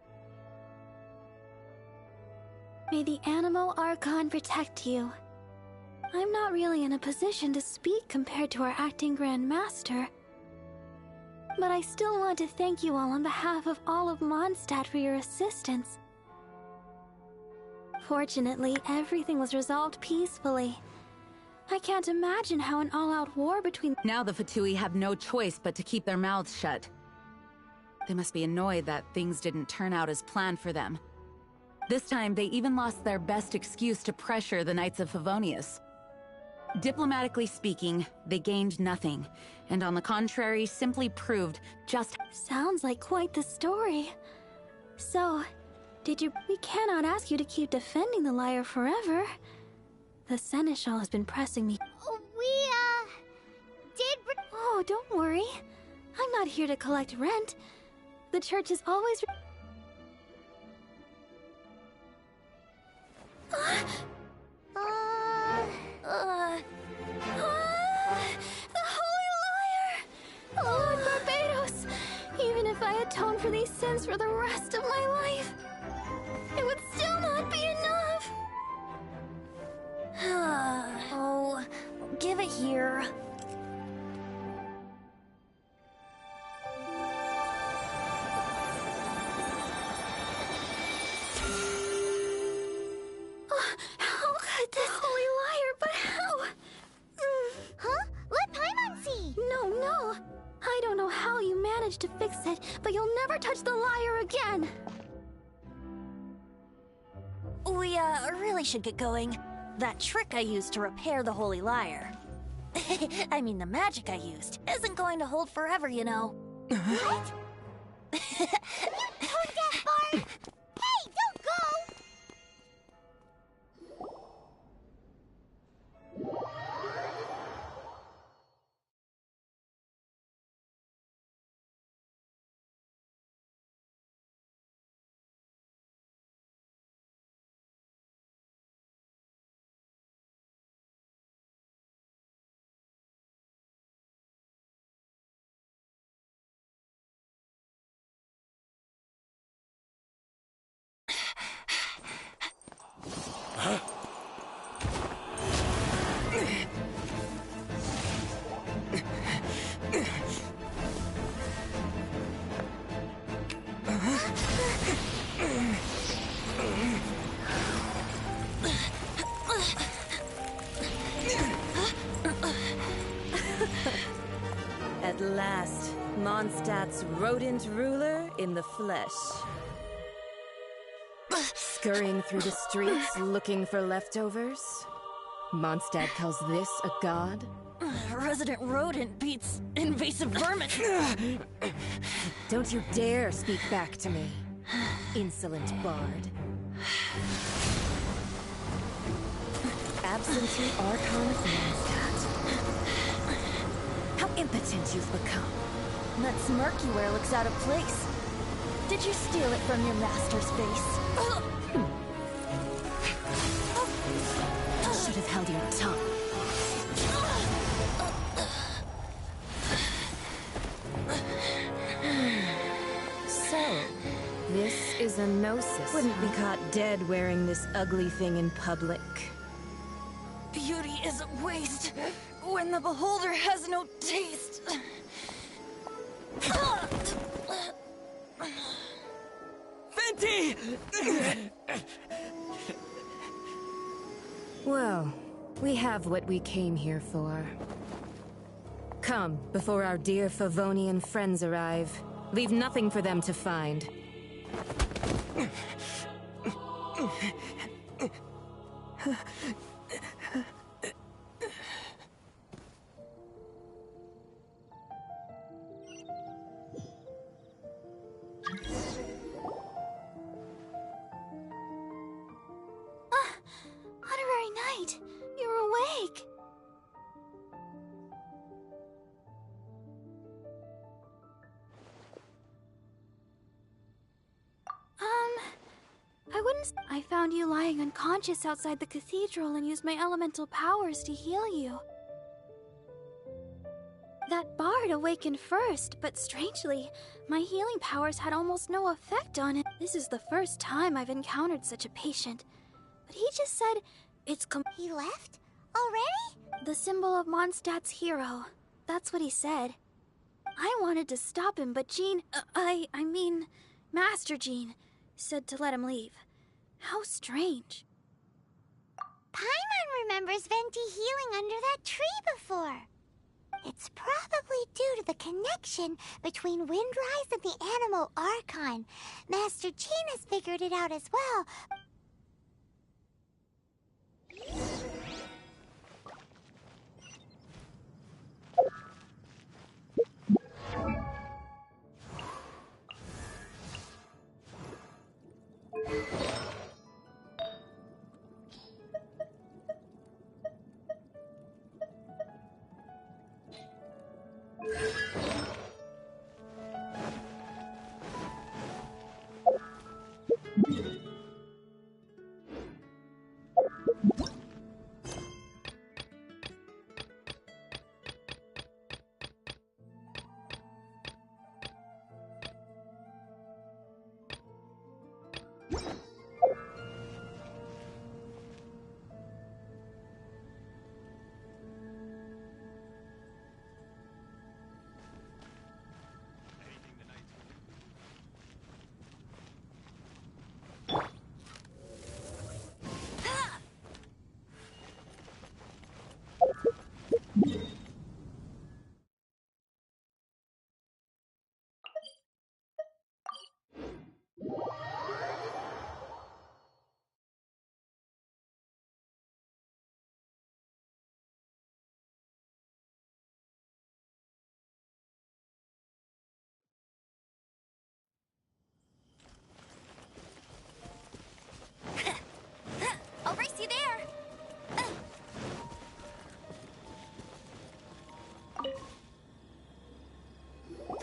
May the Animo Archon protect you. I'm not really in a position to speak compared to our acting Grand Master. But I still want to thank you all on behalf of all of Mondstadt for your assistance. Fortunately, everything was resolved peacefully. I can't imagine how an all-out war between... Now the Fatui have no choice but to keep their mouths shut. They must be annoyed that things didn't turn out as planned for them. This time, they even lost their best excuse to pressure the Knights of Favonius. Diplomatically speaking, they gained nothing, and on the contrary, simply proved just... Sounds like quite the story. So, did you... We cannot ask you to keep defending the lyre forever. The Seneschal has been pressing me. Oh, don't worry. I'm not here to collect rent. The church is always... atone for these sins for the rest of my life, it would still not be enough. Oh, give it here. How could this holy liar, but how? Huh? Let Paimon see! No. I don't know how you managed to fix it, but you'll never touch the liar again. We, really should get going. That trick I used to repair the Holy Lyre. I mean, the magic I used isn't going to hold forever, you know. What? Tone deaf, Bard! Hey, don't go! At last, Mondstadt's rodent ruler in the flesh. Scurrying through the streets looking for leftovers? Mondstadt calls this a god? Resident rodent beats invasive vermin. Don't you dare speak back to me, insolent bard. Absentee Archon of Mondstadt. How impotent you've become. That smirk you wear looks out of place. Did you steal it from your master's face? Should have held your tongue. So, this is a gnosis. Wouldn't be caught dead wearing this ugly thing in public. Beauty is a waste when the beholder has no taste. Venti! Well, we have what we came here for. Come, before our dear Favonian friends arrive. Leave nothing for them to find. Honorary Knight, you're awake. I wouldn't. I found you lying unconscious outside the cathedral and used my elemental powers to heal you. That bard awakened first, but strangely, my healing powers had almost no effect on it. This is the first time I've encountered such a patient. But he just said it's He left? Already? the symbol of Mondstadt's hero. That's what he said. I wanted to stop him, but Jean, I mean, Master Jean, said to let him leave. How strange. Paimon remembers Venti healing under that tree before. It's probably due to the connection between Windrise and the Animal Archon. Master Jean has figured it out as well.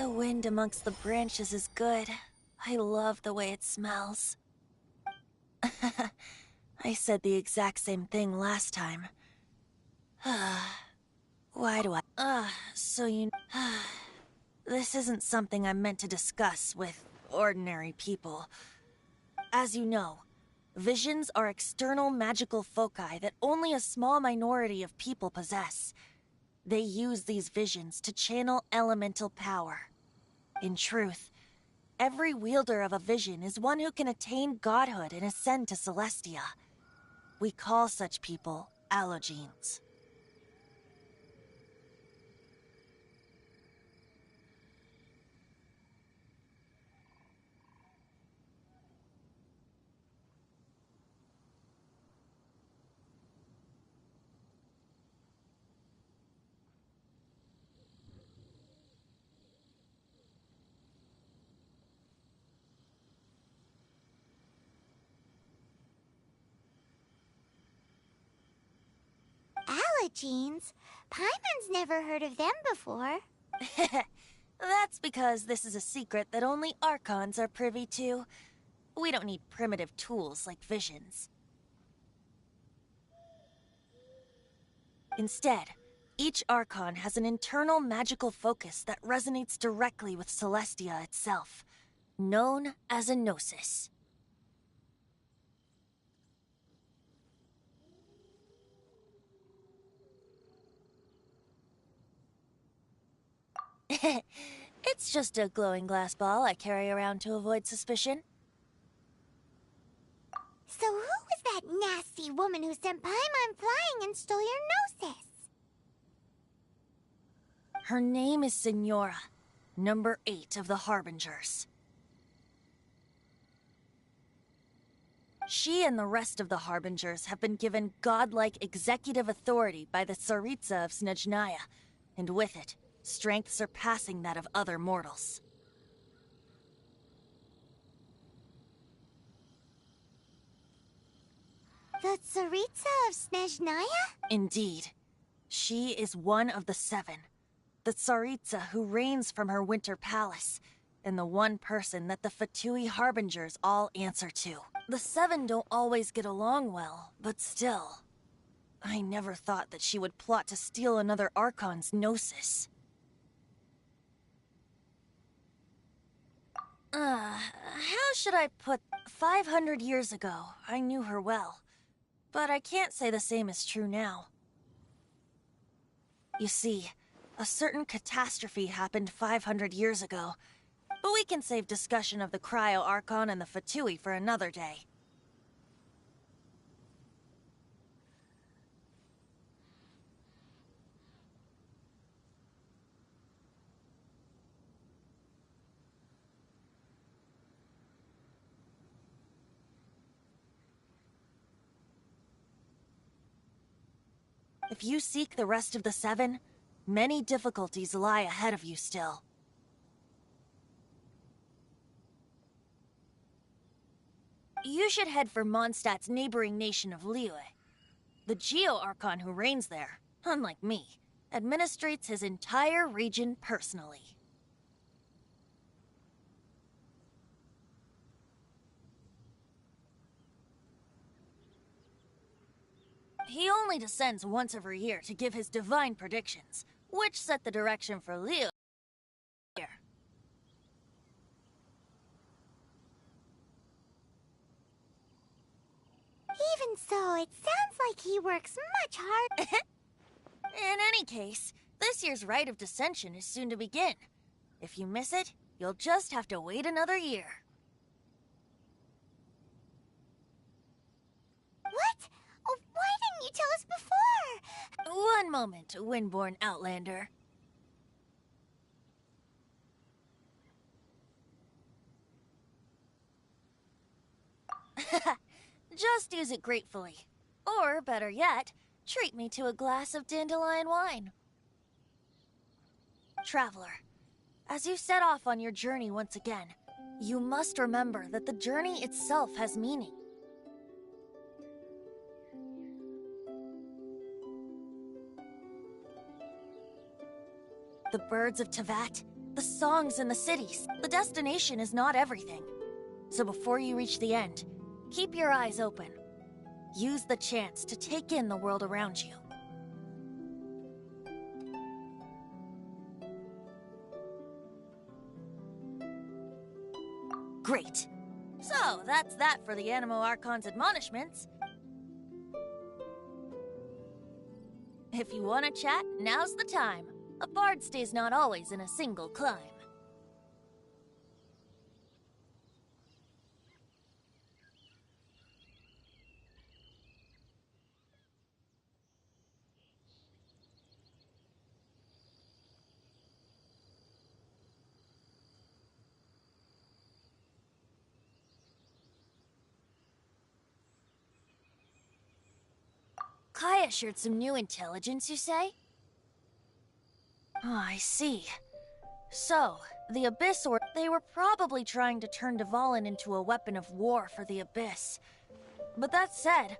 The wind amongst the branches is good. I love the way it smells. I said the exact same thing last time. Why do I... so you... This isn't something I'm meant to discuss with ordinary people. As you know, visions are external magical foci that only a small minority of people possess. They use these visions to channel elemental power. In truth, every wielder of a vision is one who can attain godhood and ascend to Celestia. We call such people allogenes. Allogenes? Paimon's never heard of them before. That's because this is a secret that only Archons are privy to. We don't need primitive tools like visions. Instead, each Archon has an internal magical focus that resonates directly with Celestia itself, known as a gnosis. It's just a glowing glass ball I carry around to avoid suspicion. So who was that nasty woman who sent Paimon flying and stole your gnosis? Her name is Signora, number 8 of the Harbingers. She and the rest of the Harbingers have been given godlike executive authority by the Tsaritsa of Snezhnaya, and with it, strength surpassing that of other mortals. The Tsaritsa of Snezhnaya? Indeed. She is one of the 7. The Tsaritsa who reigns from her winter palace, and the one person that the Fatui Harbingers all answer to. The 7 don't always get along well, but still. I never thought that she would plot to steal another Archon's gnosis. How should I put... 500 years ago, I knew her well. But I can't say the same is true now. You see, a certain catastrophe happened 500 years ago. But we can save discussion of the Cryo Archon and the Fatui for another day. If you seek the rest of the 7, many difficulties lie ahead of you still. You should head for Mondstadt's neighboring nation of Liyue. The Geo-Archon who reigns there, unlike me, administrates his entire region personally. He only descends once every year to give his divine predictions, which set the direction for Liyue. Even so, it sounds like he works much harder. In any case, this year's Rite of Descension is soon to begin. If you miss it, you'll just have to wait another year. What? Oh, why didn't you tell us before? One moment, Windborn Outlander. Just use it gratefully. Or, better yet, treat me to a glass of dandelion wine. Traveler, as you set off on your journey once again, you must remember that the journey itself has meaning. The birds of Tevat, the songs in the cities. The destination is not everything. So before you reach the end, keep your eyes open. Use the chance to take in the world around you. Great. So, that's that for the Animo Archon's admonishments. If you want to chat, now's the time. A bard stays not always in a single climb. Kaya shared some new intelligence, you say? Oh, I see. So, the Abyss they were probably trying to turn Dvalin into a weapon of war for the Abyss. But that said,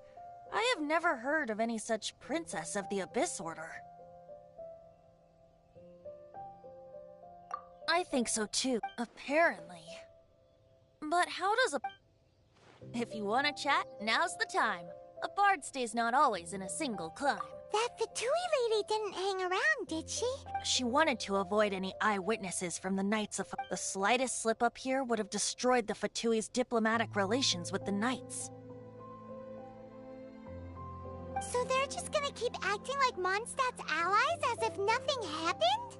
I have never heard of any such princess of the Abyss Order. I think so too, apparently. But how does a... If you want to chat, now's the time. A bard stays not always in a single climb. That Fatui lady didn't hang around, did she? She wanted to avoid any eyewitnesses from the Knights of... The slightest slip-up here would have destroyed the Fatui's diplomatic relations with the Knights. So they're just gonna keep acting like Mondstadt's allies as if nothing happened?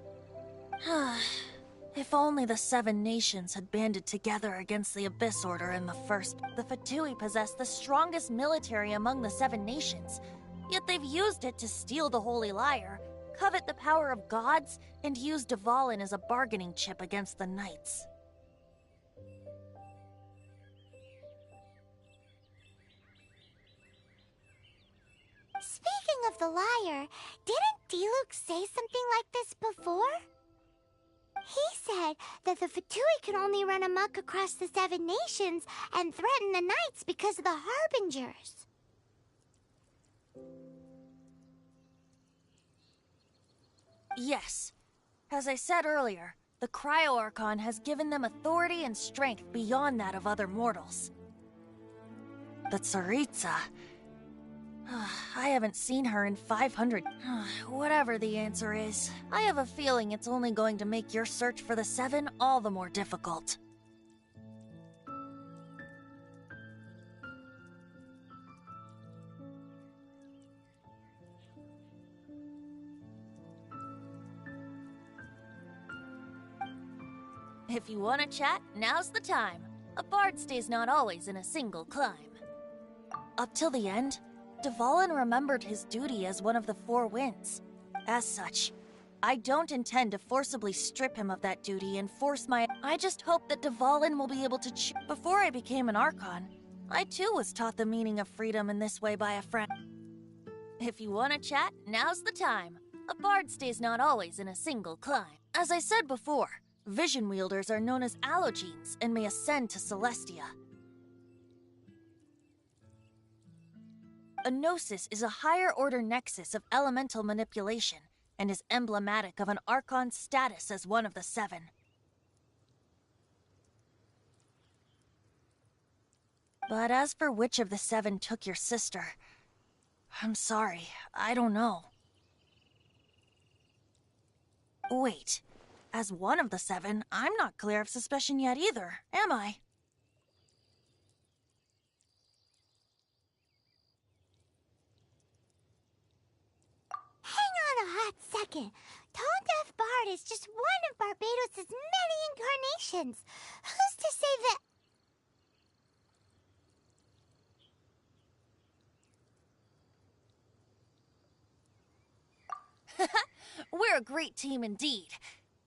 If only the 7 nations had banded together against the Abyss Order in the first... The Fatui possess the strongest military among the 7 nations, yet they've used it to steal the Holy Lyre, covet the power of gods, and use Dvalin as a bargaining chip against the Knights. Speaking of the lyre, didn't Diluc say something like this before? He said that the Fatui can only run amok across the 7 nations and threaten the Knights because of the Harbingers. Yes. As I said earlier, the Cryo-Archon has given them authority and strength beyond that of other mortals. The Tsaritsa... I haven't seen her in 500... Whatever the answer is, I have a feeling it's only going to make your search for the 7 all the more difficult. If you want to chat, now's the time. A bard stays not always in a single climb. Up till the end, Dvalin remembered his duty as one of the 4 winds. As such, I don't intend to forcibly strip him of that duty and force my... I just hope that Dvalin will be able to Before I became an Archon, I too was taught the meaning of freedom in this way by a friend. If you want to chat, now's the time. A bard stays not always in a single climb. As I said before, vision wielders are known as allogenes and may ascend to Celestia. A gnosis is a higher-order nexus of elemental manipulation and is emblematic of an Archon's status as one of the 7. But as for which of the 7 took your sister, I'm sorry, I don't know. Wait, as one of the 7, I'm not clear of suspicion yet either, am I? Hang on a hot second. Tone Deaf Bard is just one of Barbados' many incarnations. Who's to say that... We're a great team indeed.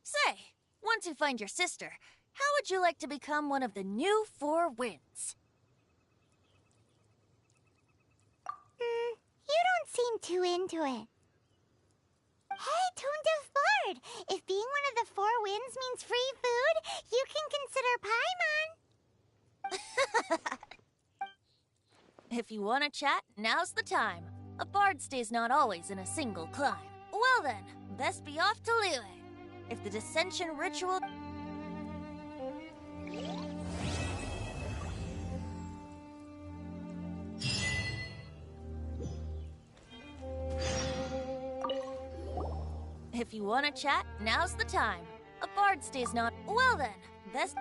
Say, once you find your sister, how would you like to become one of the new 4 winds? You don't seem too into it. Hey, Tone Deaf Bard! If being one of the 4 winds means free food, you can consider Paimon. If you want to chat, now's the time. A bard stays not always in a single climb. Well then, best be off to Liyue. If the dissension ritual... If you want to chat, now's the time. A bard stays not... Well then, best...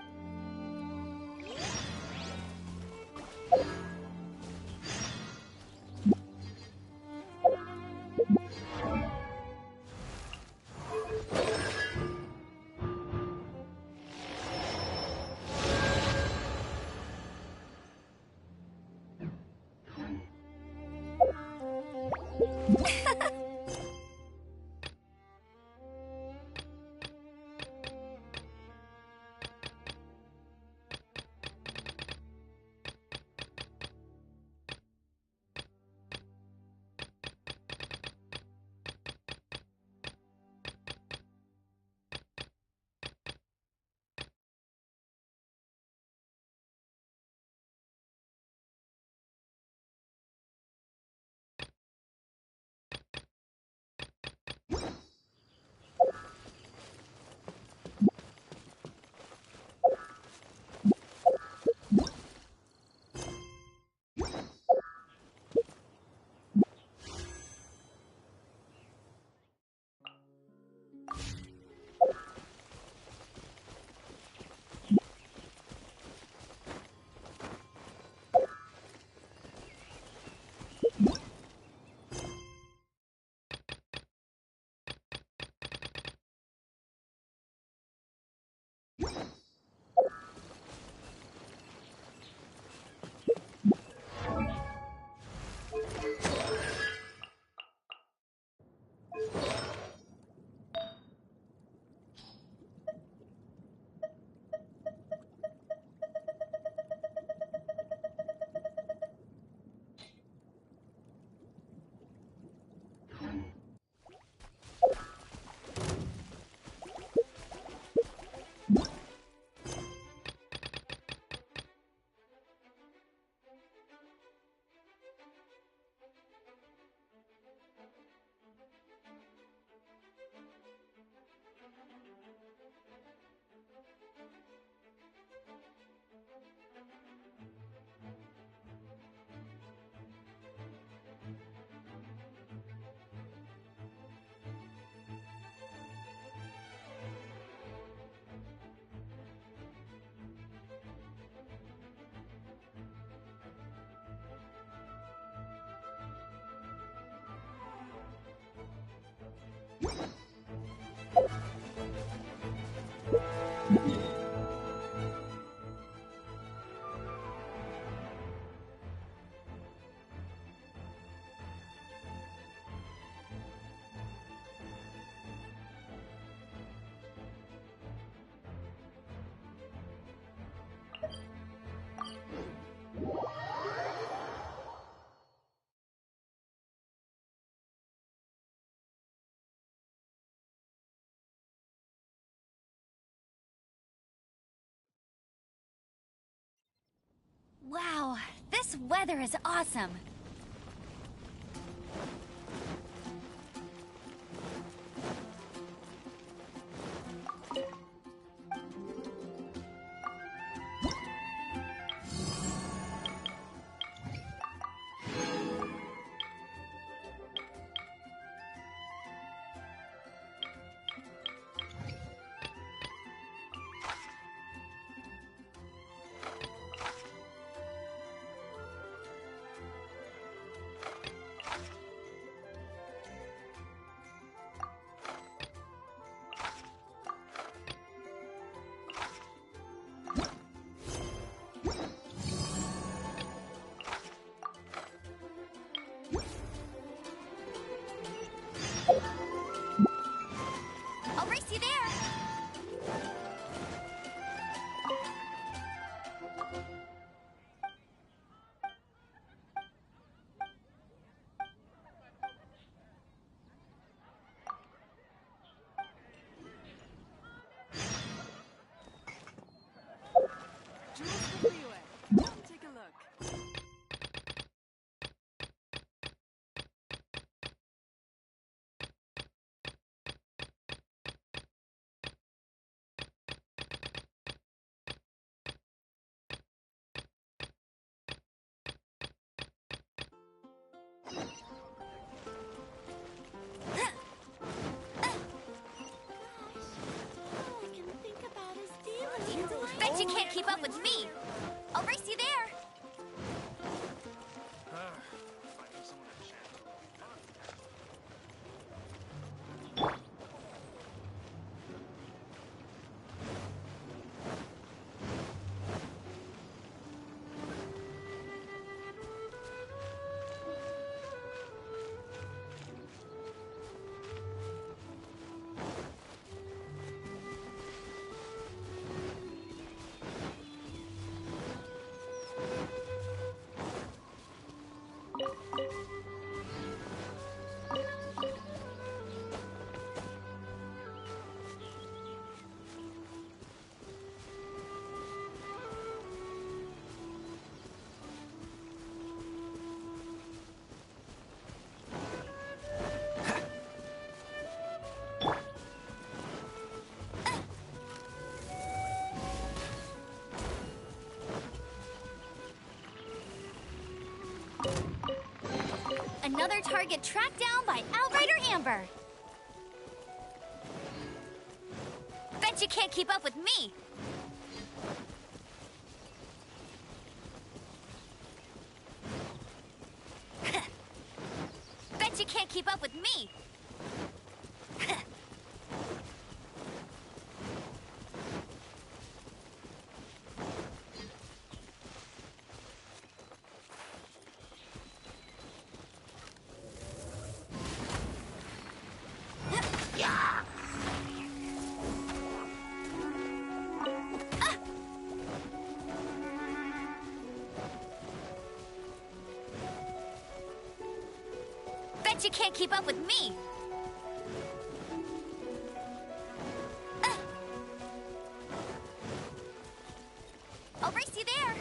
Wow, this weather is awesome. keep up with me. I'll race you there. Finding someone to chat to. Another target tracked down by Outrider Amber. Bet you can't keep up with me. Bet you can't keep up with me. Bet you can't keep up with me. I'll race you there.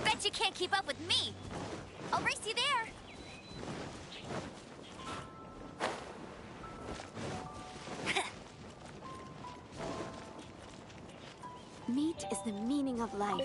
Bet you can't keep up with me. I'll race you there. Meat is the meaning of life.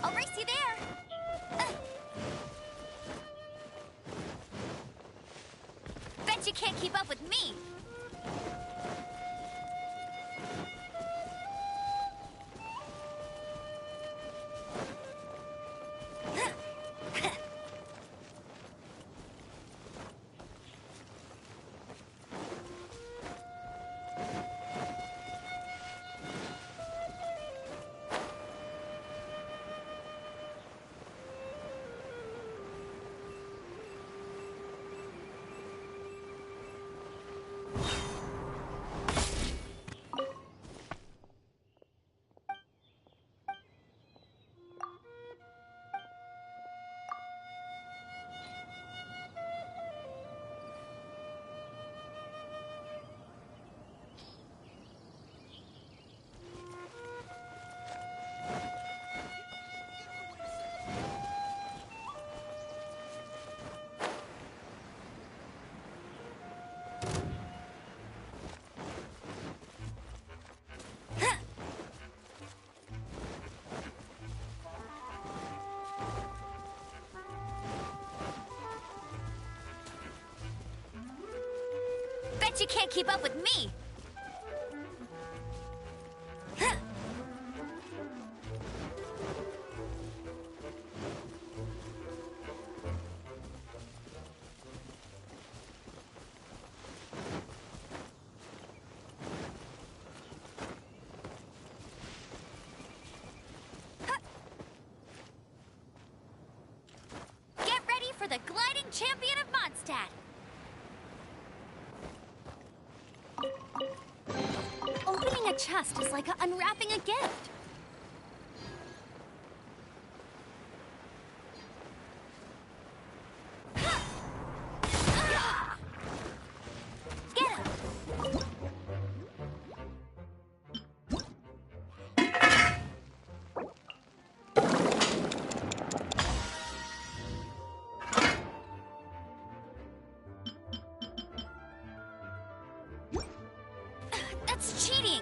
I'll race you there. Bet you can't keep up with me. Bet you can't keep up with me! Get ready for the gliding champion of Mondstadt! Opening a chest is like unwrapping a gift. Get him! That's cheating!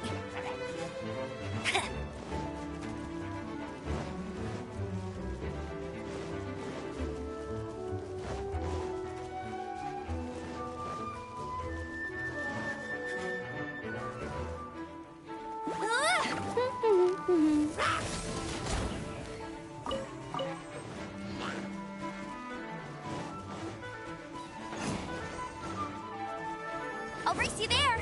I'll race you there!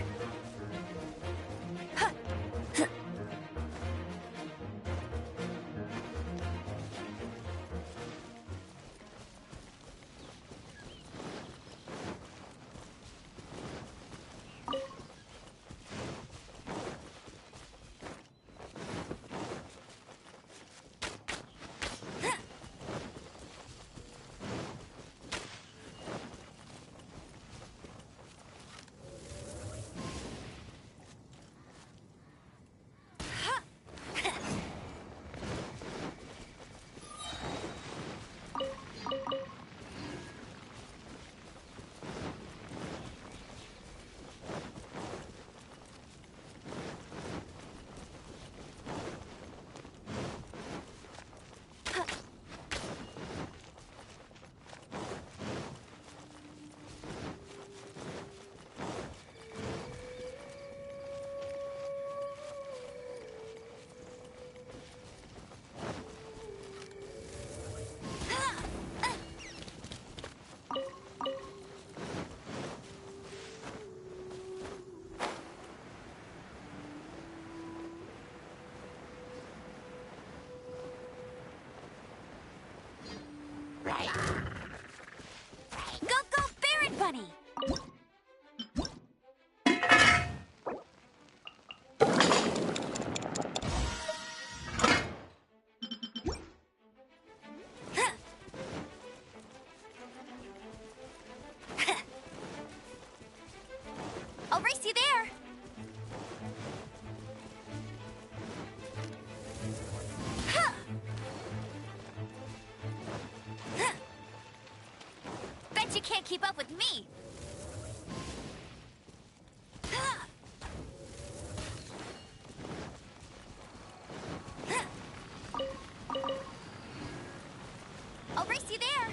Go, go, Baron Bunny! I'll race you there! Bet you can't keep up with me! I'll race you there!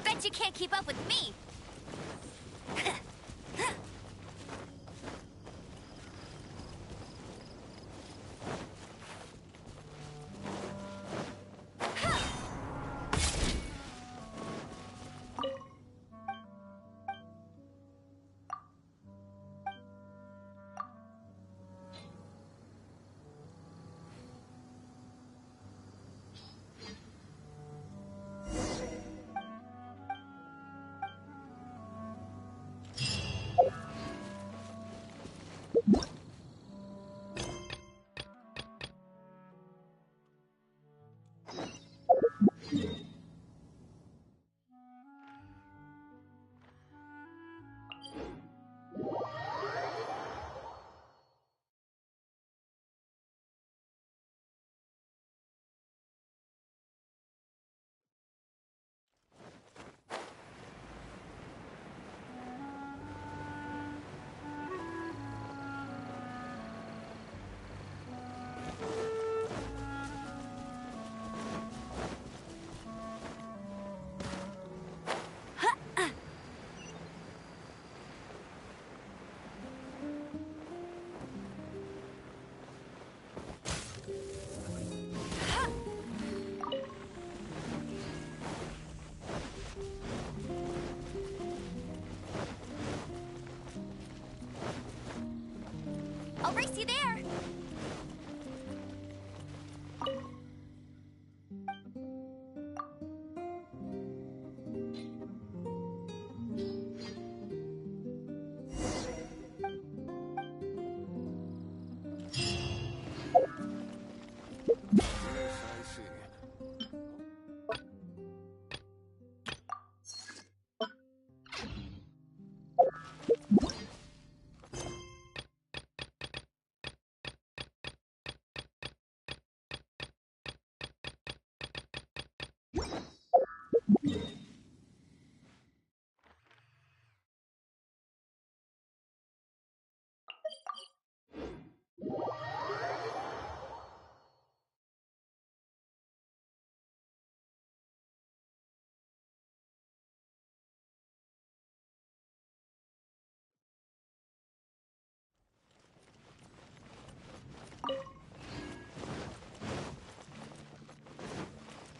Bet you can't keep up with me! brace you there.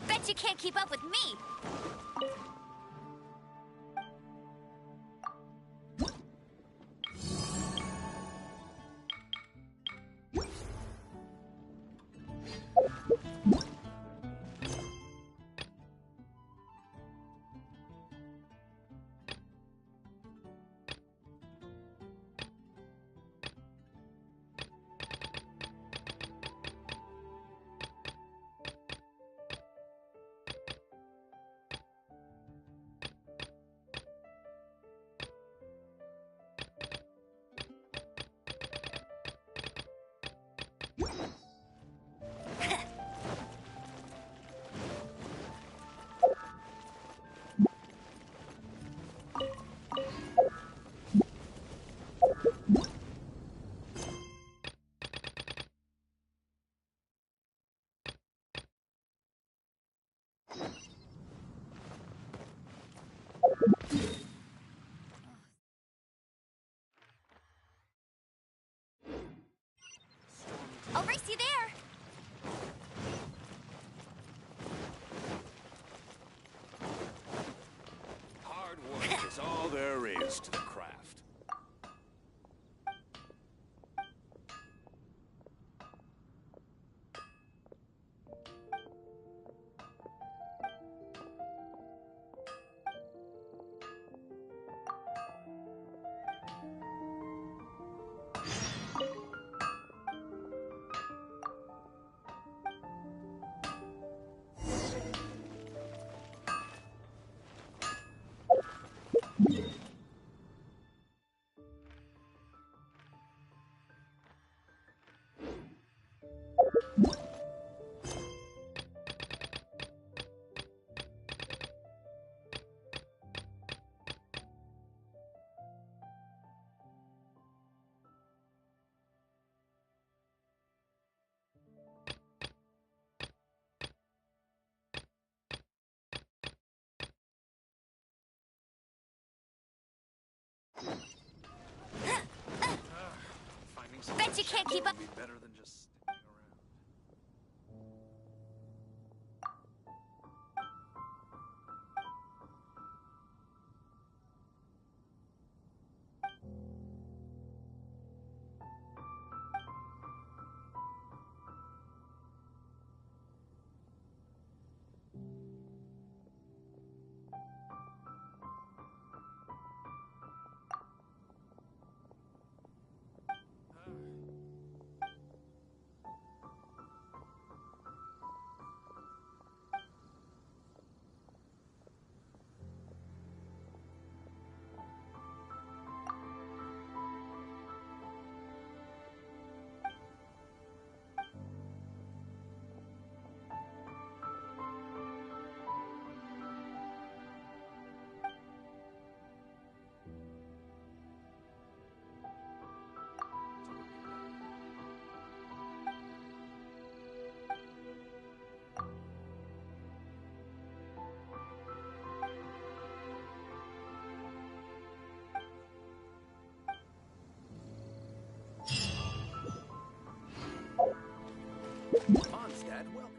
Bet you can't keep up with me. I'll race you there. Hard work is all there is to the craft. Bet you can't keep up. Better than just sticking around. Mondstadt, welcome.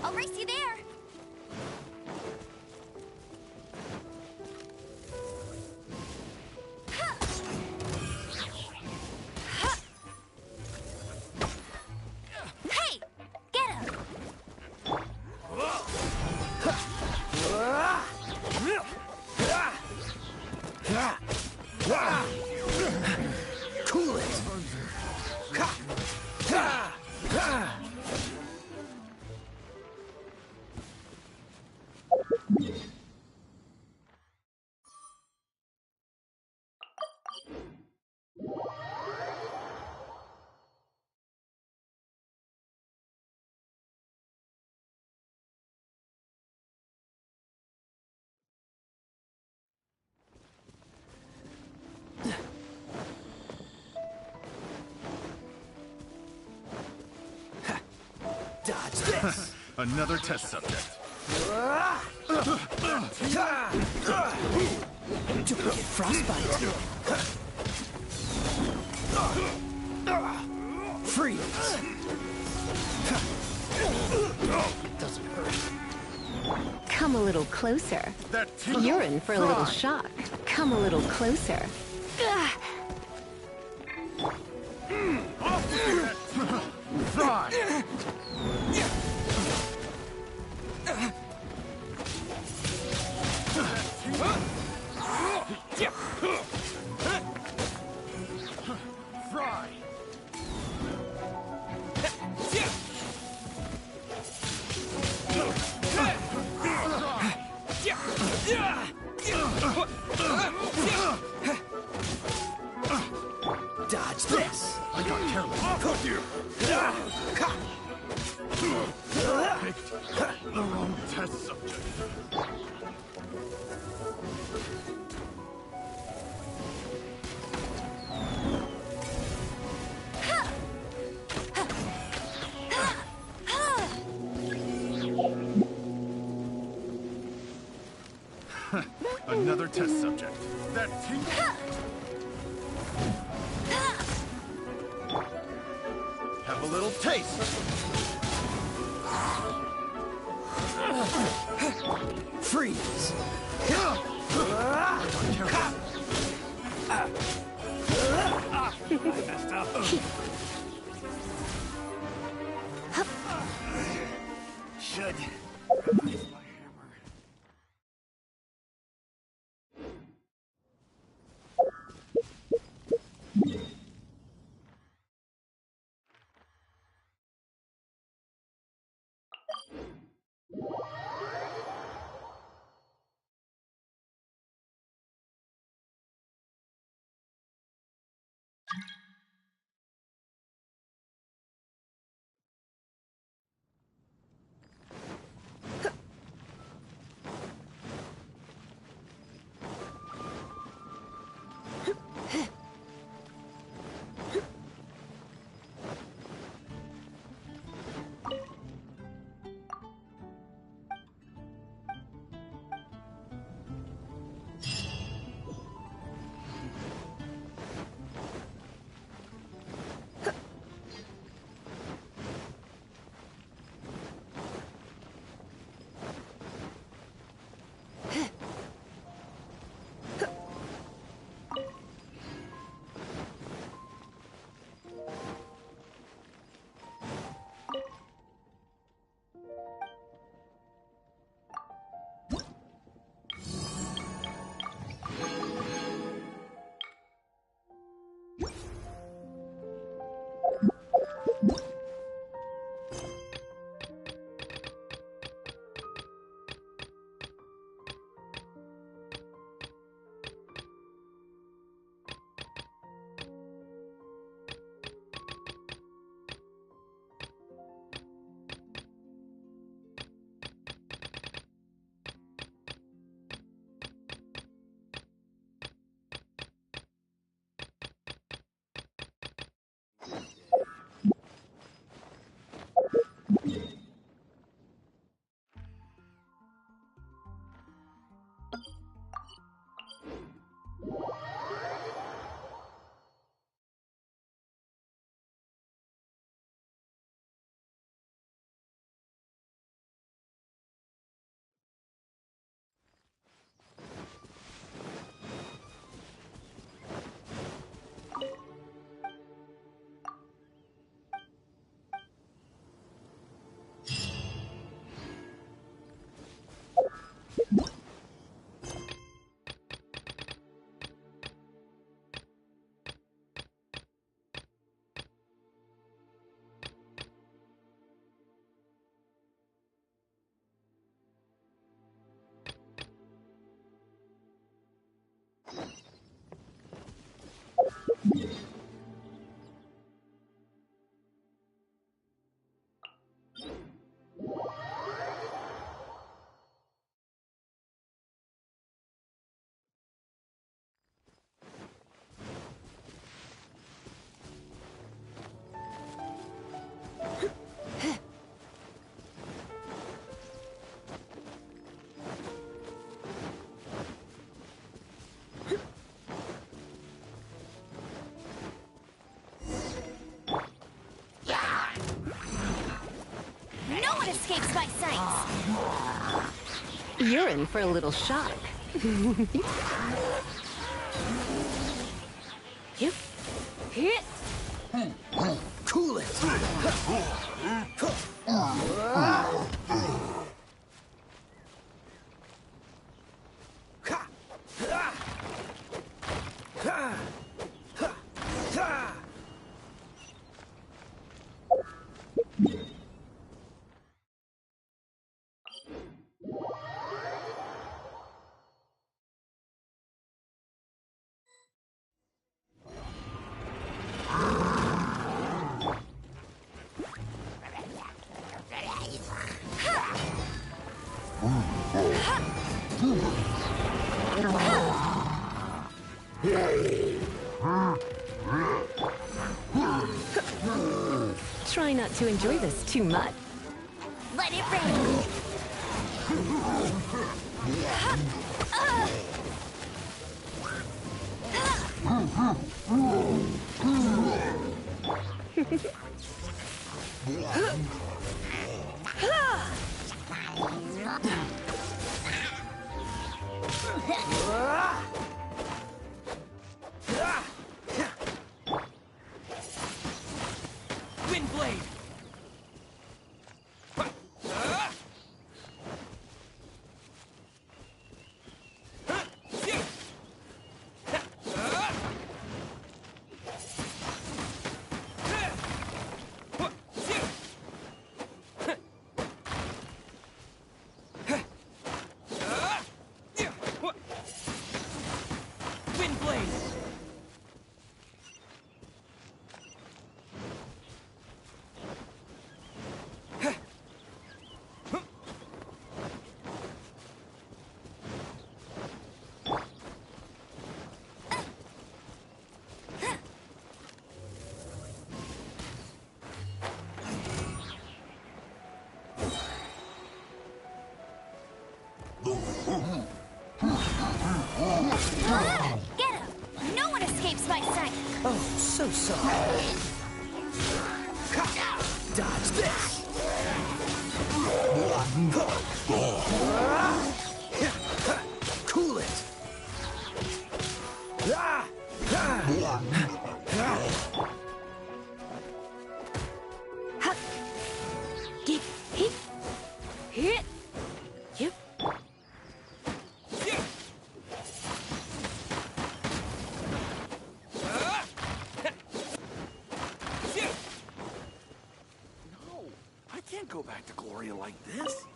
I'll race you there. Hey, get him. Cool it! Dodge this! Another test subject. Don't get frostbite. Freeze! Doesn't hurt. Come a little closer. You're in for a little shock. Come a little closer. Fry! Fry! Dodge this! I got careless. Picked the wrong test subject. Another test subject. That tingle. Have a little taste. Freeze! Messed up. Should. escapes my sight. You're in for a little shock. Yep. Hit. Cool it! Try not to enjoy this too much. Let it rain. Windblade! Get him! No one escapes my sight. Oh, so sorry. Dodge this! Cool it! Hit. Yep. No, I can't go back to Gloria like this.